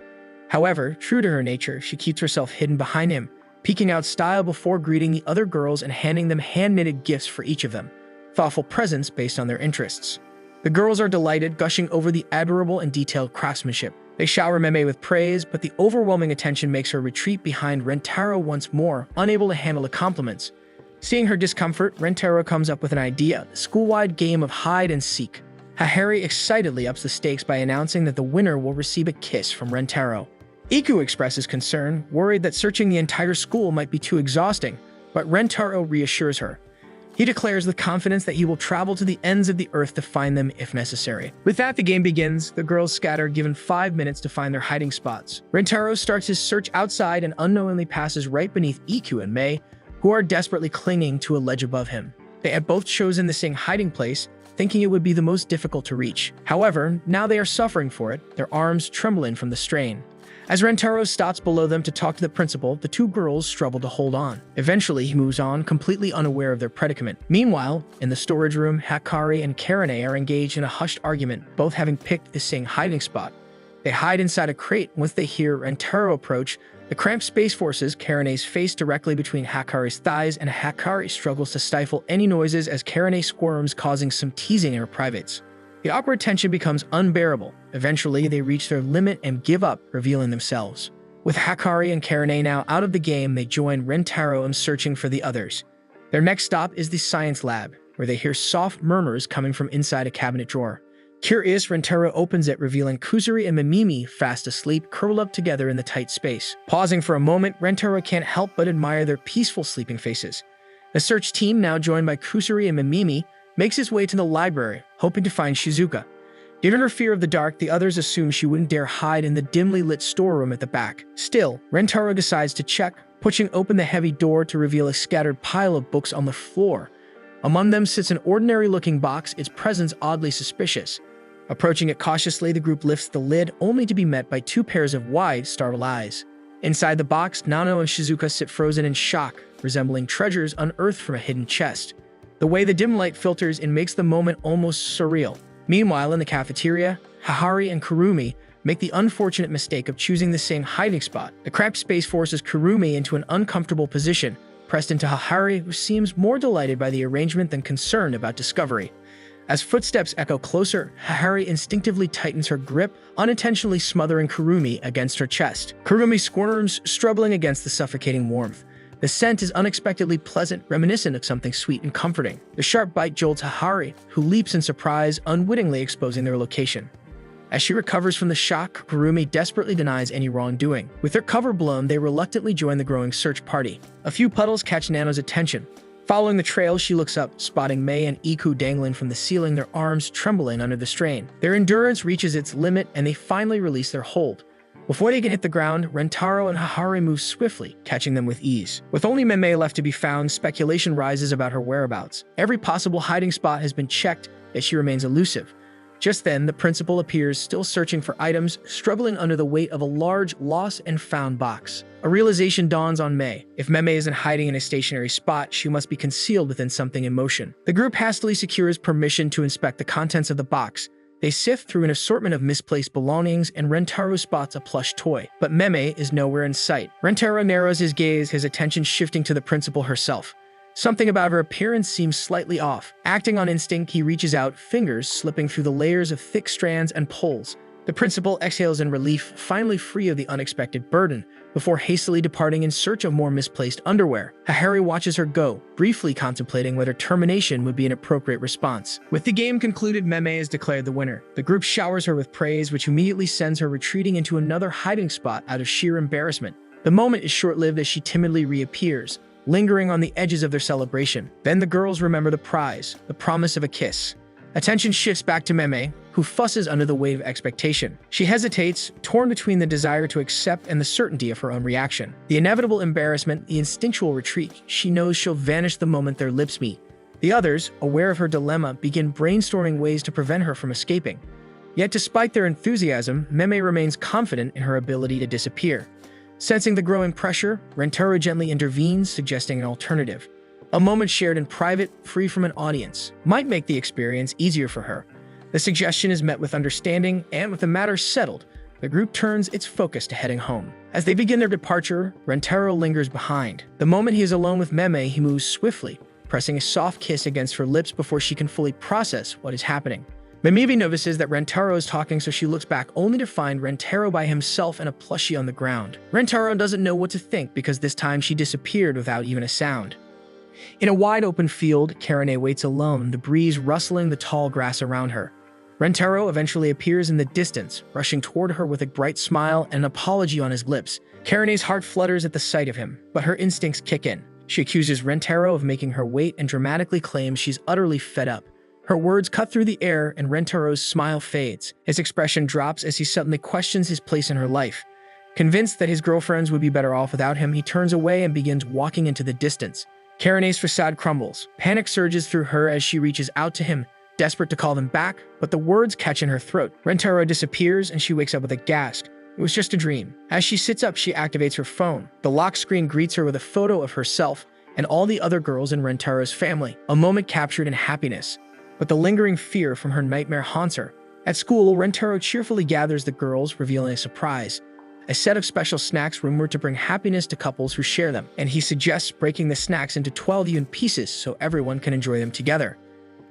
However, true to her nature, she keeps herself hidden behind him, peeking out style before greeting the other girls and handing them hand-knitted gifts for each of them, thoughtful presents based on their interests. The girls are delighted, gushing over the admirable and detailed craftsmanship. They shower Meme with praise, but the overwhelming attention makes her retreat behind Rentarou once more, unable to handle the compliments. Seeing her discomfort, Rentarou comes up with an idea, the school-wide game of hide and seek. Hakari excitedly ups the stakes by announcing that the winner will receive a kiss from Rentarou. Iku expresses concern, worried that searching the entire school might be too exhausting, but Rentarou reassures her. He declares with confidence that he will travel to the ends of the earth to find them if necessary. With that, the game begins. The girls scatter, given 5 minutes to find their hiding spots. Rentarou starts his search outside and unknowingly passes right beneath Iku and Mei, who are desperately clinging to a ledge above him. They had both chosen the same hiding place, thinking it would be the most difficult to reach. However, now they are suffering for it, their arms trembling from the strain. As Rentarou stops below them to talk to the principal, the two girls struggle to hold on. Eventually, he moves on, completely unaware of their predicament. Meanwhile, in the storage room, Hakari and Karane are engaged in a hushed argument, both having picked the same hiding spot. They hide inside a crate. Once they hear Rentarou approach, the cramped space forces Karane's face directly between Hakari's thighs, and Hakari struggles to stifle any noises as Karane squirms, causing some teasing in her privates. The awkward tension becomes unbearable. Eventually, they reach their limit and give up, revealing themselves. With Hakari and Karane now out of the game, they join Rentarou in searching for the others. Their next stop is the science lab, where they hear soft murmurs coming from inside a cabinet drawer. Curious, Rentarou opens it, revealing Kusuri and Mimimi fast asleep, curled up together in the tight space. Pausing for a moment, Rentarou can't help but admire their peaceful sleeping faces. The search team, now joined by Kusuri and Mimimi, makes its way to the library, hoping to find Shizuka. Given her fear of the dark, the others assume she wouldn't dare hide in the dimly lit storeroom at the back. Still, Rentarou decides to check, pushing open the heavy door to reveal a scattered pile of books on the floor. Among them sits an ordinary-looking box, its presence oddly suspicious. Approaching it cautiously, the group lifts the lid, only to be met by two pairs of wide, startled eyes. Inside the box, Nano and Shizuka sit frozen in shock, resembling treasures unearthed from a hidden chest. The way the dim light filters in makes the moment almost surreal. Meanwhile, in the cafeteria, Hakari and Kurumi make the unfortunate mistake of choosing the same hiding spot. The cramped space forces Kurumi into an uncomfortable position, pressed into Hakari, who seems more delighted by the arrangement than concerned about discovery. As footsteps echo closer, Hakari instinctively tightens her grip, unintentionally smothering Kurumi against her chest. Kurumi squirms, struggling against the suffocating warmth. The scent is unexpectedly pleasant, reminiscent of something sweet and comforting. The sharp bite jolts Hakari, who leaps in surprise, unwittingly exposing their location. As she recovers from the shock, Kurumi desperately denies any wrongdoing. With their cover blown, they reluctantly join the growing search party. A few puddles catch Nano's attention. Following the trail, she looks up, spotting Mei and Iku dangling from the ceiling, their arms trembling under the strain. Their endurance reaches its limit, and they finally release their hold. Before they can hit the ground, Rentarou and Hakari move swiftly, catching them with ease. With only Mei left to be found, speculation rises about her whereabouts. Every possible hiding spot has been checked, yet she remains elusive. Just then, the principal appears, still searching for items, struggling under the weight of a large lost-and-found box. A realization dawns on Mei. If Mei isn't hiding in a stationary spot, she must be concealed within something in motion. The group hastily secures permission to inspect the contents of the box. They sift through an assortment of misplaced belongings, and Rentarou spots a plush toy. But Mei is nowhere in sight. Rentarou narrows his gaze, his attention shifting to the principal herself. Something about her appearance seems slightly off. Acting on instinct, he reaches out, fingers slipping through the layers of thick strands and pulls. The principal exhales in relief, finally free of the unexpected burden, before hastily departing in search of more misplaced underwear. Hakari watches her go, briefly contemplating whether termination would be an appropriate response. With the game concluded, Mei is declared the winner. The group showers her with praise, which immediately sends her retreating into another hiding spot out of sheer embarrassment. The moment is short-lived as she timidly reappears, lingering on the edges of their celebration. Then the girls remember the prize, the promise of a kiss. Attention shifts back to Mei, who fusses under the weight of expectation. She hesitates, torn between the desire to accept and the certainty of her own reaction. The inevitable embarrassment, the instinctual retreat, she knows she'll vanish the moment their lips meet. The others, aware of her dilemma, begin brainstorming ways to prevent her from escaping. Yet despite their enthusiasm, Mei remains confident in her ability to disappear. Sensing the growing pressure, Rentarou gently intervenes, suggesting an alternative. A moment shared in private, free from an audience, might make the experience easier for her. The suggestion is met with understanding, and with the matter settled, the group turns its focus to heading home. As they begin their departure, Rentarou lingers behind. The moment he is alone with Mei, he moves swiftly, pressing a soft kiss against her lips before she can fully process what is happening. Mei notices that Rentarou is talking, so she looks back only to find Rentarou by himself and a plushie on the ground. Rentarou doesn't know what to think because this time she disappeared without even a sound. In a wide open field, Karane waits alone, the breeze rustling the tall grass around her. Rentarou eventually appears in the distance, rushing toward her with a bright smile and an apology on his lips. Karane's heart flutters at the sight of him, but her instincts kick in. She accuses Rentarou of making her wait and dramatically claims she's utterly fed up. Her words cut through the air, and Rentarou's smile fades. His expression drops as he suddenly questions his place in her life. Convinced that his girlfriends would be better off without him, he turns away and begins walking into the distance. Karane's facade crumbles. Panic surges through her as she reaches out to him, desperate to call them back, but the words catch in her throat. Rentarou disappears, and she wakes up with a gasp. It was just a dream. As she sits up, she activates her phone. The lock screen greets her with a photo of herself and all the other girls in Rentarou's family, a moment captured in happiness. But the lingering fear from her nightmare haunts her. At school, Rentarou cheerfully gathers the girls, revealing a surprise. A set of special snacks rumored to bring happiness to couples who share them, and he suggests breaking the snacks into 12 even pieces so everyone can enjoy them together.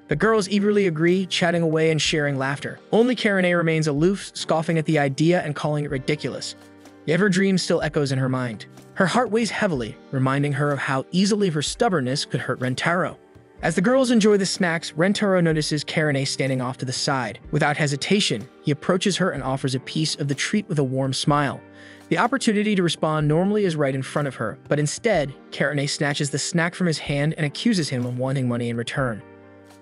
The girls eagerly agree, chatting away and sharing laughter. Only Karane remains aloof, scoffing at the idea and calling it ridiculous. Yet her dream still echoes in her mind. Her heart weighs heavily, reminding her of how easily her stubbornness could hurt Rentarou. As the girls enjoy the snacks, Rentarou notices Karane standing off to the side. Without hesitation, he approaches her and offers a piece of the treat with a warm smile. The opportunity to respond normally is right in front of her, but instead, Karane snatches the snack from his hand and accuses him of wanting money in return.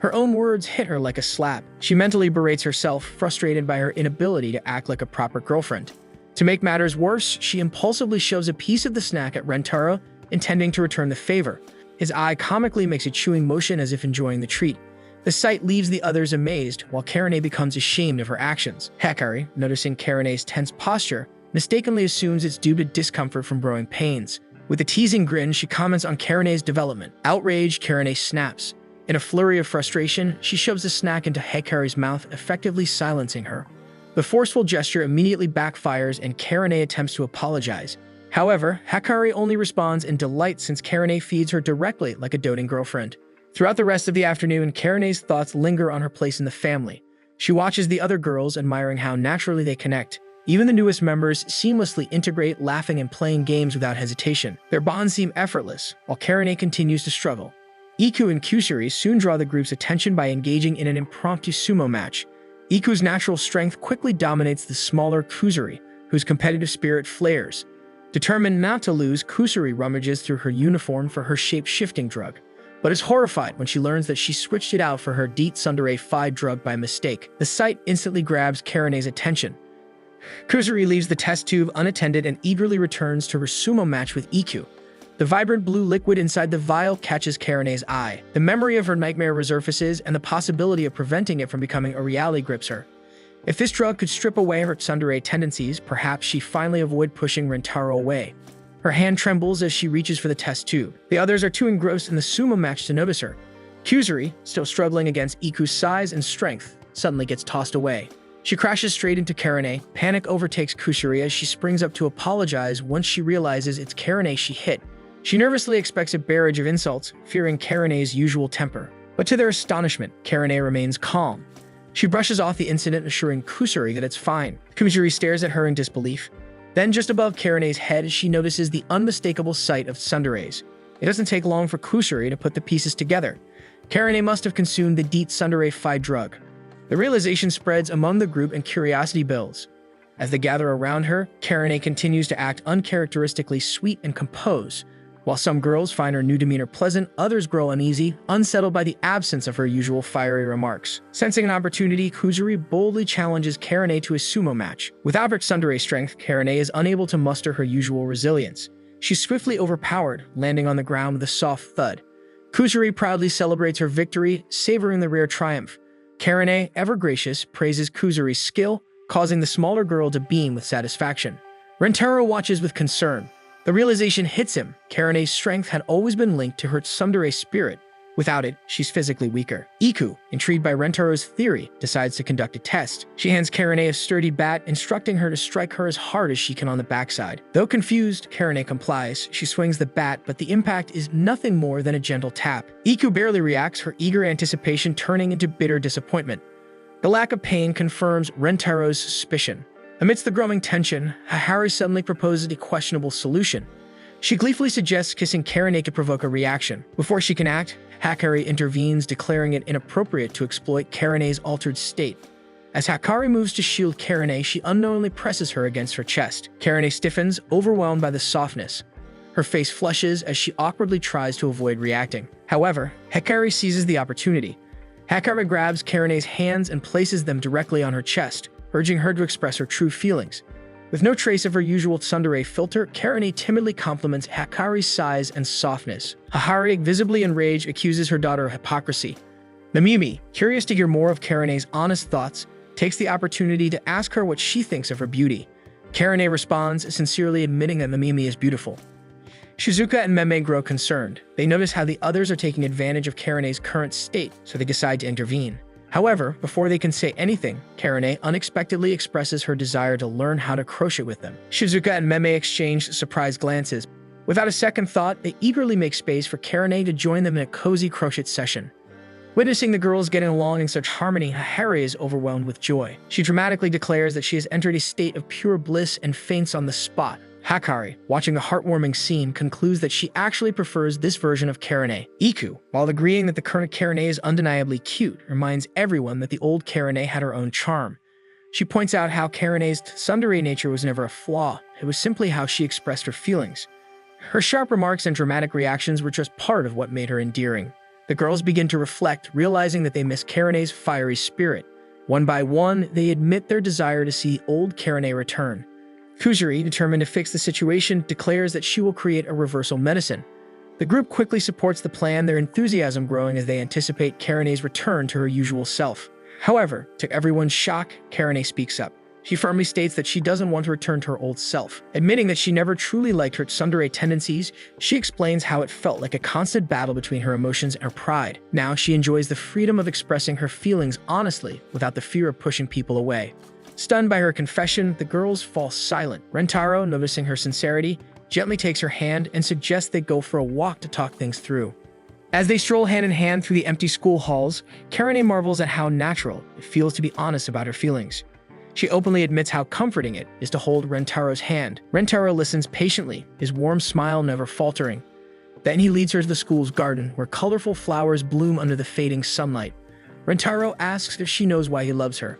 Her own words hit her like a slap. She mentally berates herself, frustrated by her inability to act like a proper girlfriend. To make matters worse, she impulsively shoves a piece of the snack at Rentarou, intending to return the favor. His eye comically makes a chewing motion as if enjoying the treat. The sight leaves the others amazed, while Karane becomes ashamed of her actions. Hakari, noticing Karane's tense posture, mistakenly assumes it's due to discomfort from growing pains. With a teasing grin, she comments on Karane's development. Outraged, Karane snaps. In a flurry of frustration, she shoves a snack into Hakari's mouth, effectively silencing her. The forceful gesture immediately backfires and Karane attempts to apologize. However, Hakari only responds in delight since Karane feeds her directly like a doting girlfriend. Throughout the rest of the afternoon, Karane's thoughts linger on her place in the family. She watches the other girls, admiring how naturally they connect. Even the newest members seamlessly integrate, laughing and playing games without hesitation. Their bonds seem effortless, while Karane continues to struggle. Iku and Kusuri soon draw the group's attention by engaging in an impromptu sumo match. Iku's natural strength quickly dominates the smaller Kusuri, whose competitive spirit flares. Determined not to lose, Kusuri rummages through her uniform for her shape-shifting drug, but is horrified when she learns that she switched it out for her Deet Sundere Phi drug by mistake. The sight instantly grabs Karane's attention. Kusuri leaves the test tube unattended and eagerly returns to her sumo match with Iku. The vibrant blue liquid inside the vial catches Karane's eye. The memory of her nightmare resurfaces, and the possibility of preventing it from becoming a reality grips her. If this drug could strip away her tsundere tendencies, perhaps she finally avoid pushing Rentarou away. Her hand trembles as she reaches for the test tube. The others are too engrossed in the sumo match to notice her. Kusuri, still struggling against Iku's size and strength, suddenly gets tossed away. She crashes straight into Karane. Panic overtakes Kusuri as she springs up to apologize once she realizes it's Karane she hit. She nervously expects a barrage of insults, fearing Karane's usual temper. But to their astonishment, Karane remains calm. She brushes off the incident, assuring Kusuri that it's fine. Kusuri stares at her in disbelief. Then, just above Karane's head, she notices the unmistakable sight of tsunderes. It doesn't take long for Kusuri to put the pieces together. Karane must have consumed the Deet Sundere Phi drug. The realization spreads among the group and curiosity builds. As they gather around her, Karane continues to act uncharacteristically sweet and composed. While some girls find her new demeanor pleasant, others grow uneasy, unsettled by the absence of her usual fiery remarks. Sensing an opportunity, Kusuri boldly challenges Karane to a sumo match. Without her tsundere strength, Karane is unable to muster her usual resilience. She's swiftly overpowered, landing on the ground with a soft thud. Kusuri proudly celebrates her victory, savoring the rare triumph. Karane, ever gracious, praises Kusuri's skill, causing the smaller girl to beam with satisfaction. Rentarou watches with concern. The realization hits him. Karane's strength had always been linked to her tsundere spirit. Without it, she's physically weaker. Iku, intrigued by Rentarou's theory, decides to conduct a test. She hands Karane a sturdy bat, instructing her to strike her as hard as she can on the backside. Though confused, Karane complies. She swings the bat, but the impact is nothing more than a gentle tap. Iku barely reacts, her eager anticipation turning into bitter disappointment. The lack of pain confirms Rentarou's suspicion. Amidst the growing tension, Hakari suddenly proposes a questionable solution. She gleefully suggests kissing Karane to provoke a reaction. Before she can act, Hakari intervenes, declaring it inappropriate to exploit Karane's altered state. As Hakari moves to shield Karane, she unknowingly presses her against her chest. Karane stiffens, overwhelmed by the softness. Her face flushes as she awkwardly tries to avoid reacting. However, Hakari seizes the opportunity. Hakari grabs Karane's hands and places them directly on her chest, urging her to express her true feelings. With no trace of her usual tsundere filter, Karane timidly compliments Hakari's size and softness. Hakari, visibly enraged, accuses her daughter of hypocrisy. Namimi, curious to hear more of Karane's honest thoughts, takes the opportunity to ask her what she thinks of her beauty. Karane responds, sincerely admitting that Namimi is beautiful. Shizuka and Meme grow concerned. They notice how the others are taking advantage of Karane's current state, so they decide to intervene. However, before they can say anything, Karane unexpectedly expresses her desire to learn how to crochet with them. Shizuka and Meme exchange surprised glances. Without a second thought, they eagerly make space for Karane to join them in a cozy crochet session. Witnessing the girls getting along in such harmony, Hakari is overwhelmed with joy. She dramatically declares that she has entered a state of pure bliss and faints on the spot. Hakari, watching the heartwarming scene, concludes that she actually prefers this version of Karane. Iku, while agreeing that the current Karane is undeniably cute, reminds everyone that the old Karane had her own charm. She points out how Karane's tsundere nature was never a flaw, it was simply how she expressed her feelings. Her sharp remarks and dramatic reactions were just part of what made her endearing. The girls begin to reflect, realizing that they miss Karane's fiery spirit. One by one, they admit their desire to see old Karane return. Kusuri, determined to fix the situation, declares that she will create a reversal medicine. The group quickly supports the plan, their enthusiasm growing as they anticipate Karane's return to her usual self. However, to everyone's shock, Karane speaks up. She firmly states that she doesn't want to return to her old self. Admitting that she never truly liked her tsundere tendencies, she explains how it felt like a constant battle between her emotions and her pride. Now she enjoys the freedom of expressing her feelings honestly without the fear of pushing people away. Stunned by her confession, the girls fall silent. Rentarou, noticing her sincerity, gently takes her hand and suggests they go for a walk to talk things through. As they stroll hand in hand through the empty school halls, Karane marvels at how natural it feels to be honest about her feelings. She openly admits how comforting it is to hold Rentarou's hand. Rentarou listens patiently, his warm smile never faltering. Then he leads her to the school's garden, where colorful flowers bloom under the fading sunlight. Rentarou asks if she knows why he loves her.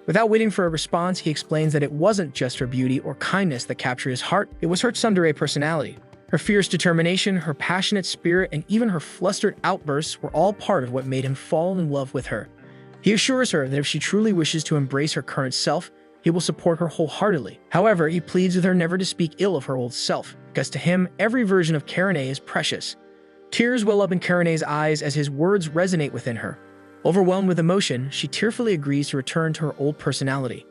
Without waiting for a response, he explains that it wasn't just her beauty or kindness that captured his heart, it was her tsundere personality. Her fierce determination, her passionate spirit, and even her flustered outbursts were all part of what made him fall in love with her. He assures her that if she truly wishes to embrace her current self, he will support her wholeheartedly. However, he pleads with her never to speak ill of her old self, because to him, every version of Karane is precious. Tears well up in Karane's eyes as his words resonate within her. Overwhelmed with emotion, she tearfully agrees to return to her old personality.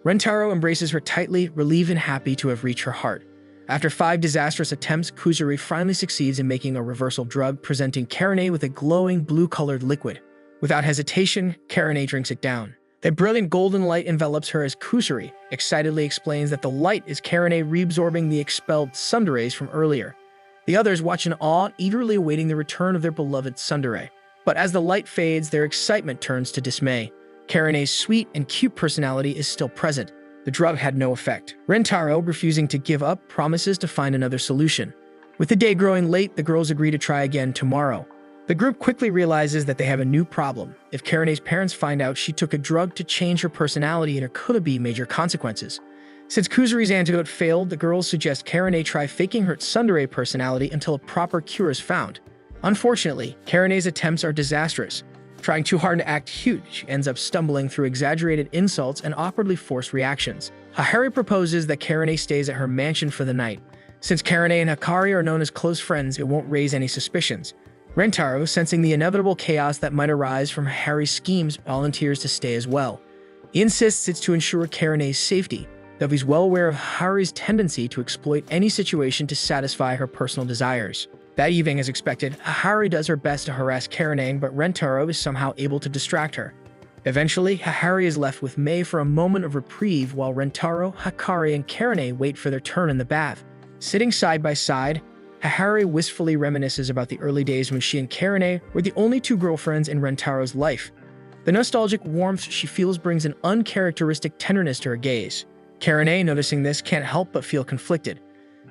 Rentarou embraces her tightly, relieved and happy to have reached her heart. After 5 disastrous attempts, Kuzuri finally succeeds in making a reversal drug, presenting Karane with a glowing blue-colored liquid. Without hesitation, Karane drinks it down. A brilliant golden light envelops her as Kuzuri excitedly explains that the light is Karane reabsorbing the expelled tsunderes from earlier. The others watch in awe, eagerly awaiting the return of their beloved tsundere. But as the light fades, their excitement turns to dismay. Karane's sweet and cute personality is still present. The drug had no effect. Rentarou, refusing to give up, promises to find another solution. With the day growing late, the girls agree to try again tomorrow. The group quickly realizes that they have a new problem. If Karane's parents find out she took a drug to change her personality, there could be major consequences. Since Kuzuri's antidote failed, the girls suggest Karane try faking her tsundere personality until a proper cure is found. Unfortunately, Karane's attempts are disastrous. Trying too hard to act cute, she ends up stumbling through exaggerated insults and awkwardly forced reactions. Hakari proposes that Karane stays at her mansion for the night. Since Karane and Hakari are known as close friends, it won't raise any suspicions. Rentarou, sensing the inevitable chaos that might arise from Hakari's schemes, volunteers to stay as well. He insists it's to ensure Karane's safety, though he's well aware of Hakari's tendency to exploit any situation to satisfy her personal desires. That evening, as expected, Hakari does her best to harass Karane, but Rentarou is somehow able to distract her. Eventually, Hakari is left with Mei for a moment of reprieve while Rentarou, Hakari, and Karane wait for their turn in the bath. Sitting side by side, Hakari wistfully reminisces about the early days when she and Karane were the only 2 girlfriends in Rentarou's life. The nostalgic warmth she feels brings an uncharacteristic tenderness to her gaze. Karane, noticing this, can't help but feel conflicted.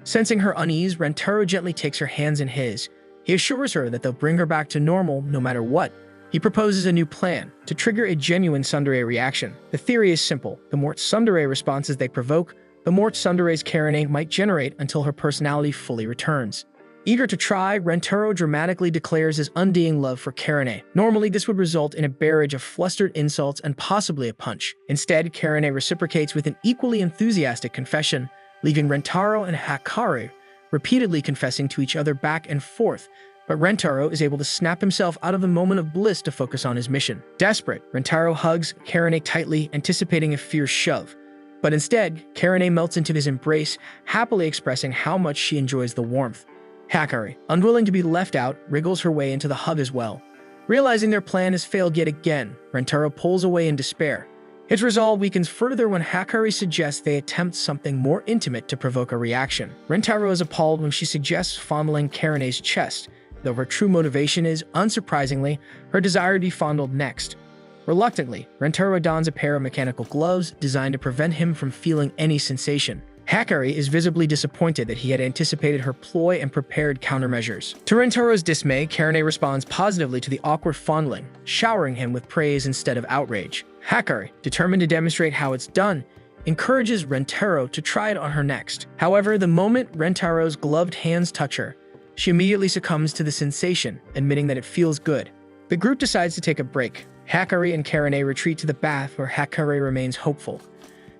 Sensing her unease, Rentarou gently takes her hands in his. He assures her that they'll bring her back to normal no matter what. He proposes a new plan to trigger a genuine tsundere reaction. The theory is simple. The more tsundere responses they provoke, the more tsunderes Karane might generate until her personality fully returns. Eager to try, Rentarou dramatically declares his undying love for Karane. Normally, this would result in a barrage of flustered insults and possibly a punch. Instead, Karane reciprocates with an equally enthusiastic confession, leaving Rentarou and Hakari repeatedly confessing to each other back and forth, but Rentarou is able to snap himself out of the moment of bliss to focus on his mission. Desperate, Rentarou hugs Karane tightly, anticipating a fierce shove. But instead, Karane melts into his embrace, happily expressing how much she enjoys the warmth. Hakari, unwilling to be left out, wriggles her way into the hug as well. Realizing their plan has failed yet again, Rentarou pulls away in despair. His resolve weakens further when Hakari suggests they attempt something more intimate to provoke a reaction. Rentarou is appalled when she suggests fondling Karane's chest, though her true motivation is, unsurprisingly, her desire to be fondled next. Reluctantly, Rentarou dons a pair of mechanical gloves designed to prevent him from feeling any sensation. Hakari is visibly disappointed that he had anticipated her ploy and prepared countermeasures. To Rentarou's dismay, Karane responds positively to the awkward fondling, showering him with praise instead of outrage. Hakari, determined to demonstrate how it's done, encourages Rentarou to try it on her next. However, the moment Rentarou's gloved hands touch her, she immediately succumbs to the sensation, admitting that it feels good. The group decides to take a break. Hakari and Karane retreat to the bath where Hakari remains hopeful.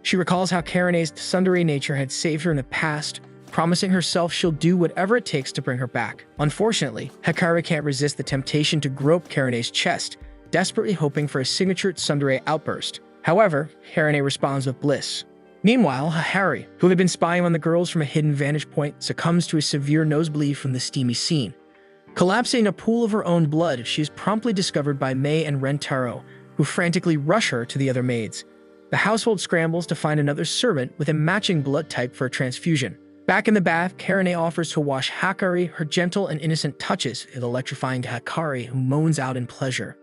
She recalls how Karane's tsundere nature had saved her in the past, promising herself she'll do whatever it takes to bring her back. Unfortunately, Hakari can't resist the temptation to grope Karane's chest, desperately hoping for a signature tsundere outburst. However, Karane responds with bliss. Meanwhile, Hakari, who had been spying on the girls from a hidden vantage point, succumbs to a severe nosebleed from the steamy scene. Collapsing in a pool of her own blood, she is promptly discovered by Mei and Rentarou, who frantically rush her to the other maids. The household scrambles to find another servant with a matching blood type for a transfusion. Back in the bath, Karane offers to wash Hakari. Her gentle and innocent touches is electrifying to Hakari, who moans out in pleasure.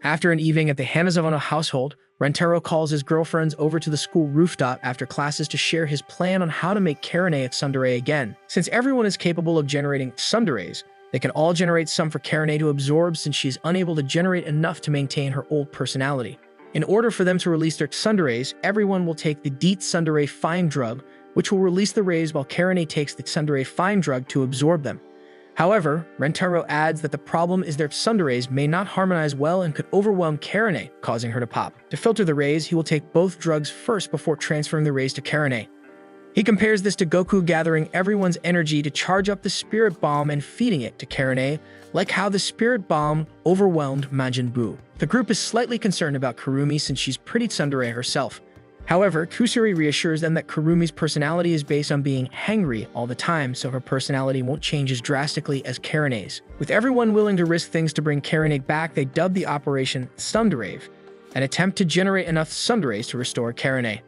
After an evening at the Hanazono household, Rentarou calls his girlfriends over to the school rooftop after classes to share his plan on how to make Karane a tsundere again. Since everyone is capable of generating tsunderes, they can all generate some for Karane to absorb since she is unable to generate enough to maintain her old personality. In order for them to release their tsunderes, everyone will take the DEET tsundere fine drug, which will release the rays while Karane takes the tsundere fine drug to absorb them. However, Rentarou adds that the problem is their tsunderes may not harmonize well and could overwhelm Karane, causing her to pop. To filter the rays, he will take both drugs first before transferring the rays to Karane. He compares this to Goku gathering everyone's energy to charge up the spirit bomb and feeding it to Karane, like how the spirit bomb overwhelmed Majin Buu. The group is slightly concerned about Kurumi since she's pretty tsundere herself. However, Kusuri reassures them that Kurumi's personality is based on being hangry all the time, so her personality won't change as drastically as Karane's. With everyone willing to risk things to bring Karane back, they dub the operation Tsundere, an attempt to generate enough tsunderes to restore Karane.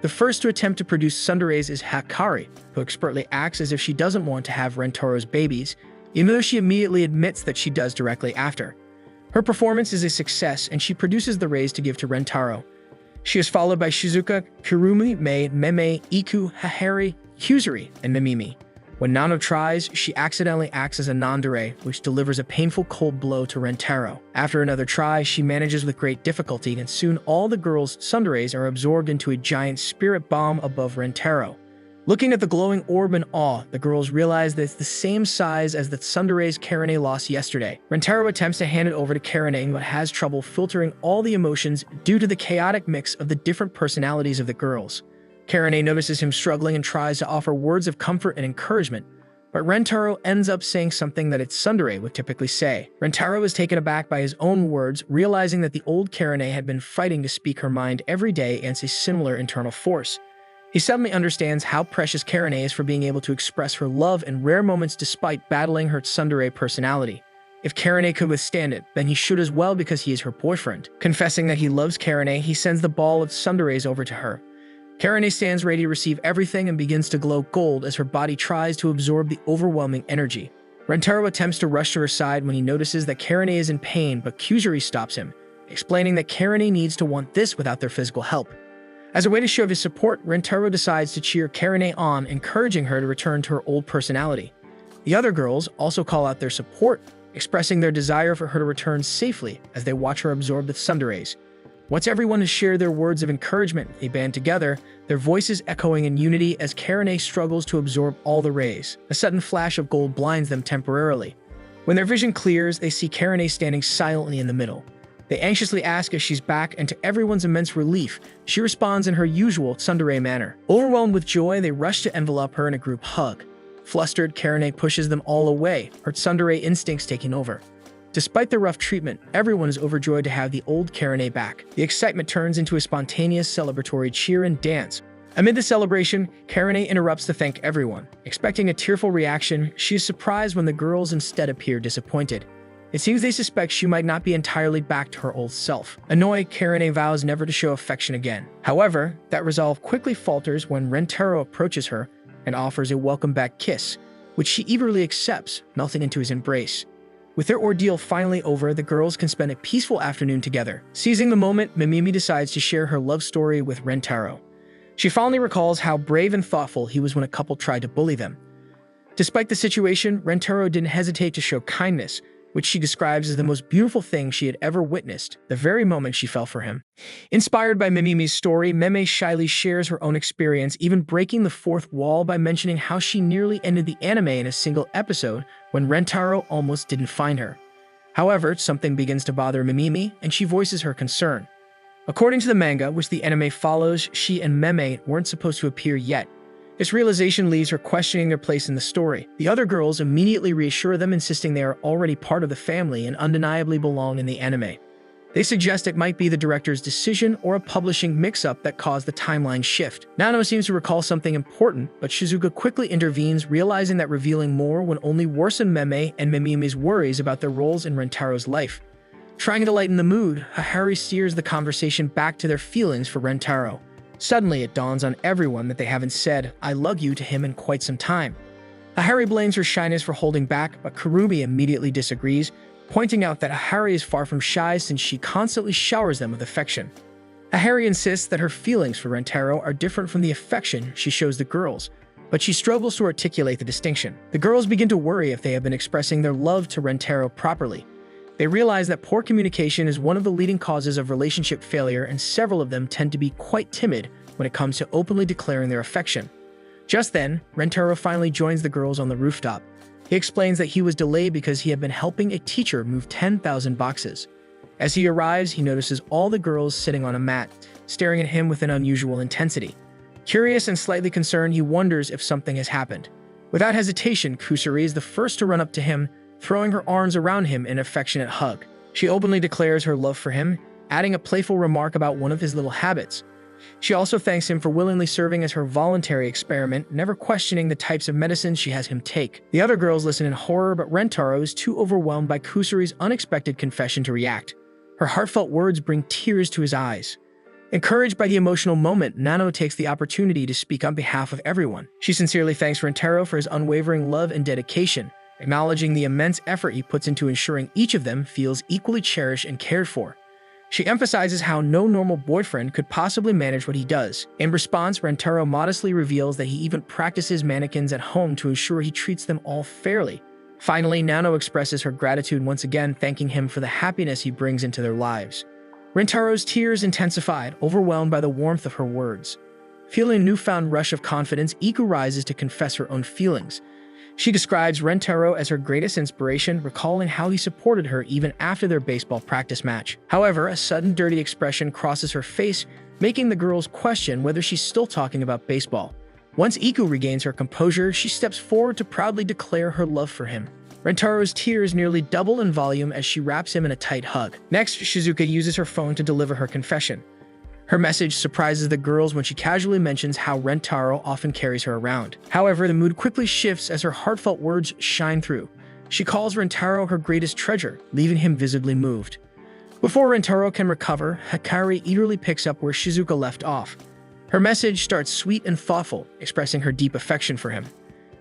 The first to attempt to produce tsunderes is Hakari, who expertly acts as if she doesn't want to have Rentarou's babies, even though she immediately admits that she does directly after. Her performance is a success, and she produces the rays to give to Rentarou. She is followed by Shizuka, Kurumi, Mei, Meme, Iku, Hakari, Kusuri, and Mimimi. When Nano tries, she accidentally acts as a Nandere, which delivers a painful cold blow to Rentarou. After another try, she manages with great difficulty, and soon all the girls' tsunderes are absorbed into a giant spirit bomb above Rentarou. Looking at the glowing orb in awe, the girls realize that it's the same size as the tsunderes Karane lost yesterday. Rentarou attempts to hand it over to Karane, but has trouble filtering all the emotions due to the chaotic mix of the different personalities of the girls. Karane notices him struggling and tries to offer words of comfort and encouragement, but Rentarou ends up saying something that its tsundere would typically say. Rentarou is taken aback by his own words, realizing that the old Karane had been fighting to speak her mind every day against a similar internal force. He suddenly understands how precious Karane is for being able to express her love in rare moments despite battling her tsundere personality. If Karane could withstand it, then he should as well because he is her boyfriend. Confessing that he loves Karane, he sends the ball of tsunderes over to her. Karane stands ready to receive everything and begins to glow gold as her body tries to absorb the overwhelming energy. Rentarou attempts to rush to her side when he notices that Karane is in pain, but Kusuri stops him, explaining that Karane needs to want this without their physical help. As a way to show his support, Rentarou decides to cheer Karane on, encouraging her to return to her old personality. The other girls also call out their support, expressing their desire for her to return safely as they watch her absorb the tsunderes. Once everyone has shared their words of encouragement, they band together, their voices echoing in unity as Karane struggles to absorb all the rays. A sudden flash of gold blinds them temporarily. When their vision clears, they see Karane standing silently in the middle. They anxiously ask if she's back, and to everyone's immense relief, she responds in her usual tsundere manner. Overwhelmed with joy, they rush to envelop her in a group hug. Flustered, Karane pushes them all away, her tsundere instincts taking over. Despite the rough treatment, everyone is overjoyed to have the old Karane back. The excitement turns into a spontaneous celebratory cheer and dance. Amid the celebration, Karane interrupts to thank everyone. Expecting a tearful reaction, she is surprised when the girls instead appear disappointed. It seems they suspect she might not be entirely back to her old self. Annoyed, Karane vows never to show affection again. However, that resolve quickly falters when Rentarou approaches her and offers a welcome-back kiss, which she eagerly accepts, melting into his embrace. With their ordeal finally over, the girls can spend a peaceful afternoon together. Seizing the moment, Mimimi decides to share her love story with Rentarou. She fondly recalls how brave and thoughtful he was when a couple tried to bully them. Despite the situation, Rentarou didn't hesitate to show kindness, which she describes as the most beautiful thing she had ever witnessed, the very moment she fell for him. Inspired by Mimimi's story, Meme shyly shares her own experience, even breaking the fourth wall by mentioning how she nearly ended the anime in a single episode when Rentarou almost didn't find her. However, something begins to bother Mimimi, and she voices her concern. According to the manga, which the anime follows, she and Meme weren't supposed to appear yet. This realization leaves her questioning their place in the story. The other girls immediately reassure them, insisting they are already part of the family and undeniably belong in the anime. They suggest it might be the director's decision or a publishing mix-up that caused the timeline shift. Nano seems to recall something important, but Shizuka quickly intervenes, realizing that revealing more would only worsen Meme and Mimime's worries about their roles in Rentaro's life. Trying to lighten the mood, Hakari steers the conversation back to their feelings for Rentaro. Suddenly, it dawns on everyone that they haven't said "I love you" to him in quite some time. Hakari blames her shyness for holding back, but Kurumi immediately disagrees, pointing out that Hakari is far from shy since she constantly showers them with affection. Hakari insists that her feelings for Rentaro are different from the affection she shows the girls, but she struggles to articulate the distinction. The girls begin to worry if they have been expressing their love to Rentaro properly. They realize that poor communication is one of the leading causes of relationship failure, and several of them tend to be quite timid when it comes to openly declaring their affection. Just then, Rentaro finally joins the girls on the rooftop. He explains that he was delayed because he had been helping a teacher move 10,000 boxes. As he arrives, he notices all the girls sitting on a mat, staring at him with an unusual intensity. Curious and slightly concerned, he wonders if something has happened. Without hesitation, Kusari is the first to run up to him, throwing her arms around him in an affectionate hug. She openly declares her love for him, adding a playful remark about one of his little habits. She also thanks him for willingly serving as her voluntary experiment, never questioning the types of medicines she has him take. The other girls listen in horror, but Rentaro is too overwhelmed by Kusari's unexpected confession to react. Her heartfelt words bring tears to his eyes. Encouraged by the emotional moment, Nano takes the opportunity to speak on behalf of everyone. She sincerely thanks Rentaro for his unwavering love and dedication, acknowledging the immense effort he puts into ensuring each of them feels equally cherished and cared for. She emphasizes how no normal boyfriend could possibly manage what he does. In response, Rentaro modestly reveals that he even practices mannequins at home to ensure he treats them all fairly. Finally, Nano expresses her gratitude once again, thanking him for the happiness he brings into their lives. Rentaro's tears intensified, overwhelmed by the warmth of her words. Feeling a newfound rush of confidence, Iku rises to confess her own feelings. She describes Rentaro as her greatest inspiration, recalling how he supported her even after their baseball practice match. However, a sudden dirty expression crosses her face, making the girls question whether she's still talking about baseball. Once Iku regains her composure, she steps forward to proudly declare her love for him. Rentaro's tears nearly double in volume as she wraps him in a tight hug. Next, Shizuka uses her phone to deliver her confession. Her message surprises the girls when she casually mentions how Rentaro often carries her around. However, the mood quickly shifts as her heartfelt words shine through. She calls Rentaro her greatest treasure, leaving him visibly moved. Before Rentaro can recover, Hakari eagerly picks up where Shizuka left off. Her message starts sweet and thoughtful, expressing her deep affection for him.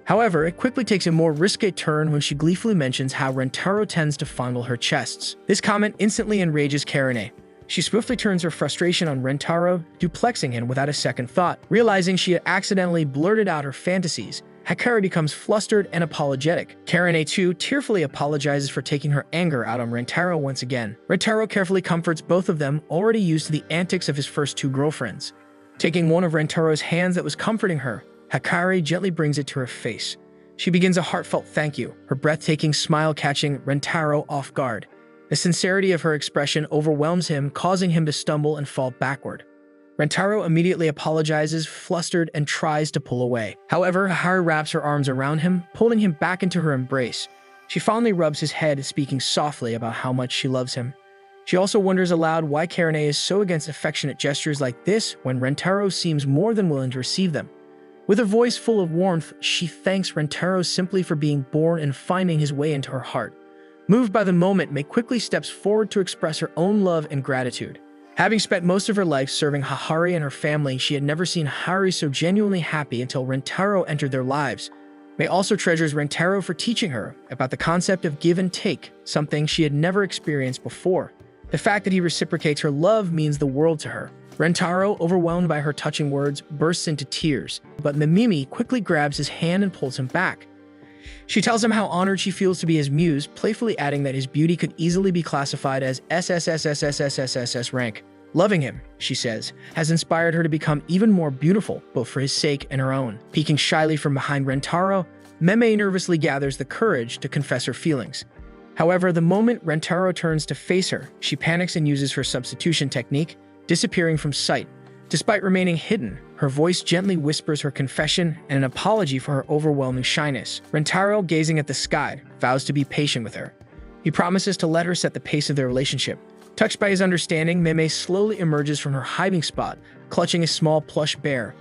However, it quickly takes a more risque turn when she gleefully mentions how Rentaro tends to fondle her chests. This comment instantly enrages Karane. She swiftly turns her frustration on Rentaro, duplexing him without a second thought. Realizing she had accidentally blurted out her fantasies, Hakari becomes flustered and apologetic. Karane, too, tearfully apologizes for taking her anger out on Rentaro once again. Rentaro carefully comforts both of them, already used to the antics of his first two girlfriends. Taking one of Rentaro's hands that was comforting her, Hakari gently brings it to her face. She begins a heartfelt thank you, her breathtaking smile catching Rentaro off guard. The sincerity of her expression overwhelms him, causing him to stumble and fall backward. Rentaro immediately apologizes, flustered, and tries to pull away. However, Hakari wraps her arms around him, pulling him back into her embrace. She fondly rubs his head, speaking softly about how much she loves him. She also wonders aloud why Karane is so against affectionate gestures like this when Rentaro seems more than willing to receive them. With a voice full of warmth, she thanks Rentaro simply for being born and finding his way into her heart. Moved by the moment, Mei quickly steps forward to express her own love and gratitude. Having spent most of her life serving Hakari and her family, she had never seen Hakari so genuinely happy until Rentaro entered their lives. Mei also treasures Rentaro for teaching her about the concept of give and take, something she had never experienced before. The fact that he reciprocates her love means the world to her. Rentaro, overwhelmed by her touching words, bursts into tears, but Mimimi quickly grabs his hand and pulls him back. She tells him how honored she feels to be his muse, playfully adding that his beauty could easily be classified as SSSSSSSSS rank. Loving him, she says, has inspired her to become even more beautiful, both for his sake and her own. Peeking shyly from behind Rentaro, Meme nervously gathers the courage to confess her feelings. However, the moment Rentaro turns to face her, she panics and uses her substitution technique, disappearing from sight. Despite remaining hidden, her voice gently whispers her confession and an apology for her overwhelming shyness. Rentarou, gazing at the sky, vows to be patient with her. He promises to let her set the pace of their relationship. Touched by his understanding, Meme slowly emerges from her hiding spot, clutching a small plush bear.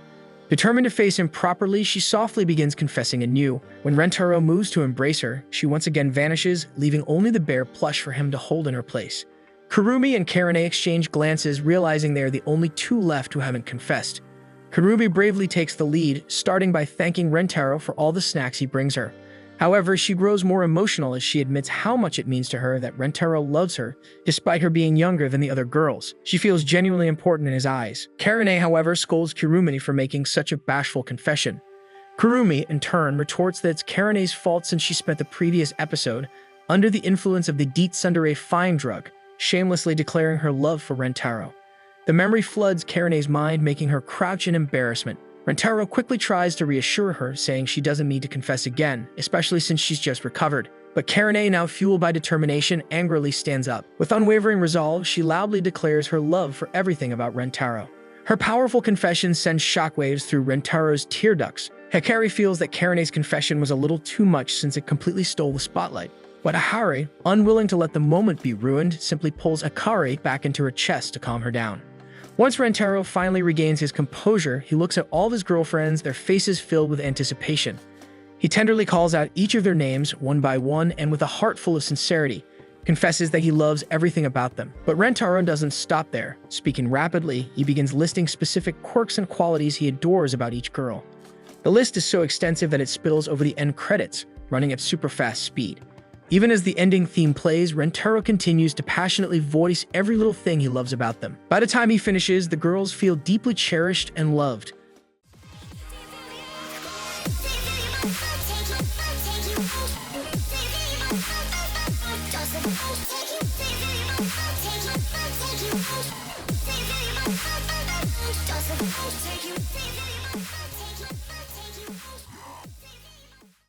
Determined to face him properly, she softly begins confessing anew. When Rentarou moves to embrace her, she once again vanishes, leaving only the bear plush for him to hold in her place. Kurumi and Karane exchange glances, realizing they are the only two left who haven't confessed. Kurumi bravely takes the lead, starting by thanking Rentarou for all the snacks he brings her. However, she grows more emotional as she admits how much it means to her that Rentarou loves her, despite her being younger than the other girls. She feels genuinely important in his eyes. Karane, however, scolds Kurumi for making such a bashful confession. Kurumi, in turn, retorts that it's Karane's fault since she spent the previous episode under the influence of the Deet Sundere fine drug, shamelessly declaring her love for Rentarou. The memory floods Karane's mind, making her crouch in embarrassment. Rentarou quickly tries to reassure her, saying she doesn't need to confess again, especially since she's just recovered. But Karane, now fueled by determination, angrily stands up. With unwavering resolve, she loudly declares her love for everything about Rentarou. Her powerful confession sends shockwaves through Rentarou's tear ducts. Hakari feels that Karane's confession was a little too much since it completely stole the spotlight. But Hakari, unwilling to let the moment be ruined, simply pulls Hakari back into her chest to calm her down. Once Rentarou finally regains his composure, he looks at all of his girlfriends, their faces filled with anticipation. He tenderly calls out each of their names one by one and with a heart full of sincerity, confesses that he loves everything about them. But Rentarou doesn't stop there. Speaking rapidly, he begins listing specific quirks and qualities he adores about each girl. The list is so extensive that it spills over the end credits, running at super fast speed. Even as the ending theme plays, Rentarou continues to passionately voice every little thing he loves about them. By the time he finishes, the girls feel deeply cherished and loved. Take